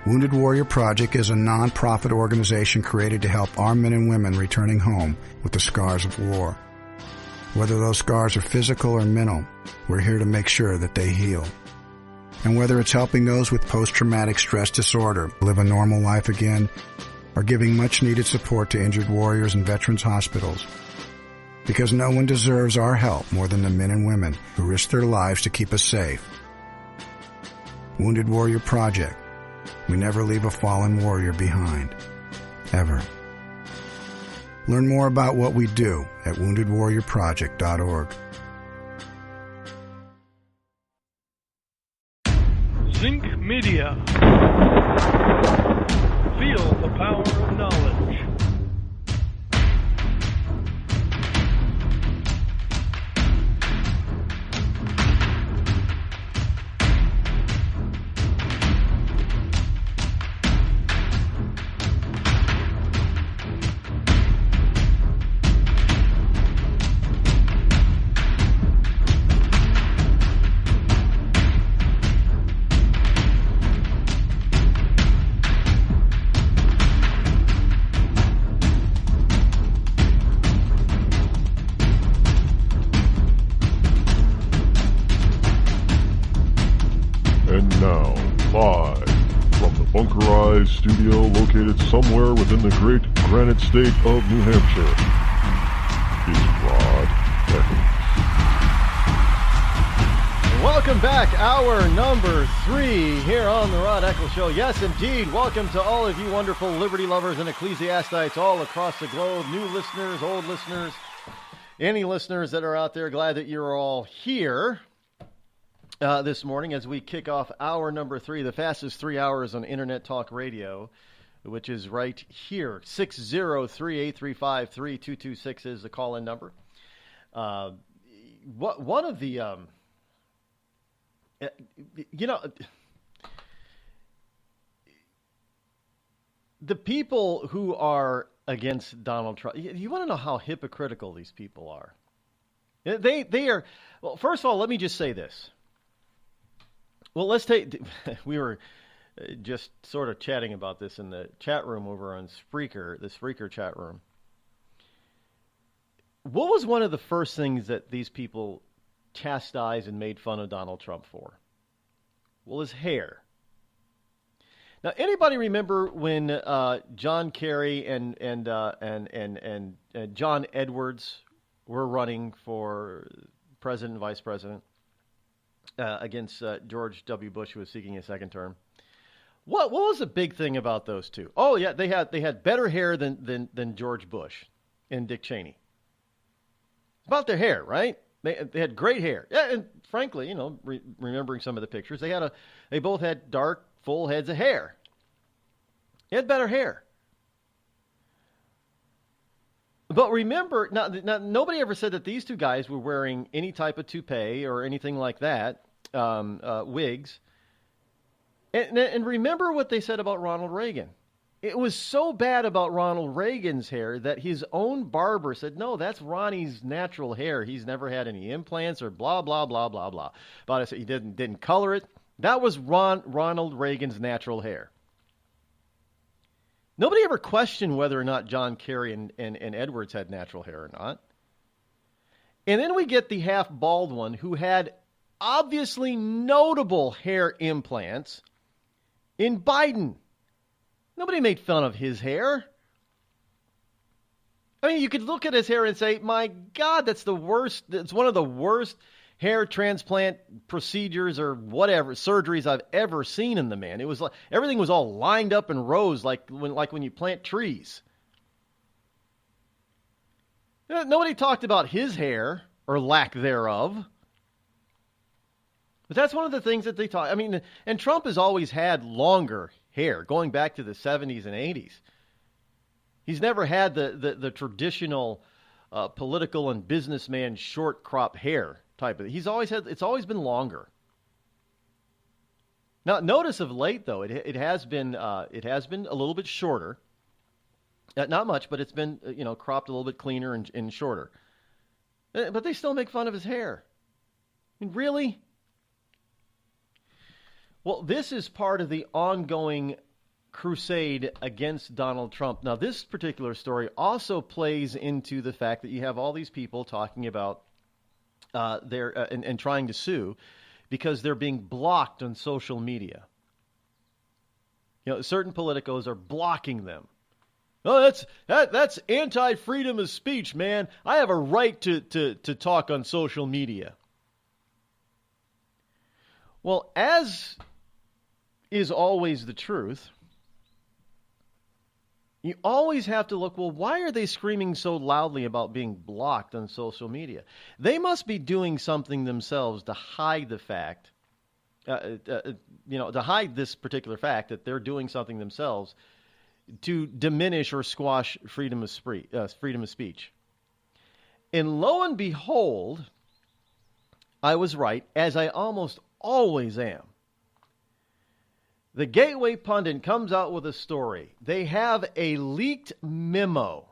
[SPEAKER 3] Wounded Warrior Project is a non-profit organization created to help our men and women returning home with the scars of war. Whether those scars are physical or mental, we're here to make sure that they heal. And whether it's helping those with post-traumatic stress disorder live a normal life again, or giving much-needed support to injured warriors in veterans' hospitals. Because no one deserves our help more than the men and women who risk their lives to keep us safe. Wounded Warrior Project. We never leave a fallen warrior behind. Ever. Learn more about what we do at woundedwarriorproject.org.
[SPEAKER 4] Zinc Media. Feel the power of knowledge.
[SPEAKER 9] Studio located somewhere within the great granite state of New Hampshire is Rod Eccles.
[SPEAKER 15] Welcome back, hour number 3 here on the Rod Eccles Show. Yes, indeed, welcome to all of you wonderful liberty lovers and ecclesiastites all across the globe, new listeners, old listeners, any listeners that are out there. Glad that you're all here. This morning as we kick off hour number 3, the fastest 3 hours on Internet Talk Radio, which is right here. 603-835-3226 is the call-in number. One of the, the people who are against Donald Trump, you want to know how hypocritical these people are. They are, well, first of all, let me just say this. Well, we were just sort of chatting about this in the chat room over on Spreaker, the Spreaker chat room. What was one of the first things that these people chastised and made fun of Donald Trump for? Well, his hair. Now, anybody remember when John Kerry and John Edwards were running for president and vice president? Against George W. Bush, who was seeking a second term. What was the big thing about those two? Oh yeah, they had better hair than George Bush and Dick Cheney. About their hair, right? They had great hair. Yeah, and frankly, remembering some of the pictures, they both had dark, full heads of hair. They had better hair. But remember, now, nobody ever said that these two guys were wearing any type of toupee or anything like that, wigs. And remember what they said about Ronald Reagan. It was so bad about Ronald Reagan's hair that his own barber said, no, that's Ronnie's natural hair. He's never had any implants or blah, blah, blah, blah, blah. But I said he didn't color it. That was Ronald Reagan's natural hair. Nobody ever questioned whether or not John Kerry and Edwards had natural hair or not. And then we get the half-bald one who had obviously notable hair implants in Biden. Nobody made fun of his hair. I mean, you could look at his hair and say, my God, that's the worst. It's one of the worst hair transplant procedures or whatever surgeries I've ever seen in the man. It was like everything was all lined up in rows like when you plant trees. Nobody talked about his hair or lack thereof. But that's one of the things that they talk. I mean, and Trump has always had longer hair, going back to the 70s and 80s. He's never had the traditional political and businessman short crop hair type of thing. It's always been longer. Now, notice of late though, it has been a little bit shorter. Not much, but it's been cropped a little bit cleaner and shorter. But they still make fun of his hair. I mean, really? Well, this is part of the ongoing crusade against Donald Trump. Now, this particular story also plays into the fact that you have all these people talking about and trying to sue because they're being blocked on social media. Certain politicos are blocking them. Oh, that's anti-freedom of speech, man. I have a right to talk on social media. Well, as is always the truth, you always have to look, well, why are they screaming so loudly about being blocked on social media? They must be doing something themselves to hide the fact, to hide this particular fact that they're doing something themselves to diminish or squash freedom of speech. And lo and behold, I was right, as I almost always am. The Gateway Pundit comes out with a story. They have a leaked memo.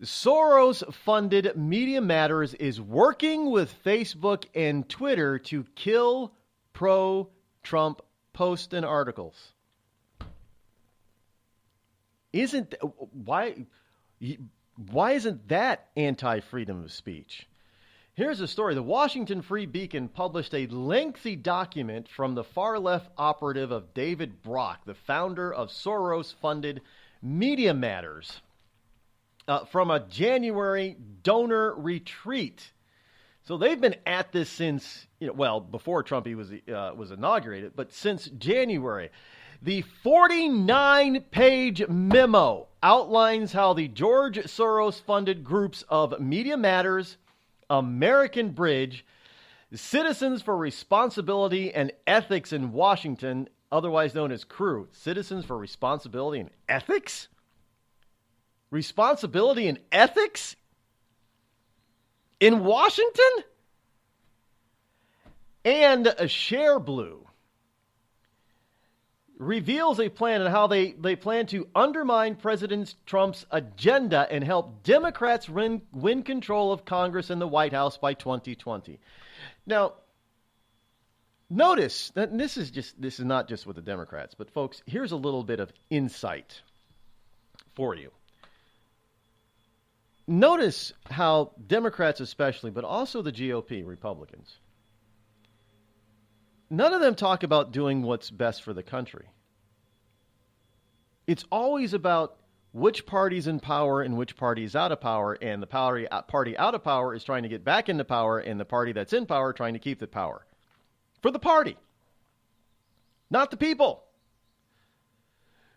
[SPEAKER 15] Soros-funded Media Matters is working with Facebook and Twitter to kill pro-Trump posts and articles. Why isn't that anti-freedom of speech? Here's a story. The Washington Free Beacon published a lengthy document from the far-left operative of David Brock, the founder of Soros-funded Media Matters, from a January donor retreat. So they've been at this since, before Trump was inaugurated, but since January. The 49-page memo outlines how the George Soros-funded groups of Media Matters, American Bridge, Citizens for Responsibility and Ethics in Washington, otherwise known as CREW, Citizens for Responsibility and Ethics? Responsibility and Ethics? In Washington? And Share Blue reveals a plan on how they plan to undermine President Trump's agenda and help Democrats win control of Congress and the White House by 2020. Now, notice that this is not just with the Democrats, but folks, here's a little bit of insight for you. Notice how Democrats especially, but also the GOP, Republicans, none of them talk about doing what's best for the country. It's always about which party's in power and which party is out of power, and the party out of power is trying to get back into power, and the party that's in power trying to keep the power. For the party, not the people.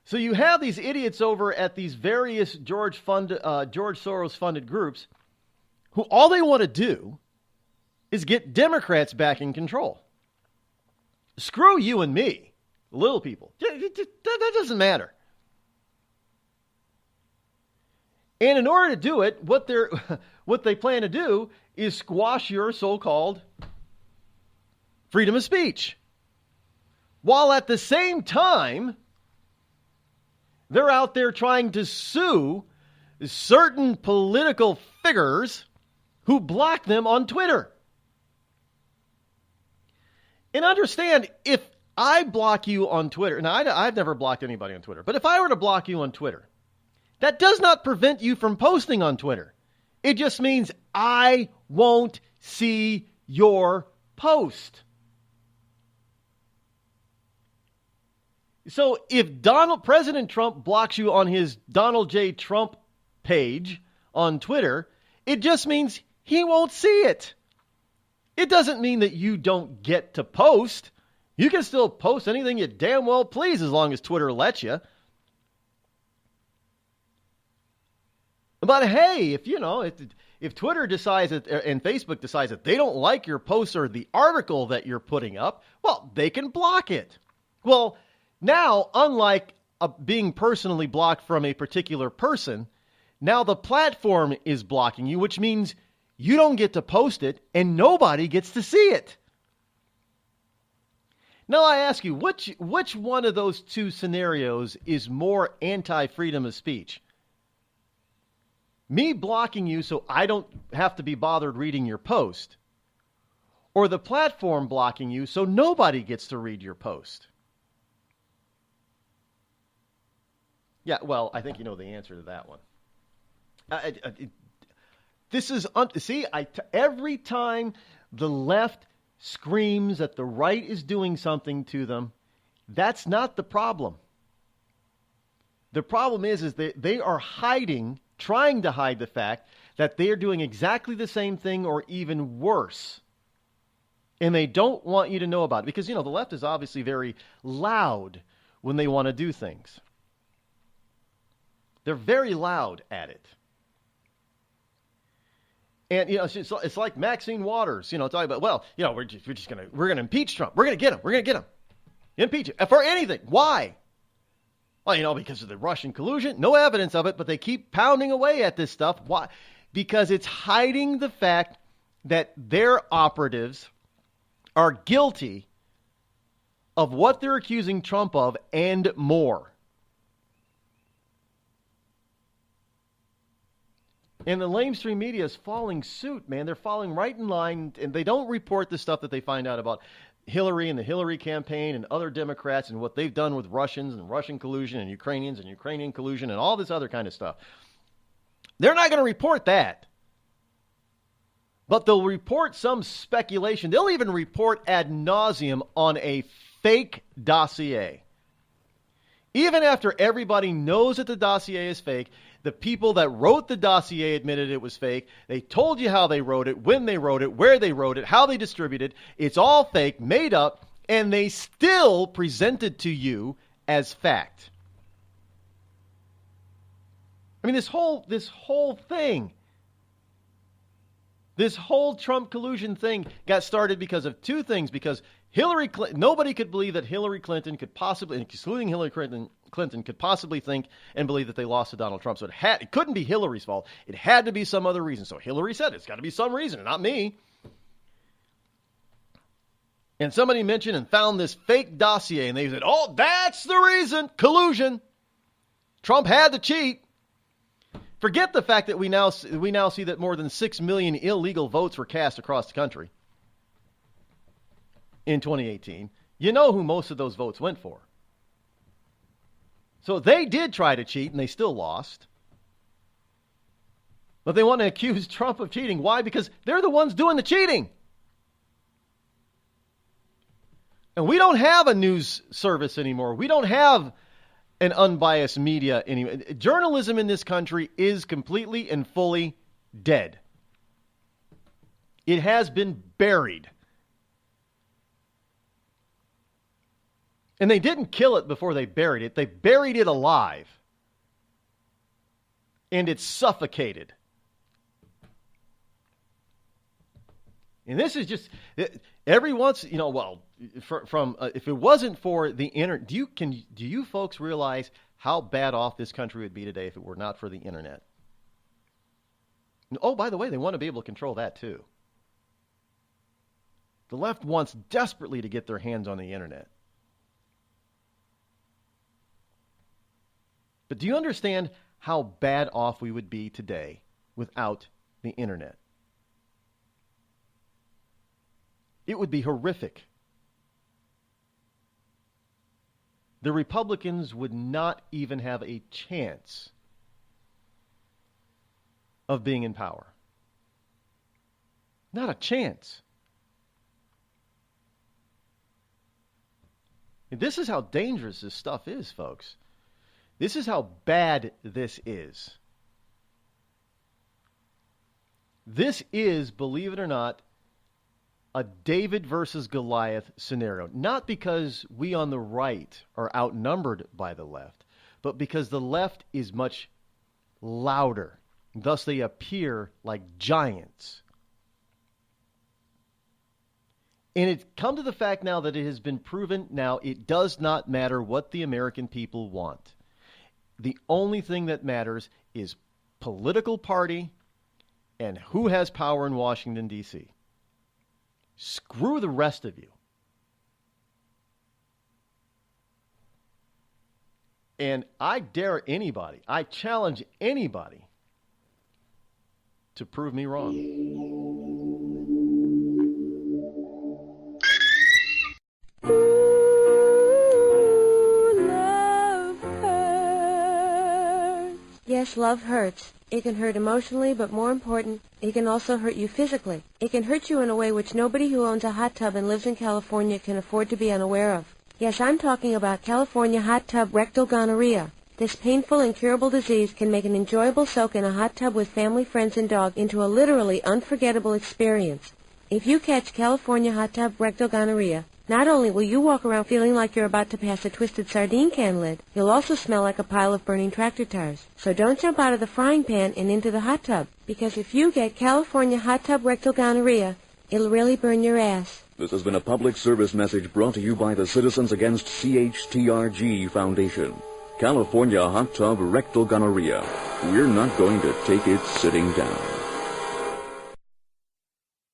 [SPEAKER 15] So you have these idiots over at these various George Soros-funded groups who all they want to do is get Democrats back in control. Screw you and me, little people. That doesn't matter. And in order to do it, what they plan to do is squash your so-called freedom of speech. While at the same time, they're out there trying to sue certain political figures who block them on Twitter. And understand, if I block you on Twitter, now I've never blocked anybody on Twitter, but if I were to block you on Twitter, that does not prevent you from posting on Twitter. It just means I won't see your post. So if President Trump blocks you on his Donald J. Trump page on Twitter, it just means he won't see it. It doesn't mean that you don't get to post. You can still post anything you damn well please as long as Twitter lets you. But hey, If Twitter decides that, and Facebook decides that they don't like your post or the article that you're putting up, well, they can block it. Well, now, unlike being personally blocked from a particular person, now the platform is blocking you, which means you don't get to post it and nobody gets to see it. Now I ask you, which one of those two scenarios is more anti-freedom of speech? Me blocking you so I don't have to be bothered reading your post, or the platform blocking you so nobody gets to read your post? Yeah, well, I think you know the answer to that one. This is, every time the left screams that the right is doing something to them, that's not the problem. The problem is that they are trying to hide the fact that they are doing exactly the same thing or even worse. And they don't want you to know about it because, the left is obviously very loud when they want to do things. They're very loud at it. And, it's like Maxine Waters, talking about, we're going to impeach Trump. We're going to get him. Impeach him. For anything. Why? Well, because of the Russian collusion. No evidence of it, but they keep pounding away at this stuff. Why? Because it's hiding the fact that their operatives are guilty of what they're accusing Trump of and more. And the lamestream media is following suit, man. They're following right in line, and they don't report the stuff that they find out about Hillary and the Hillary campaign and other Democrats and what they've done with Russians and Russian collusion and Ukrainians and Ukrainian collusion and all this other kind of stuff. They're not going to report that. But they'll report some speculation. They'll even report ad nauseum on a fake dossier. Even after everybody knows that the dossier is fake, the people that wrote the dossier admitted it was fake. They told you how they wrote it, when they wrote it, where they wrote it, how they distributed it. It's all fake, made up, and they still present it to you as fact. I mean, this whole thing, this whole Trump collusion thing got started because of two things. Because nobody could believe that Hillary Clinton could possibly, excluding Hillary Clinton, could possibly think and believe that they lost to Donald Trump. So it couldn't be Hillary's fault. It had to be some other reason. So Hillary said it's got to be some reason, not me. And somebody mentioned and found this fake dossier, and they said, "Oh, that's the reason, collusion. Trump had to cheat." Forget the fact that we now see that more than 6 million illegal votes were cast across the country in 2018. You know who most of those votes went for. So they did try to cheat, and they still lost. But they want to accuse Trump of cheating. Why? Because they're the ones doing the cheating. And we don't have a news service anymore. We don't have an unbiased media anymore. Journalism in this country is completely and fully dead. It has been buried. And they didn't kill it before they buried it. They buried it alive. And it's suffocated. And this is just every once, if it wasn't for the internet, do you folks realize how bad off this country would be today if it were not for the internet? Oh, by the way, they want to be able to control that too. The left wants desperately to get their hands on the internet. But do you understand how bad off we would be today without the internet? It would be horrific. The Republicans would not even have a chance of being in power. Not a chance. And this is how dangerous this stuff is, folks. This is how bad this is. This is, believe it or not, a David versus Goliath scenario. Not because we on the right are outnumbered by the left, but because the left is much louder Thus, they appear like giants. And it's come to the fact now that it has been proven now it does not matter what the American people want. The only thing that matters is political party and who has power in Washington, D.C. Screw the rest of you. And I dare anybody, I challenge anybody to prove me wrong.
[SPEAKER 2] Yes, love hurts. It can hurt emotionally, but more important, it can also hurt you physically. It can hurt you in a way which nobody who owns a hot tub and lives in California can afford to be unaware of. Yes, I'm talking about California hot tub rectal gonorrhea. This painful, incurable disease can make an enjoyable soak in a hot tub with family, friends, and dog into a literally unforgettable experience. If you catch California hot tub rectal gonorrhea, not only will you walk around feeling like you're about to pass a twisted sardine can lid, you'll also smell like a pile of burning tractor tires. So don't jump out of the frying pan and into the hot tub, because if you get California hot tub rectal gonorrhea, it'll really burn your ass.
[SPEAKER 5] This has been a public service message brought to you by the Citizens Against CHTRG Foundation. California hot tub rectal gonorrhea. We're not going to take it sitting down.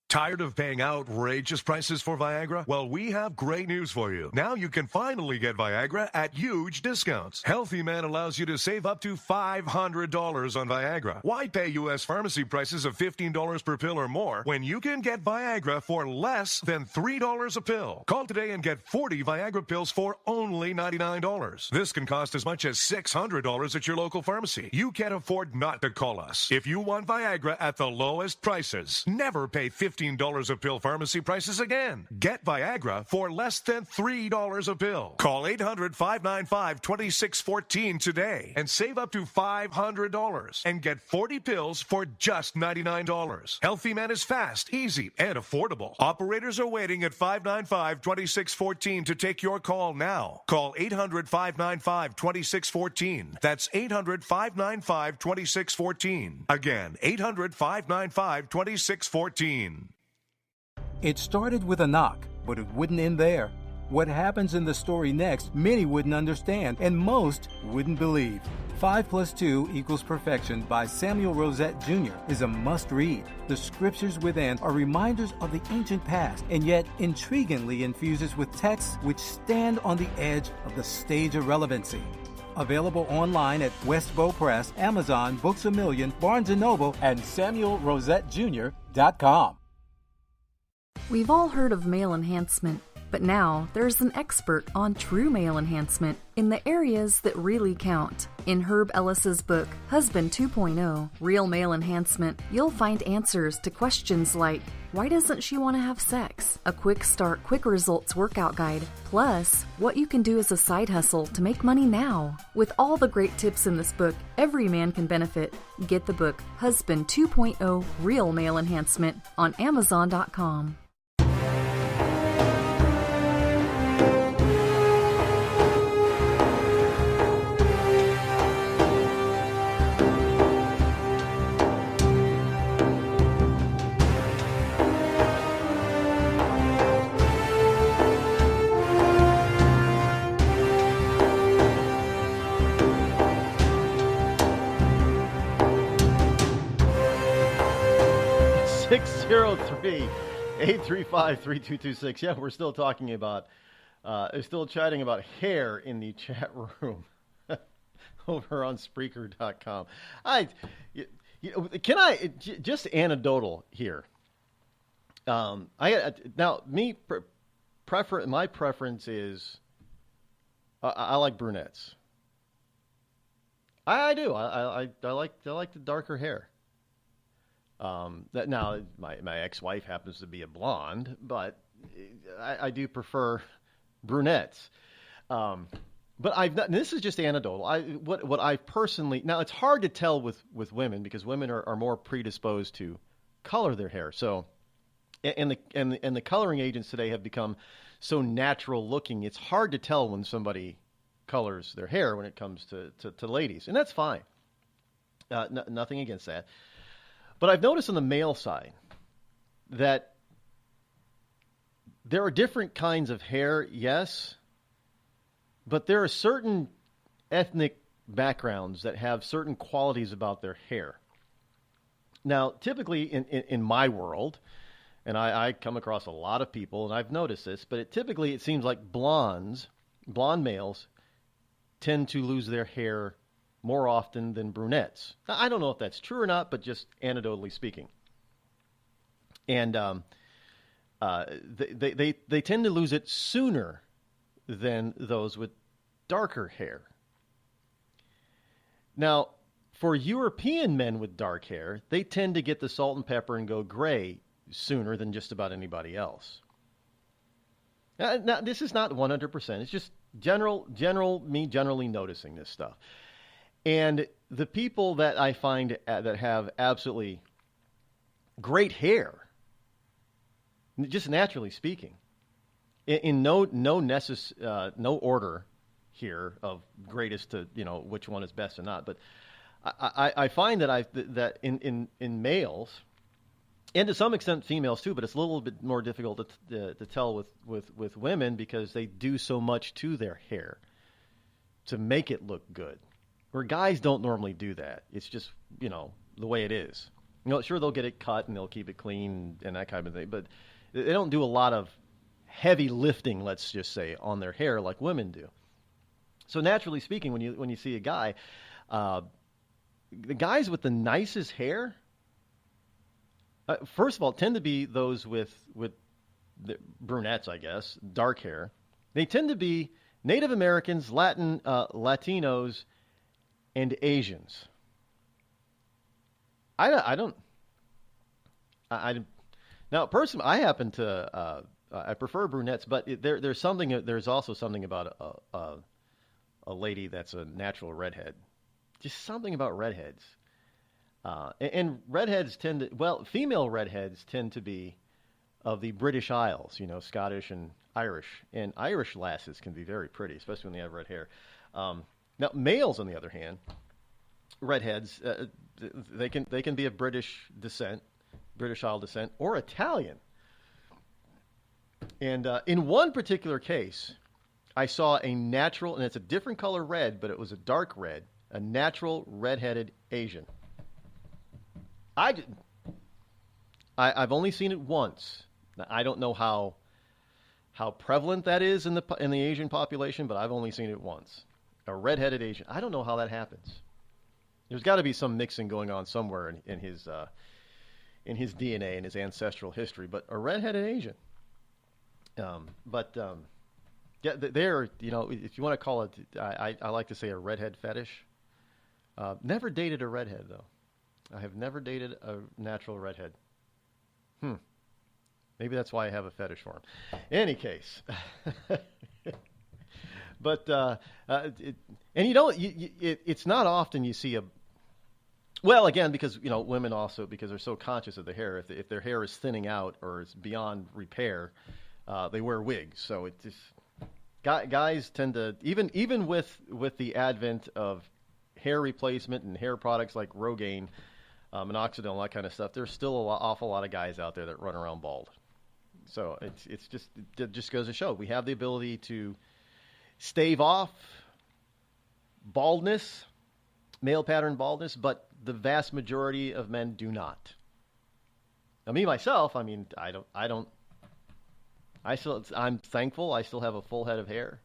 [SPEAKER 11] Tired of paying outrageous prices for Viagra? Well, we have great news for you. Now you can finally get Viagra at huge discounts. Healthy Man allows you to save up to $500 on Viagra. Why pay U.S. pharmacy prices of $15 per pill or more when you can get Viagra for less than $3 a pill? Call today and get 40 Viagra pills for only $99. This can cost as much as $600 at your local pharmacy. You can't afford not to call us. If you want Viagra at the lowest prices, never pay $15 a pill pharmacy prices again. Get Viagra for less than $3 a pill. Call 800-595-2614 today and save up to $500 and get 40 pills for just $99. Healthy Man is fast, easy, and affordable. Operators are waiting at 595-2614 to take your call now. Call 800-595-2614. That's 800-595-2614. Again, 800-595-2614.
[SPEAKER 12] It started with a knock, but it wouldn't end there. What happens in the story next, many wouldn't understand, and most wouldn't believe. 5 + 2 = Perfection by Samuel Rosette Jr. is a must-read. The scriptures within are reminders of the ancient past, and yet intriguingly infuses with texts which stand on the edge of the stage of relevancy. Available online at Westbow Press, Amazon, Books A Million, Barnes & Noble, and SamuelRosetteJr.com.
[SPEAKER 13] We've all heard of male enhancement, but now there's an expert on true male enhancement in the areas that really count. In Herb Ellis's book, Husband 2.0, Real Male Enhancement, you'll find answers to questions like, why doesn't she want to have sex? A quick start, quick results workout guide, plus what you can do as a side hustle to make money now. With all the great tips in this book, every man can benefit. Get the book, Husband 2.0, Real Male Enhancement, on Amazon.com.
[SPEAKER 15] 603-835-3226. Yeah, we're still talking about, still chatting about hair in the chat room over on Spreaker.com. Can I just anecdotal here? My preference is I like brunettes. I do. I like the darker hair. That now my ex-wife happens to be a blonde, but I do prefer brunettes. But this is just anecdotal. What I personally, now it's hard to tell with women because women are more predisposed to color their hair. So, and the coloring agents today have become so natural looking. It's hard to tell when somebody colors their hair when it comes to ladies, and that's fine. Nothing against that. But I've noticed on the male side that there are different kinds of hair, yes, but there are certain ethnic backgrounds that have certain qualities about their hair. Now, typically in my world, and I come across a lot of people, and I've noticed this, but typically it seems like blonde males tend to lose their hair more often than brunettes. Now, I don't know if that's true or not, but just anecdotally speaking. And they tend to lose it sooner than those with darker hair. Now, for European men with dark hair, they tend to get the salt and pepper and go gray sooner than just about anybody else. Now, this is not 100%. It's just me generally noticing this stuff. And the people that I find that have absolutely great hair, just naturally speaking, in no order here of greatest to which one is best or not, but I find that in males, and to some extent females too, but it's a little bit more difficult to tell with women because they do so much to their hair to make it look good. Where guys don't normally do that. It's just, the way it is. Sure, they'll get it cut and they'll keep it clean and that kind of thing, but they don't do a lot of heavy lifting, let's just say, on their hair like women do. So naturally speaking, when you see a guy, the guys with the nicest hair, first of all, tend to be those with the brunettes, I guess, dark hair. They tend to be Native Americans, Latinos, and Asians. Now, personally, I happen to I prefer brunettes, but there's also something about a lady that's a natural redhead. Just something about redheads. And redheads female redheads tend to be of the British Isles, Scottish and Irish. And Irish lasses can be very pretty, especially when they have red hair. Now, males, on the other hand, redheads, they can be of British descent, British Isle descent, or Italian. And in one particular case, I saw a natural, and it's a different color red, but it was a dark red, a natural redheaded Asian. I've only seen it once. Now, I don't know how prevalent that is in the Asian population, but I've only seen it once. A redheaded Asian. I don't know how that happens. There's got to be some mixing going on somewhere in his DNA and his ancestral history. But a redheaded Asian. They're if you want to call it, I like to say a redhead fetish. Never dated a redhead though. I have never dated a natural redhead. Maybe that's why I have a fetish for him. In any case. But it's not often you see again, because women also, because they're so conscious of their hair, if their hair is thinning out or is beyond repair, they wear wigs. So it just guys tend to, even with the advent of hair replacement and hair products like Rogaine, minoxidil, and that kind of stuff, there's still an awful lot of guys out there that run around bald. So it just goes to show we have the ability to stave off baldness, male pattern baldness, but the vast majority of men do not. Now, me myself, I'm thankful I still have a full head of hair.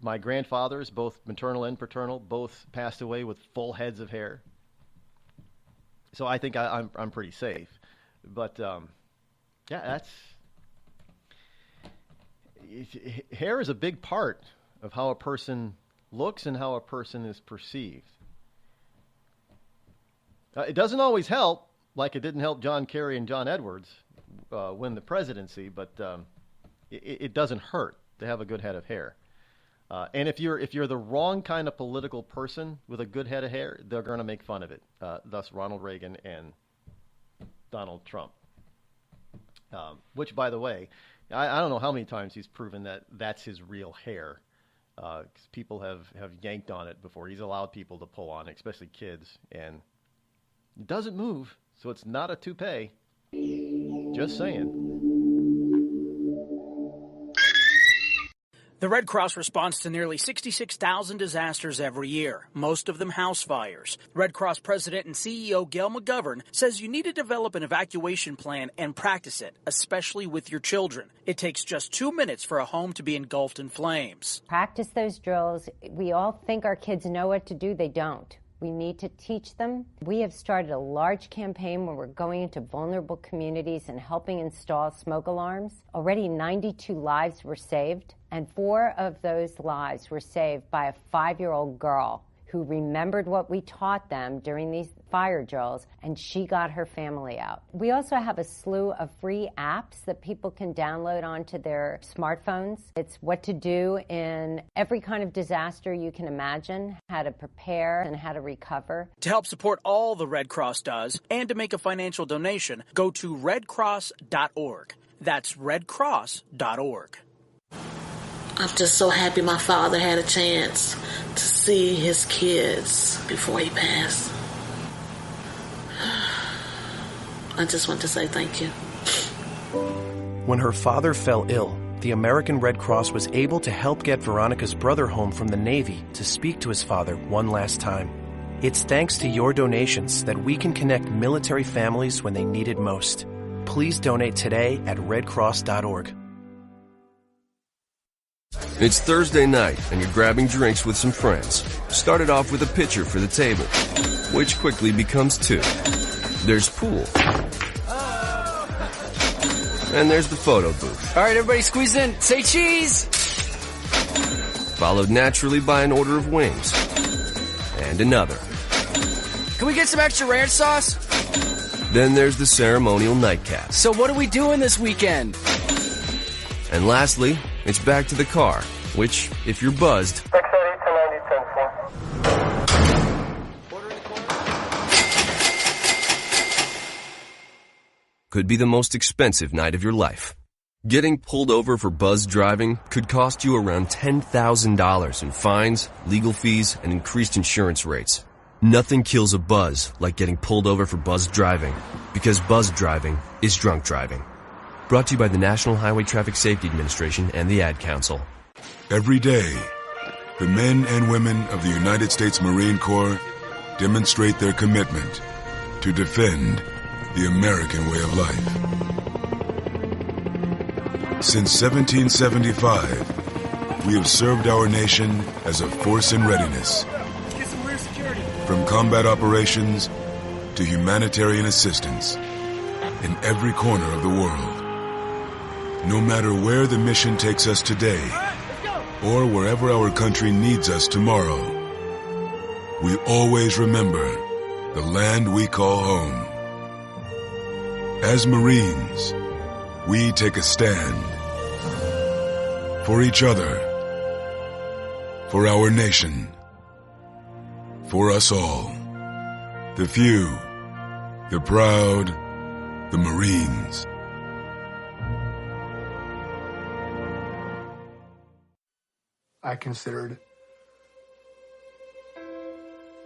[SPEAKER 15] My grandfathers, both maternal and paternal, both passed away with full heads of hair. So I think I'm pretty safe. But hair is a big part of how a person looks and how a person is perceived. It doesn't always help, like it didn't help John Kerry and John Edwards win the presidency, but it doesn't hurt to have a good head of hair. And if you're the wrong kind of political person with a good head of hair, they're going to make fun of it. Thus, Ronald Reagan and Donald Trump. Which, by the way, I don't know how many times he's proven that that's his real hair. People have yanked on it before. He's allowed people to pull on it, especially kids, and it doesn't move, so it's not a toupee. Just saying.
[SPEAKER 7] The Red Cross responds to nearly 66,000 disasters every year, most of them house fires. Red Cross President and CEO Gail McGovern says you need to develop an evacuation plan and practice it, especially with your children. It takes just 2 minutes for a home to be engulfed in flames.
[SPEAKER 6] Practice those drills. We all think our kids know what to do. They don't. We need to teach them. We have started a large campaign where we're going into vulnerable communities and helping install smoke alarms. Already 92 lives were saved, and 4 of those lives were saved by a 5-year-old girl who remembered what we taught them during these fire drills, and she got her family out. We also have a slew of free apps that people can download onto their smartphones. It's what to do in every kind of disaster you can imagine, how to prepare and how to recover.
[SPEAKER 7] To help support all the Red Cross does and to make a financial donation, go to redcross.org. That's redcross.org.
[SPEAKER 8] I'm just so happy my father had a chance to see his kids before he passed. I just want to say thank you.
[SPEAKER 14] When her father fell ill, the American Red Cross was able to help get Veronica's brother home from the Navy to speak to his father one last time. It's thanks to your donations that we can connect military families when they need it most. Please donate today at redcross.org.
[SPEAKER 16] It's Thursday night, and you're grabbing drinks with some friends. Started off with a pitcher for the table, which quickly becomes 2. There's pool. And there's the photo booth.
[SPEAKER 17] All right, everybody squeeze in. Say cheese!
[SPEAKER 16] Followed naturally by an order of wings. And another.
[SPEAKER 17] Can we get some extra ranch sauce?
[SPEAKER 16] Then there's the ceremonial nightcap.
[SPEAKER 17] So what are we doing this weekend?
[SPEAKER 16] And lastly, it's back to the car, which, if you're buzzed, could be the most expensive night of your life. Getting pulled over for buzz driving could cost you around $10,000 in fines, legal fees, and increased insurance rates. Nothing kills a buzz like getting pulled over for buzz driving, because buzz driving is drunk driving. Brought to you by the National Highway Traffic Safety Administration and the Ad Council.
[SPEAKER 10] Every day, the men and women of the United States Marine Corps demonstrate their commitment to defend the American way of life. Since 1775, we have served our nation as a force in readiness.
[SPEAKER 20] Get some rear security.
[SPEAKER 10] From combat operations to humanitarian assistance in every corner of the world. No matter where the mission takes us today, or wherever our country needs us tomorrow, we always remember the land we call home. As Marines, we take a stand for each other, for our nation, for us all. The few, the proud, the Marines.
[SPEAKER 22] I considered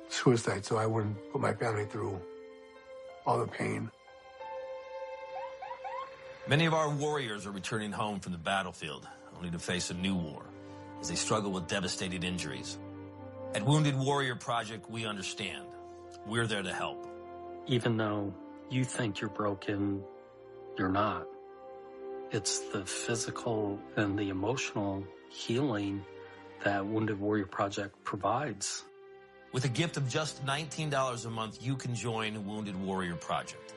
[SPEAKER 22] suicide so I wouldn't put my family through all the pain.
[SPEAKER 23] Many of our warriors are returning home from the battlefield, only to face a new war as they struggle with devastating injuries. At Wounded Warrior Project, we understand. We're there to help.
[SPEAKER 24] Even though you think you're broken, you're not. It's the physical and the emotional healing that Wounded Warrior Project provides.
[SPEAKER 23] With a gift of just $19 a month, you can join Wounded Warrior Project.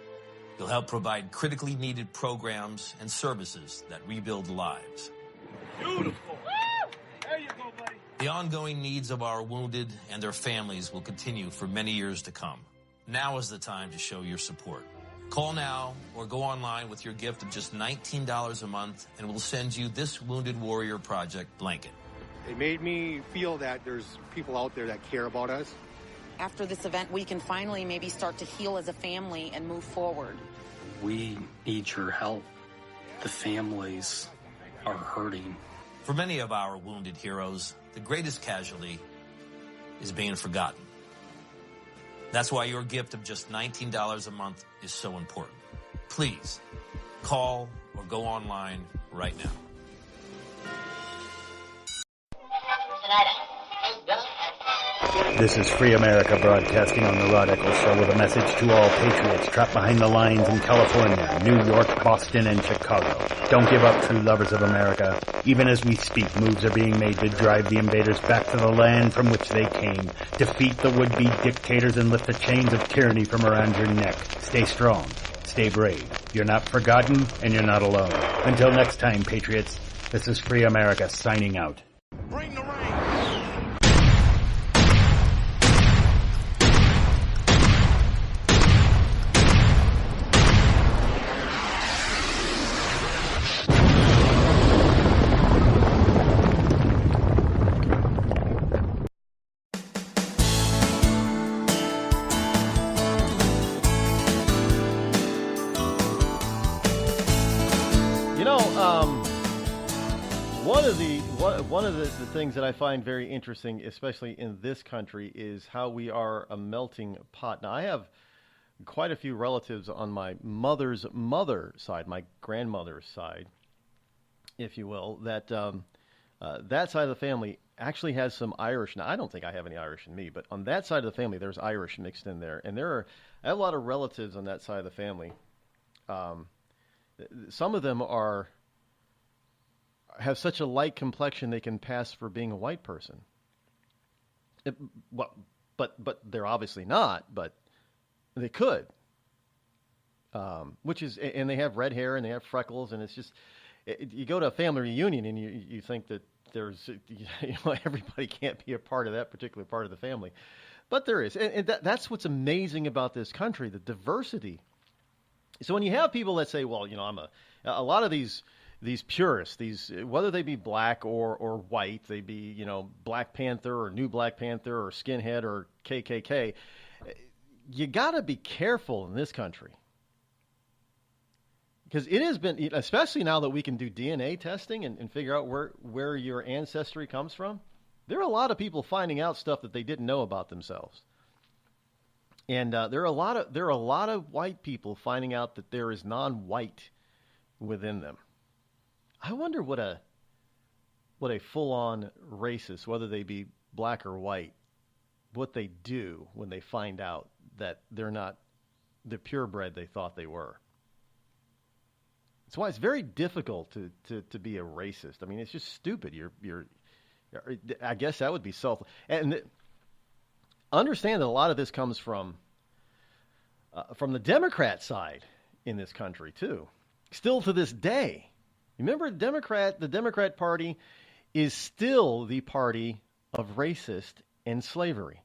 [SPEAKER 23] You'll help provide critically needed programs and services that rebuild lives.
[SPEAKER 20] Beautiful. There you go, buddy.
[SPEAKER 23] The ongoing needs of our wounded and their families will continue for many years to come. Now is the time to show your support. Call now or go online with your gift of just $19 a month, and we'll send you this Wounded Warrior Project blanket.
[SPEAKER 25] It made me feel that there's people out there that care about us.
[SPEAKER 27] After this event, we can finally maybe start to heal as a family and move forward.
[SPEAKER 24] We need your help. The families are hurting.
[SPEAKER 23] For many of our wounded heroes, the greatest casualty is being forgotten. That's why your gift of just $19 a month is so important. Please call or go online right now.
[SPEAKER 1] This is Free America broadcasting on the Rod Eccles Show with a message to all patriots trapped behind the lines in California, New York, Boston, and Chicago. Don't give up, true lovers of America. Even as we speak, moves are being made to drive the invaders back to the land from which they came. Defeat the would-be dictators and lift the chains of tyranny from around your neck. Stay strong. Stay brave. You're not forgotten, and you're not alone. Until next time, patriots, this is Free America signing out.
[SPEAKER 20] Bring the rain.
[SPEAKER 15] One of the things that I find very interesting, especially in this country, is how we are a melting pot. Now, I have quite a few relatives on my mother's mother side, my grandmother's side, if you will, that that side of the family actually has some Irish. Now, I don't think I have any Irish in me, but on that side of the family, there's Irish mixed in there. And I have a lot of relatives on that side of the family. Some of them have such a light complexion they can pass for being a white person. But they're obviously not, but they could. And they have red hair and they have freckles, and it's just, you go to a family reunion and you think that there's, everybody can't be a part of that particular part of the family. But there is. And that's what's amazing about this country, the diversity. So when you have people that say, well, a lot of these purists, whether they be black or white, they be, Black Panther or New Black Panther or skinhead or KKK, you got to be careful in this country. Because it has been, especially now that we can do DNA testing and figure out where your ancestry comes from, there are a lot of people finding out stuff that they didn't know about themselves. And there are a lot of white people finding out that there is non-white within them. I wonder what a full-on racist, whether they be black or white, what they do when they find out that they're not the purebred they thought they were. That's why it's very difficult to be a racist. I mean, it's just stupid. I guess that would be and understand that a lot of this comes from the Democrat side in this country too. Still to this day. Remember, the Democrat Party is still the party of racist and slavery.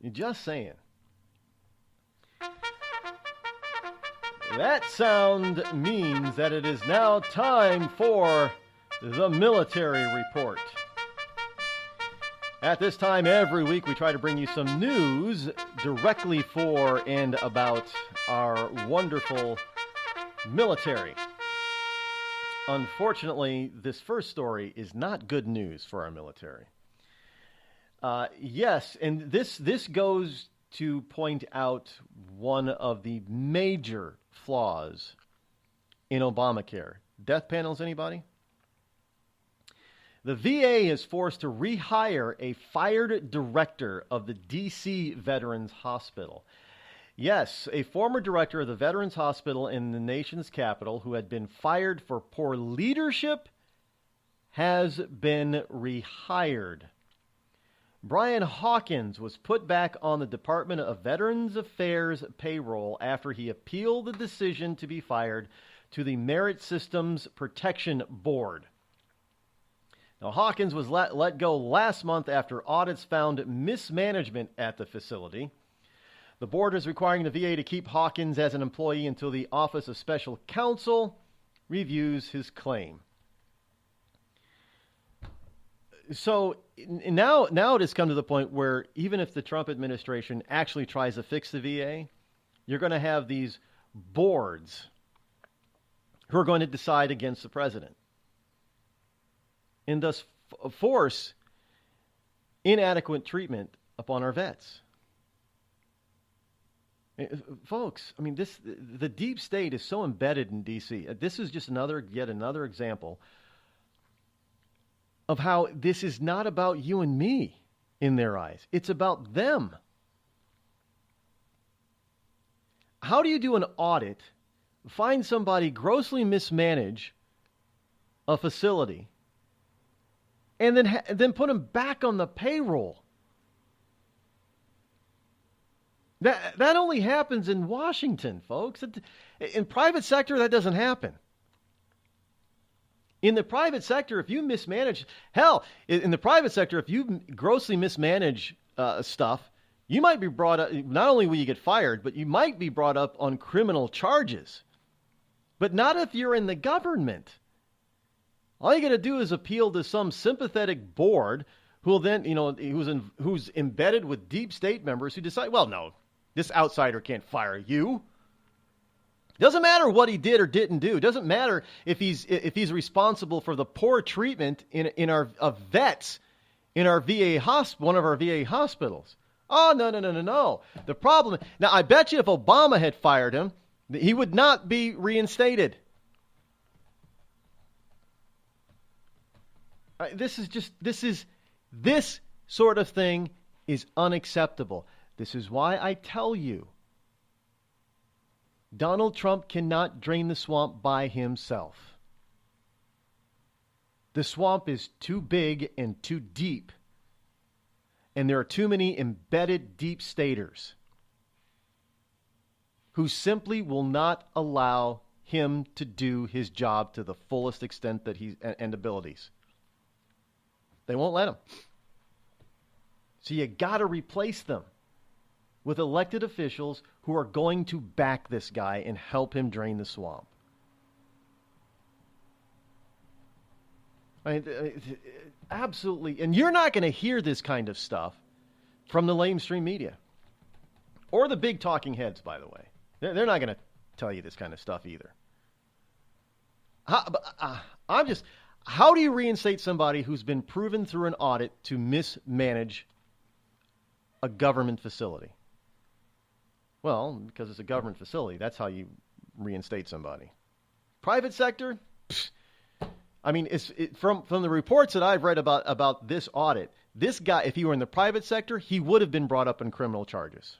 [SPEAKER 15] You're just saying. That sound means that it is now time for the military report. At this time every week, we try to bring you some news directly for and about our wonderful military. Unfortunately, this first story is not good news for our military. Yes, and this goes to point out one of the major flaws in Obamacare. Death panels, anybody? The VA is forced to rehire a fired director of the D.C. Veterans Hospital. Yes, a former director of the Veterans Hospital in the nation's capital who had been fired for poor leadership has been rehired. Brian Hawkins was put back on the Department of Veterans Affairs payroll after he appealed the decision to be fired to the Merit Systems Protection Board. Now, Hawkins was let go last month after audits found mismanagement at the facility. The board is requiring the VA to keep Hawkins as an employee until the Office of Special Counsel reviews his claim. So now it has come to the point where even if the Trump administration actually tries to fix the VA, you're going to have these boards who are going to decide against the president and thus force inadequate treatment upon our vets. Folks, I mean, the deep state is so embedded in D.C. This is just yet another example of how this is not about you and me in their eyes. It's about them. How do you do an audit, find somebody grossly mismanage a facility, and then put them back on the payroll? That only happens in Washington, folks. In private sector, that doesn't happen. In the private sector, if you mismanage, in the private sector, if you grossly mismanage stuff, you might be brought up, not only will you get fired, but you might be brought up on criminal charges. But not if you're in the government. All you got to do is appeal to some sympathetic board who will then, who's embedded with deep state members who decide, well, no, this outsider can't fire you. Doesn't matter what he did or didn't do. Doesn't matter if he's responsible for the poor treatment in our vets in our VA one of our VA hospitals. Oh, no. The problem now, I bet you if Obama had fired him, he would not be reinstated. This sort of thing is unacceptable. This is why I tell you, Donald Trump cannot drain the swamp by himself. The swamp is too big and too deep, and there are too many embedded deep staters who simply will not allow him to do his job to the fullest extent that and abilities. They won't let him. So you got to replace them with elected officials who are going to back this guy and help him drain the swamp. Absolutely. And you're not going to hear this kind of stuff from the lamestream media or the big talking heads, by the way. They're not going to tell you this kind of stuff either. How do you reinstate somebody who's been proven through an audit to mismanage a government facility? Well, because it's a government facility. That's how you reinstate somebody. Private sector? I mean, from the reports that I've read about this audit, this guy, if he were in the private sector, he would have been brought up on criminal charges.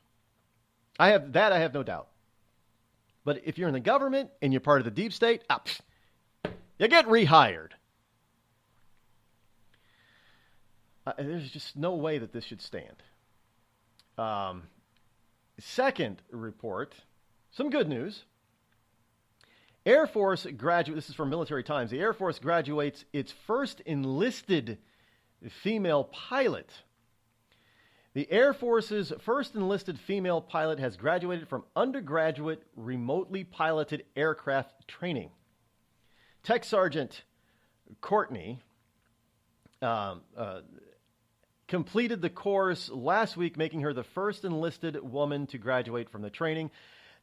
[SPEAKER 15] I have no doubt. But if you're in the government and you're part of the deep state, you get rehired. There's just no way that this should stand. Second report, some good news. Air Force graduate, this is from Military Times, the Air Force graduates its first enlisted female pilot. The Air Force's first enlisted female pilot has graduated from undergraduate remotely piloted aircraft training. Tech Sergeant Courtney completed the course last week, making her the first enlisted woman to graduate from the training.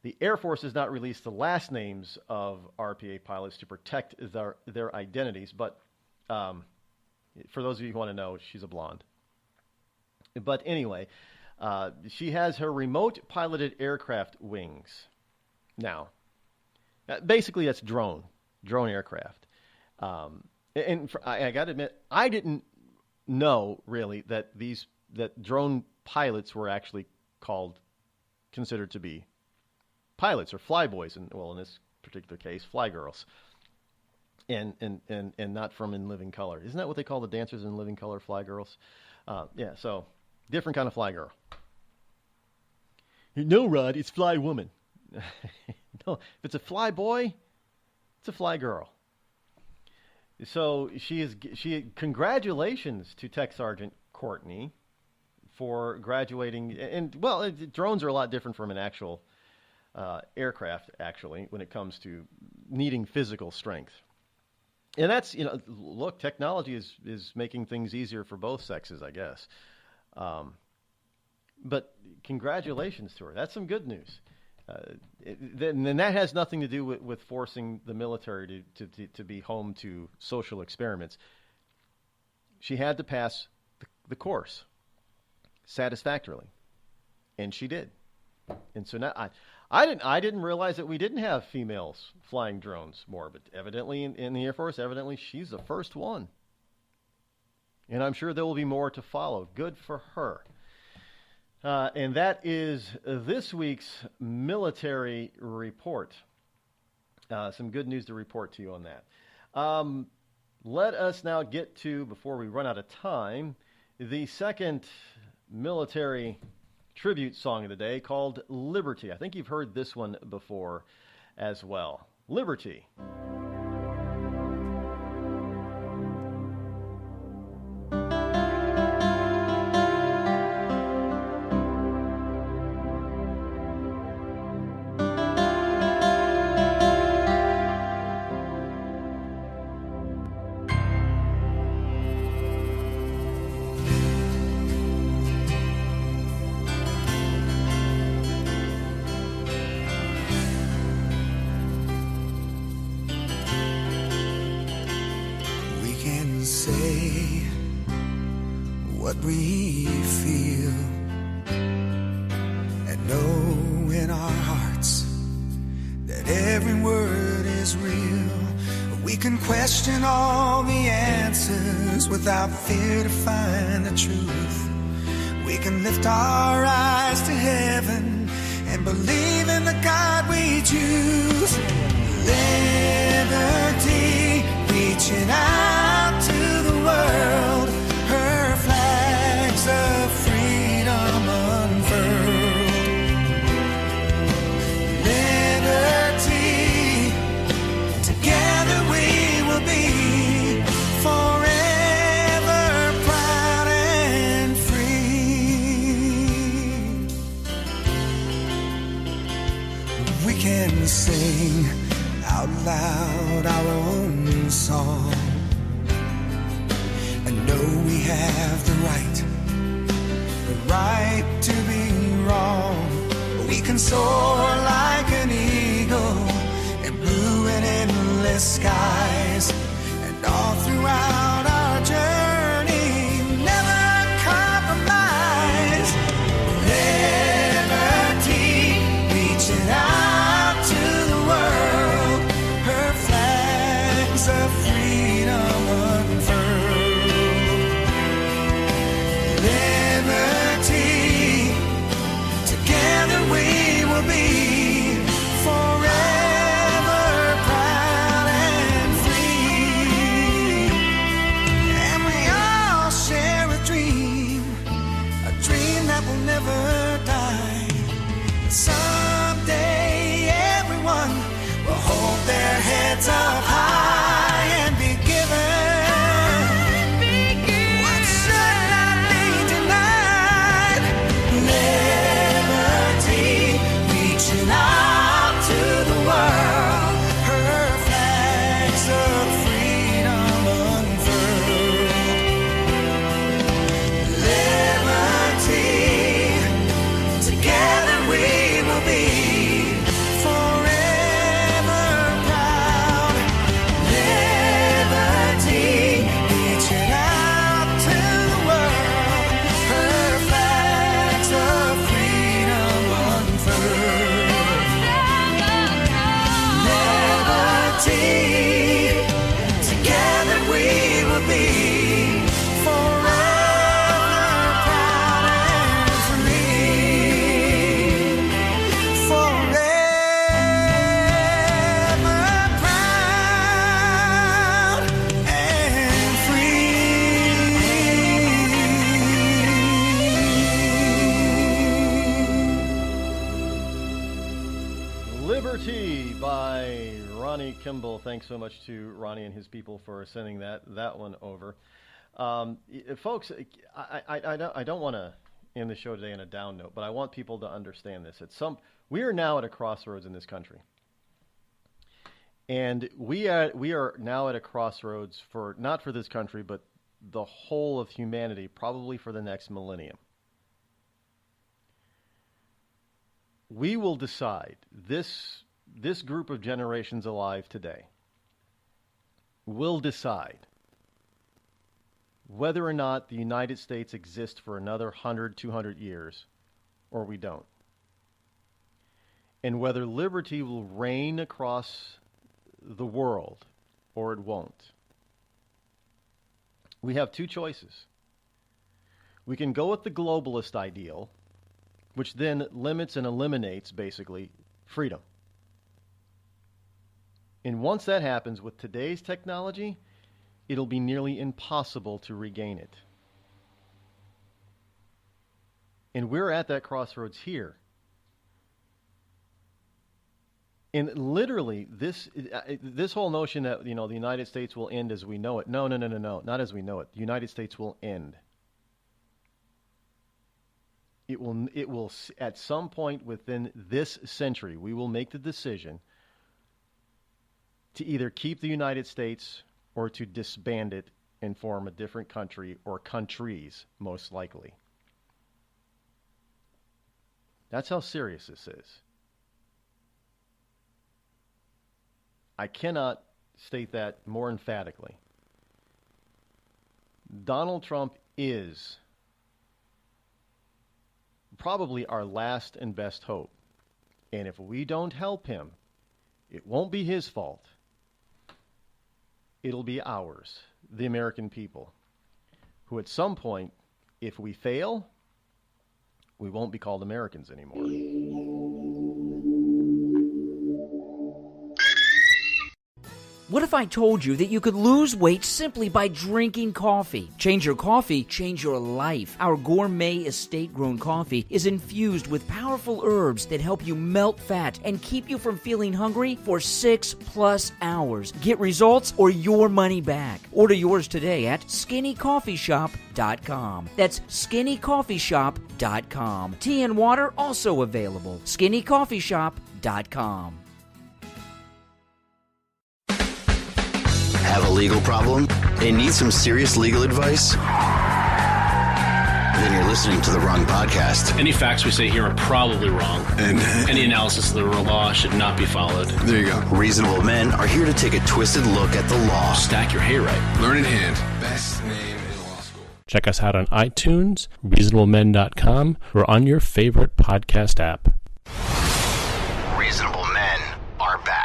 [SPEAKER 15] The Air Force has not released the last names of RPA pilots to protect their identities, but for those of you who want to know, she's a blonde. But anyway, she has her remote piloted aircraft wings. Now, basically that's drone aircraft. I got to admit, I didn't know really that drone pilots were actually considered to be pilots or flyboys, and in this particular case, fly girls, and not from In Living Color. Isn't that what they call the dancers in Living Color, fly girls? So different kind of fly girl. No, Rod, it's fly woman. No, if it's a fly boy, it's a fly girl. So congratulations to Tech Sergeant Courtney for graduating. And drones are a lot different from an actual aircraft, actually, when it comes to needing physical strength. And that's, look, technology is making things easier for both sexes, I guess. But congratulations to her. That's some good news. Then that has nothing to do with forcing the military to be home to social experiments. She had to pass the course satisfactorily, and she did. And so now I didn't realize that we didn't have females flying drones more, but evidently in the Air Force, evidently she's the first one. And I'm sure there will be more to follow. Good for her. And that is this week's military report. Some good news to report to you on that. Let us now get to, before we run out of time, the second military tribute song of the day called Liberty. I think you've heard this one before as well. Liberty.
[SPEAKER 3] what we feel and know in our hearts that every word is real. We can question all the answers without fear to find the truth. We can lift our eyes to heaven and believe in the God we choose. Liberty, reaching out to the world, her flags of freedom unfurled. Liberty, together we will be forever proud and free. We can sing out loud our own song and know we have the right to be wrong. We can soar like an eagle in blue and endless skies, and all throughout our journey never compromise. Liberty, reaching out to the world, her flags of freedom unfurled. Liberty, together we will be forever proud and free. And we all share a dream that will never die. Someday everyone will hold their heads up high and be given what should not be denied. Liberty, reaching out to the world, her flags of freedom unfurled. Liberty, together we will be forever proud. Liberty, reaching out to the world, her flags of freedom unfurled. Liberty, together we will be forever proud and free. Forever proud and
[SPEAKER 15] free. Liberty by Ronnie Kimball. Thanks so much to Ronnie and his people for sending that one over. Folks, I don't want to end the show today on a down note, but I want people to understand this. We are now at a crossroads in this country. And we are now at a crossroads not for this country, but the whole of humanity, probably for the next millennium. We will decide, this group of generations alive today will decide whether or not the United States exists for another 100, 200 years, or we don't. And whether liberty will reign across the world, or it won't. We have two choices. We can go with the globalist ideal, which then limits and eliminates, basically, freedom. And once that happens with today's technology, it'll be nearly impossible to regain it. And we're at that crossroads here. And literally, this whole notion that, the United States will end as we know it. No, not as we know it. The United States will end. It will at some point within this century, we will make the decision to either keep the United States or to disband it and form a different country or countries, most likely. That's how serious this is. I cannot state that more emphatically. Donald Trump is probably our last and best hope. And if we don't help him, it won't be his fault. It'll be ours, the American people, who at some point, if we fail, we won't be called Americans anymore.
[SPEAKER 2] What if I told you that you could lose weight simply by drinking coffee? Change your coffee, change your life. Our gourmet estate-grown coffee is infused with powerful herbs that help you melt fat and keep you from feeling hungry for 6+ hours. Get results or your money back. Order yours today at skinnycoffeeshop.com. That's skinnycoffeeshop.com. Tea and water also available. skinnycoffeeshop.com.
[SPEAKER 4] Have a legal problem and need some serious legal advice? Then you're listening to the wrong podcast.
[SPEAKER 9] Any facts we say here are probably wrong. And any analysis of the law should not be followed.
[SPEAKER 4] There you go. Reasonable men are here to take a twisted look at the law.
[SPEAKER 9] Stack your hayride.
[SPEAKER 10] Learn in hand. Best name in law school.
[SPEAKER 18] Check us out on iTunes, reasonablemen.com, or on your favorite podcast app.
[SPEAKER 4] Reasonable men are back.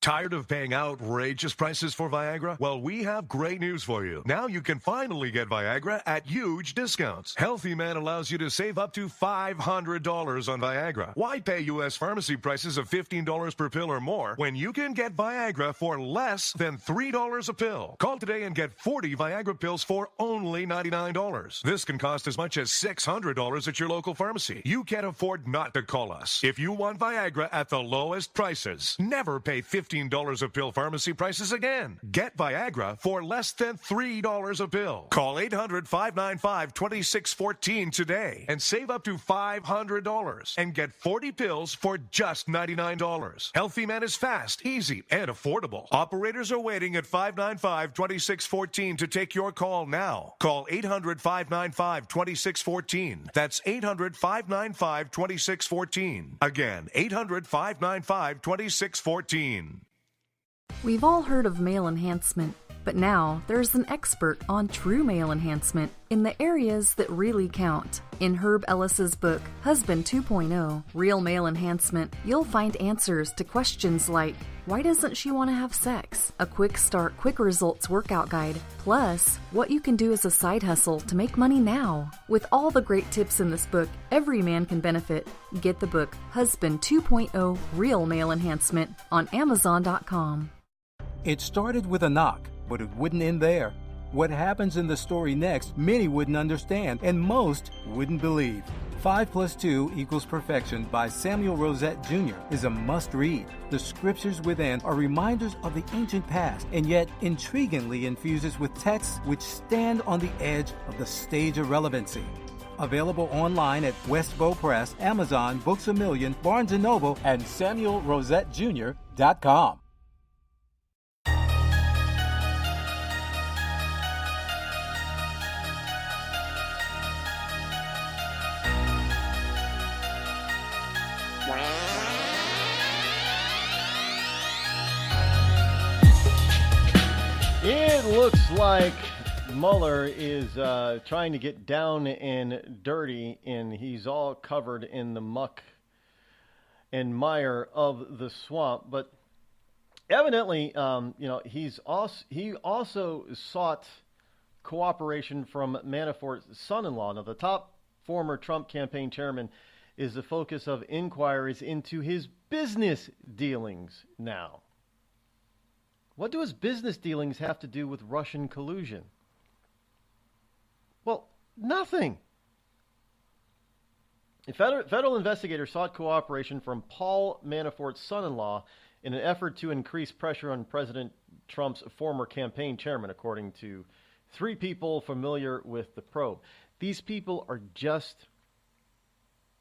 [SPEAKER 11] Tired of paying outrageous prices for Viagra? Well, we have great news for you. Now you can finally get Viagra at huge discounts. Healthy Man allows you to save up to $500 on Viagra. Why pay U.S. pharmacy prices of $15 per pill or more when you can get Viagra for less than $3 a pill? Call today and get 40 Viagra pills for only $99. This can cost as much as $600 at your local pharmacy. You can't afford not to call us. If you want Viagra at the lowest prices, never pay $15 a pill pharmacy prices again. Get Viagra for less than $3 a pill. Call 800-595-2614 today and save up to $500 and get 40 pills for just $99. Healthy Man is fast, easy, and affordable. Operators are waiting at 595-2614 to take your call now. Call 800-595-2614. That's 800-595-2614. Again, 800-595-2614.
[SPEAKER 13] We've all heard of male enhancement, but now there's an expert on true male enhancement in the areas that really count. In Herb Ellis's book, Husband 2.0, Real Male Enhancement, you'll find answers to questions like, why doesn't she want to have sex? A quick start, quick results workout guide, plus what you can do as a side hustle to make money now. With all the great tips in this book, every man can benefit. Get the book, Husband 2.0, Real Male Enhancement, on Amazon.com.
[SPEAKER 12] It started with a knock, but it wouldn't end there. What happens in the story next, many wouldn't understand, and most wouldn't believe. 5 + 2 = Perfection by Samuel Rosette Jr. is a must-read. The scriptures within are reminders of the ancient past, and yet intriguingly infuses with texts which stand on the edge of the stage of relevancy. Available online at Westbow Press, Amazon, Books A Million, Barnes & Noble, and SamuelRosetteJr.com.
[SPEAKER 15] like Mueller is trying to get down and dirty, and he's all covered in the muck and mire of the swamp. But evidently, he also sought cooperation from Manafort's son-in-law. Now, the top former Trump campaign chairman is the focus of inquiries into his business dealings now. What do his business dealings have to do with Russian collusion? Well, nothing. A federal investigator sought cooperation from Paul Manafort's son-in-law in an effort to increase pressure on President Trump's former campaign chairman, according to 3 people familiar with the probe. These people are just...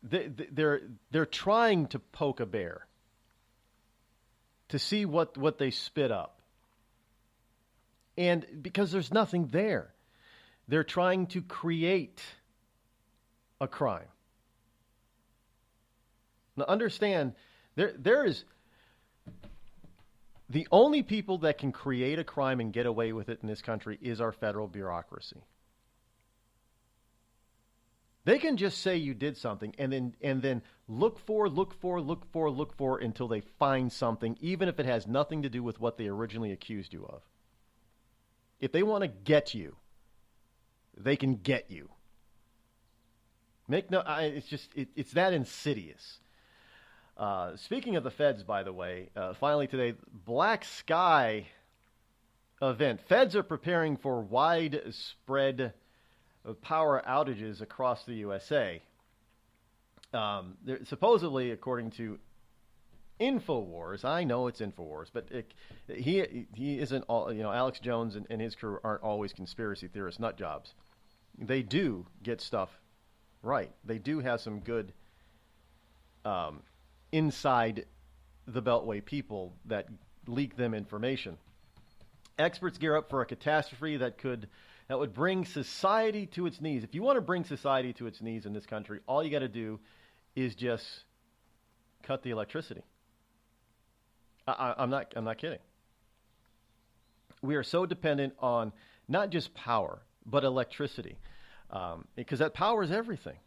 [SPEAKER 15] They're trying to poke a bear to see what they spit up. And because there's nothing there, they're trying to create a crime. Now understand, there is the only people that can create a crime and get away with it in this country is our federal bureaucracy. They can just say you did something and then look for until they find something, even if it has nothing to do with what they originally accused you of. If they want to get you, they can get you. It's that insidious. Speaking of the feds, by the way, finally today, Black Sky event. Feds are preparing for widespread power outages across the USA. Supposedly, according to InfoWars, I know it's InfoWars, but he isn't all. Alex Jones and his crew aren't always conspiracy theorist nut jobs. They do get stuff right. They do have some good inside the Beltway people that leak them information. Experts gear up for a catastrophe that would bring society to its knees. If you want to bring society to its knees in this country, all you got to do is just cut the electricity. I'm not kidding. We are so dependent on not just power, but electricity, because that power is everything,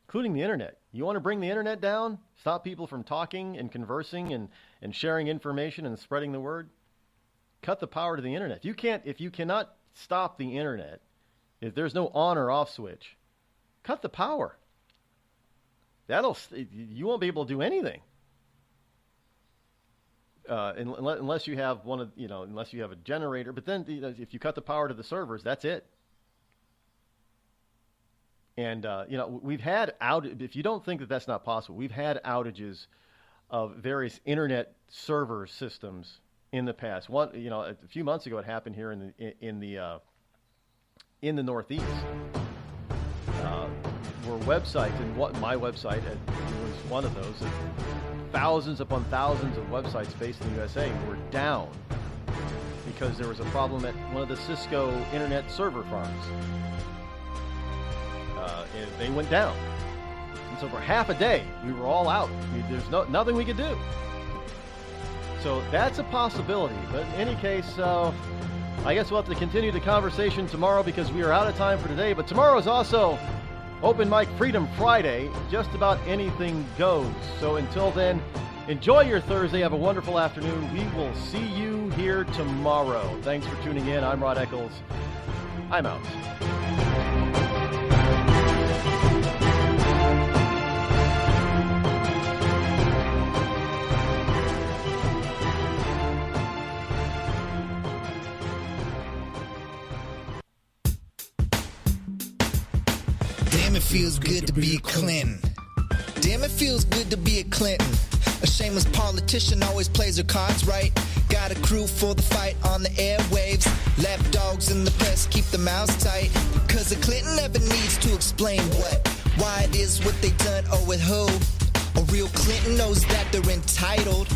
[SPEAKER 15] including the internet. You want to bring the internet down, stop people from talking and conversing and sharing information and spreading the word? Cut the power to the internet. If you cannot stop the internet, if there's no on or off switch, cut the power. You won't be able to do anything. Unless you have unless you have a generator. But then, if you cut the power to the servers, that's it. And we've had if you don't think that that's not possible, we've had outages of various internet server systems in the past. A few months ago, it happened here in the Northeast, where websites, and my website was one of those. Thousands upon thousands of websites based in the USA were down because there was a problem at one of the Cisco internet server farms. And they went down. And so for half a day, we were all out. There's nothing we could do. So that's a possibility. But in any case, I guess we'll have to continue the conversation tomorrow because we are out of time for today. But tomorrow is also Open Mic Freedom Friday. Just about anything goes. So until then, enjoy your Thursday. Have a wonderful afternoon. We will see you here tomorrow. Thanks for tuning in. I'm Rod Eccles. I'm out.
[SPEAKER 5] It feels good to be a Clinton. Damn, it feels good to be a Clinton. A shameless politician always plays her cards right. Got a crew for the fight on the airwaves. Lapdogs in the press keep their mouths tight. Cause a Clinton never needs to explain why it is what they done or with who. A real Clinton knows that they're entitled,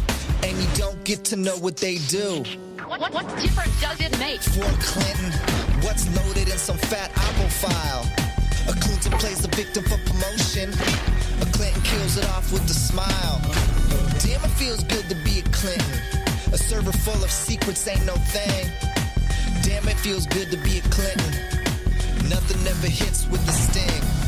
[SPEAKER 5] and you don't get to know what they do.
[SPEAKER 6] What difference does it make?
[SPEAKER 5] For Clinton, what's loaded in some fat Apple file? A Clinton plays the victim for promotion. A Clinton kills it off with a smile. Damn, it feels good to be a Clinton. A server full of secrets ain't no thing. Damn, it feels good to be a Clinton. Nothing ever hits with the sting.